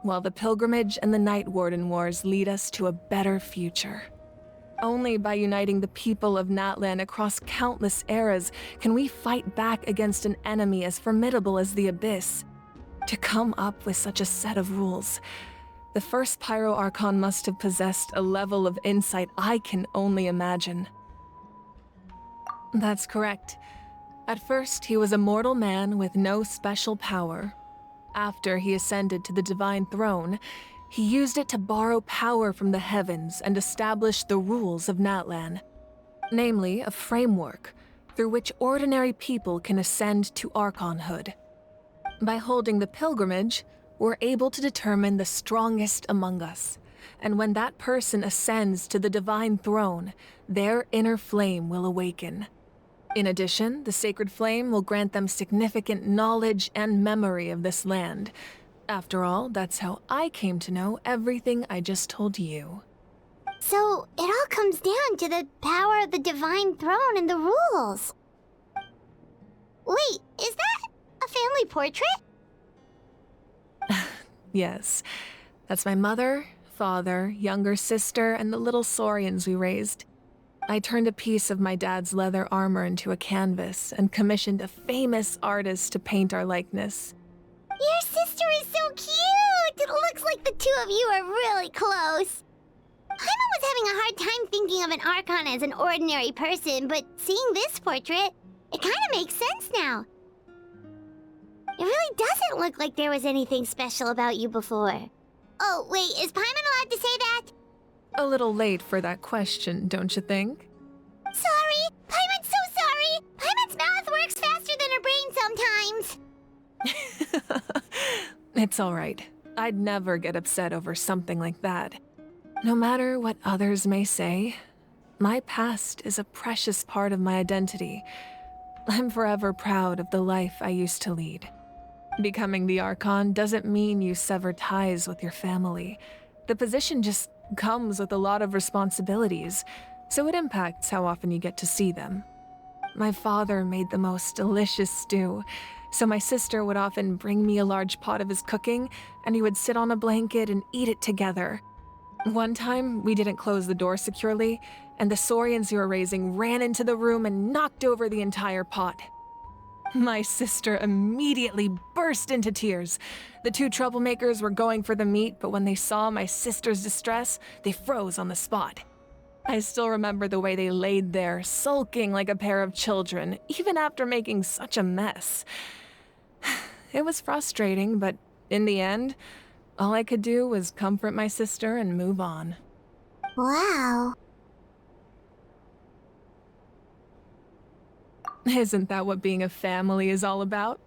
While the pilgrimage and the Night Warden Wars lead us to a better future. Only by uniting the people of Natlan across countless eras can we fight back against an enemy as formidable as the Abyss. To come up with such a set of rules, the first Pyro Archon must have possessed a level of insight I can only imagine. That's correct. At first, he was a mortal man with no special power. After he ascended to the Divine Throne, he used it to borrow power from the heavens and establish the rules of Natlan. Namely, a framework through which ordinary people can ascend to Archonhood. By holding the pilgrimage, we're able to determine the strongest among us, and when that person ascends to the Divine Throne, their inner flame will awaken. In addition, the sacred flame will grant them significant knowledge and memory of this land. After all, that's how I came to know everything I just told you. So, it all comes down to the power of the Divine Throne and the rules. Wait, is that a family portrait? Yes, that's my mother, father, younger sister, and the little saurians we raised. I turned a piece of my dad's leather armor into a canvas and commissioned a famous artist to paint our likeness. Your sister is so cute! It looks like the two of you are really close. Paimon was having a hard time thinking of an Archon as an ordinary person, but seeing this portrait, it kind of makes sense now. It really doesn't look like there was anything special about you before. Oh, wait, is Paimon allowed to say that? A little late for that question, don't you think? Sorry! Paimon's so sorry! Paimon's mouth works faster than her brain sometimes! It's all right. I'd never get upset over something like that. No matter what others may say, my past is a precious part of my identity. I'm forever proud of the life I used to lead. Becoming the Archon doesn't mean you sever ties with your family. The position just comes with a lot of responsibilities, so it impacts how often you get to see them. My father made the most delicious stew, so my sister would often bring me a large pot of his cooking, and we would sit on a blanket and eat it together. One time, we didn't close the door securely, and the saurians we were raising ran into the room and knocked over the entire pot. My sister immediately burst into tears. The two troublemakers were going for the meat, but when they saw my sister's distress, they froze on the spot. I still remember the way they laid there, sulking like a pair of children, even after making such a mess. It was frustrating, but in the end, all I could do was comfort my sister and move on. Wow. Isn't that what being a family is all about?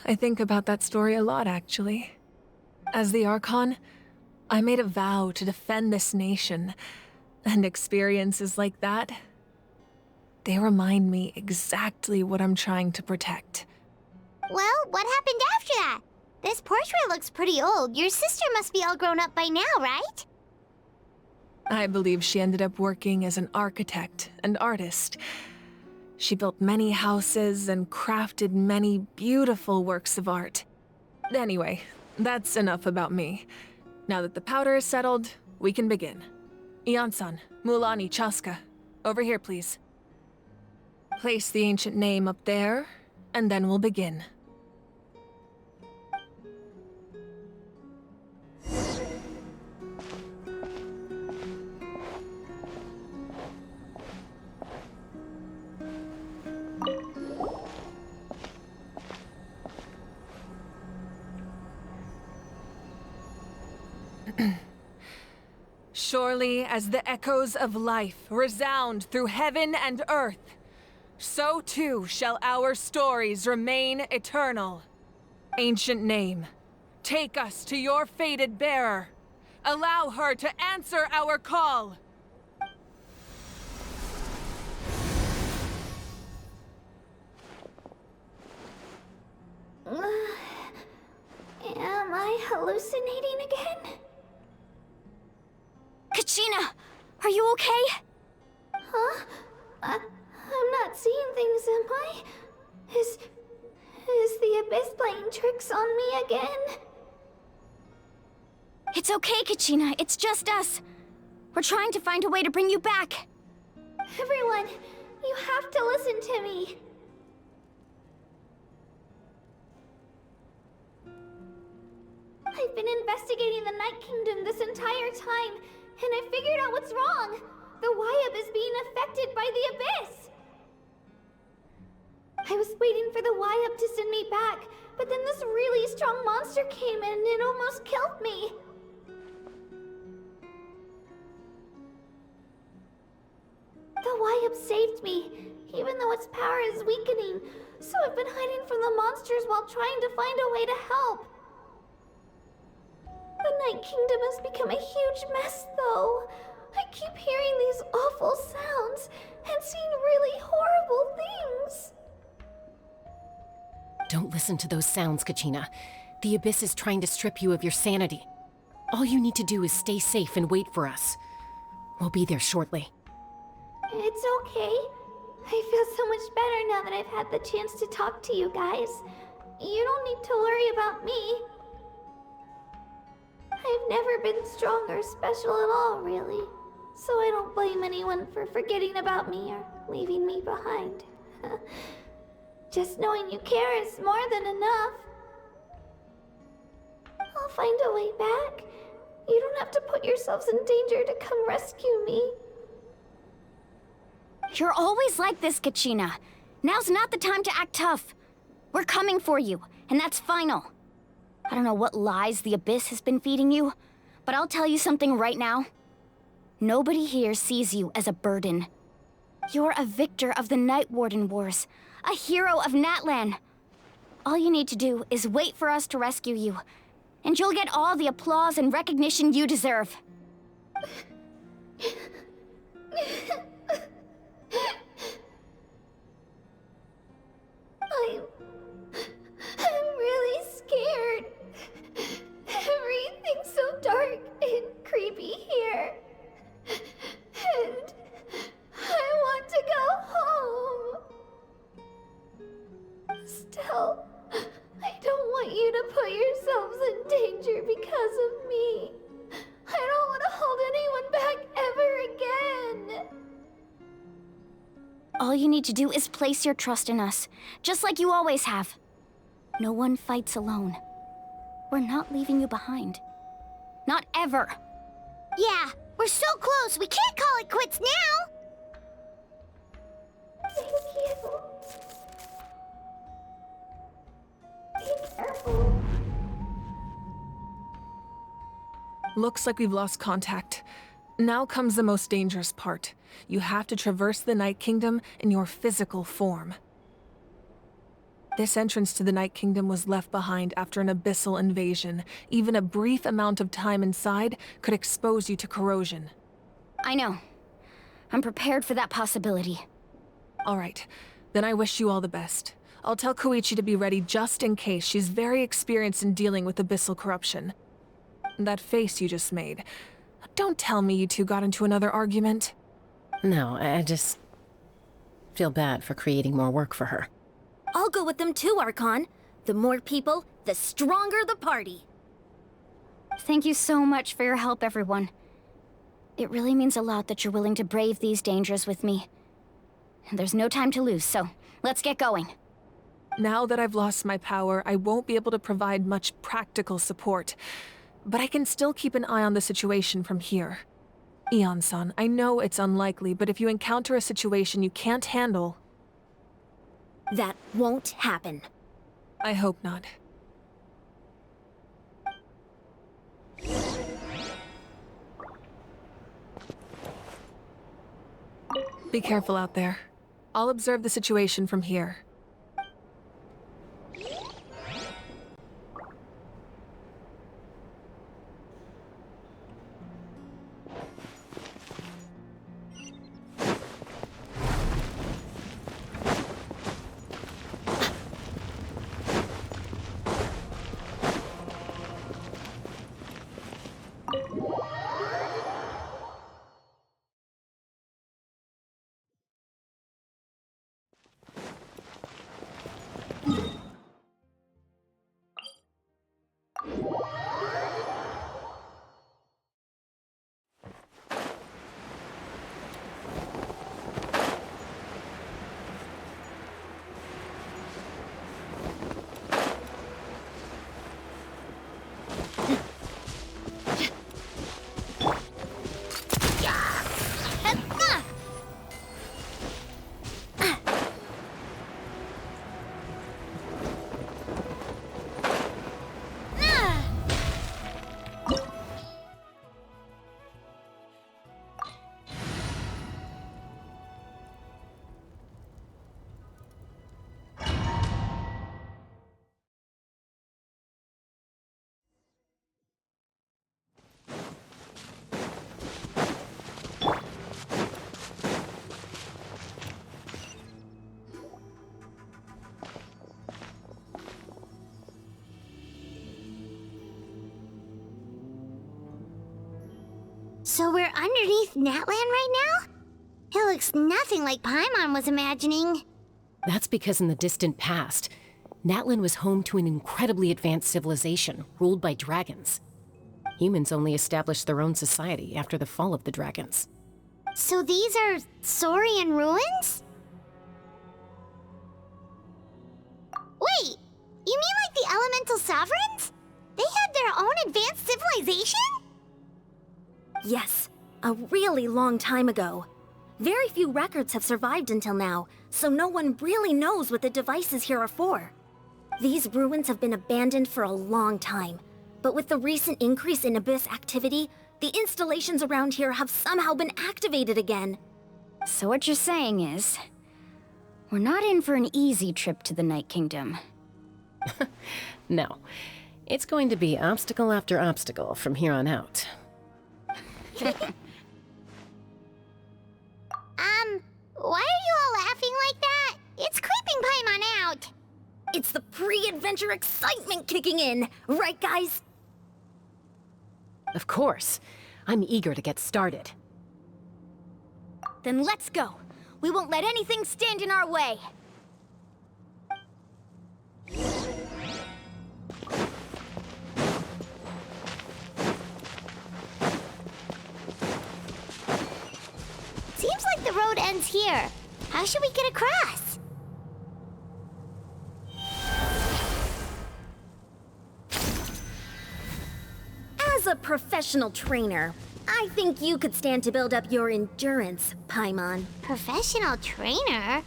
I think about that story a lot, actually. As the Archon, I made a vow to defend this nation, and experiences like that, they remind me exactly what I'm trying to protect. Well, what happened after that? This portrait looks pretty old. Your sister must be all grown up by now, right? I believe she ended up working as an architect and artist. She built many houses and crafted many beautiful works of art. Anyway, that's enough about me. Now that the powder is settled, we can begin. Ian-san, Mulani, Chaska, over here, please. Place the ancient name up there, and then we'll begin. Surely as the echoes of life resound through heaven and earth, so too shall our stories remain eternal. Ancient name, take us to your fated bearer. Allow her to answer our call. Am I hallucinating again? Kachina, are you okay? Huh? I'm not seeing things, am I? Is the Abyss playing tricks on me again? It's okay, Kachina. It's just us. We're trying to find a way to bring you back. Everyone, you have to listen to me. I've been investigating the Night Kingdom this entire time, and I figured out what's wrong. The Wyab is being affected by the Abyss. I was waiting for the Wyab to send me back, but then this really strong monster came in and it almost killed me. The Wyab saved me, even though its power is weakening, so I've been hiding from the monsters while trying to find a way to help. The Night Kingdom has become a huge mess, though. I keep hearing these awful sounds and seeing really horrible things. Don't listen to those sounds, Kachina. The Abyss is trying to strip you of your sanity. All you need to do is stay safe and wait for us. We'll be there shortly. It's okay. I feel so much better now that I've had the chance to talk to you guys. You don't need to worry about me. I've never been strong or special at all, really. So I don't blame anyone for forgetting about me or leaving me behind. Just knowing you care is more than enough. I'll find a way back. You don't have to put yourselves in danger to come rescue me. You're always like this, Kachina. Now's not the time to act tough. We're coming for you, and that's final. I don't know what lies the Abyss has been feeding you, but I'll tell you something right now. Nobody here sees you as a burden. You're a victor of the Night Warden Wars, a hero of Natlan. All you need to do is wait for us to rescue you, and you'll get all the applause and recognition you deserve. I'm really scared. Everything's so dark and creepy here. And I want to go home. Still, I don't want you to put yourselves in danger because of me. I don't want to hold anyone back ever again. All you need to do is place your trust in us, just like you always have. No one fights alone. We're not leaving you behind. Not ever. Yeah, we're so close, we can't call it quits now! Looks like we've lost contact. Now comes the most dangerous part. You have to traverse the Night Kingdom in your physical form. This entrance to the Night Kingdom was left behind after an abyssal invasion. Even a brief amount of time inside could expose you to corrosion. I know. I'm prepared for that possibility. All right, then I wish you all the best. I'll tell Koichi to be ready just in case. She's very experienced in dealing with abyssal corruption. That face you just made. Don't tell me you two got into another argument. No, I just feel bad for creating more work for her. I'll go with them too, Archon. The more people, the stronger the party. Thank you so much for your help, everyone. It really means a lot that you're willing to brave these dangers with me. And there's no time to lose, so let's get going. Now that I've lost my power, I won't be able to provide much practical support. But I can still keep an eye on the situation from here. Eon-san, I know it's unlikely, but if you encounter a situation you can't handle... That won't happen. I hope not. Be careful out there. I'll observe the situation from here. So we're underneath Natlan right now? It looks nothing like Paimon was imagining. That's because in the distant past, Natlan was home to an incredibly advanced civilization ruled by dragons. Humans only established their own society after the fall of the dragons. So these are Saurian ruins? Wait, you mean like the elemental sovereigns? They had their own advanced civilization? Yes, a really long time ago. Very few records have survived until now, so no one really knows what the devices here are for. These ruins have been abandoned for a long time, but with the recent increase in Abyss activity, the installations around here have somehow been activated again. So what you're saying is, we're not in for an easy trip to the Night Kingdom. No, it's going to be obstacle after obstacle from here on out. Why are you all laughing like that? It's creeping Paimon out. It's the pre-adventure excitement kicking in, right guys? Of course. I'm eager to get started. Then let's go. We won't let anything stand in our way. Seems like the road ends here. How should we get across? As a professional trainer, I think you could stand to build up your endurance, Paimon. Professional trainer?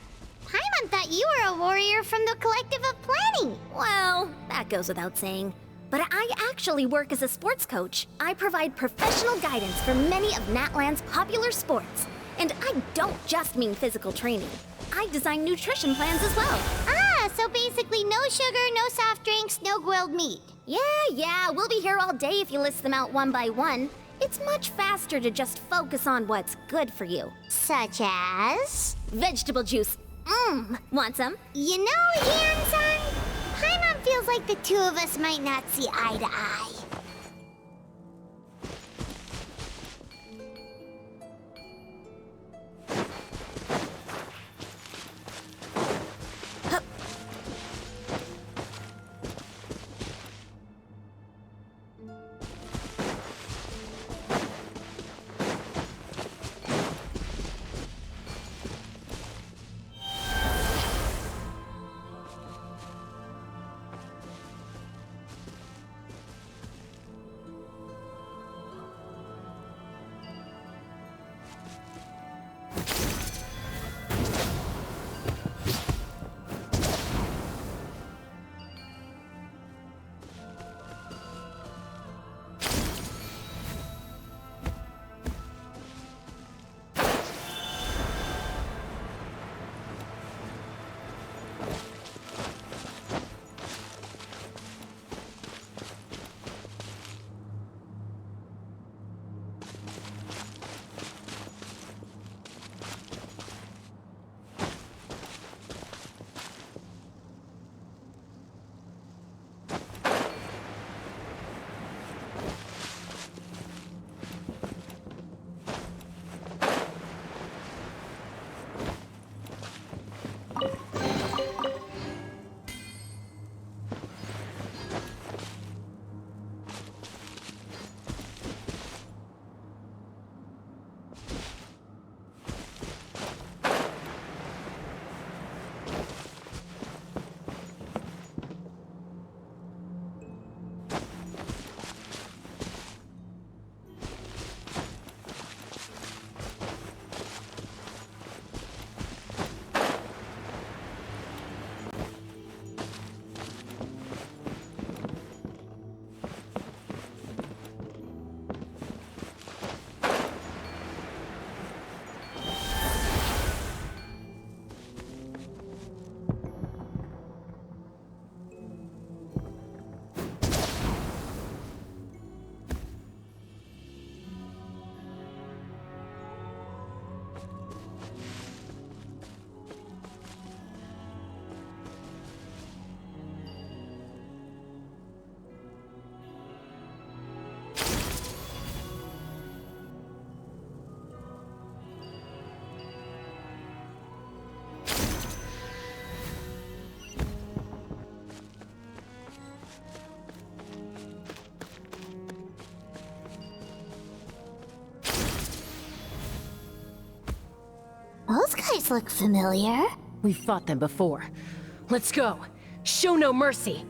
Paimon thought you were a warrior from the Collective of Planning. Well, that goes without saying. But I actually work as a sports coach. I provide professional guidance for many of Natlan's popular sports. And I don't just mean physical training. I design nutrition plans as well. Ah, so basically no sugar, no soft drinks, no grilled meat. Yeah, we'll be here all day if you list them out one by one. It's much faster to just focus on what's good for you. Such as? Vegetable juice. Want some? You know, Yan-san, Paimon feels like the two of us might not see eye to eye. Those guys look familiar. We've fought them before. Let's go. Show no mercy.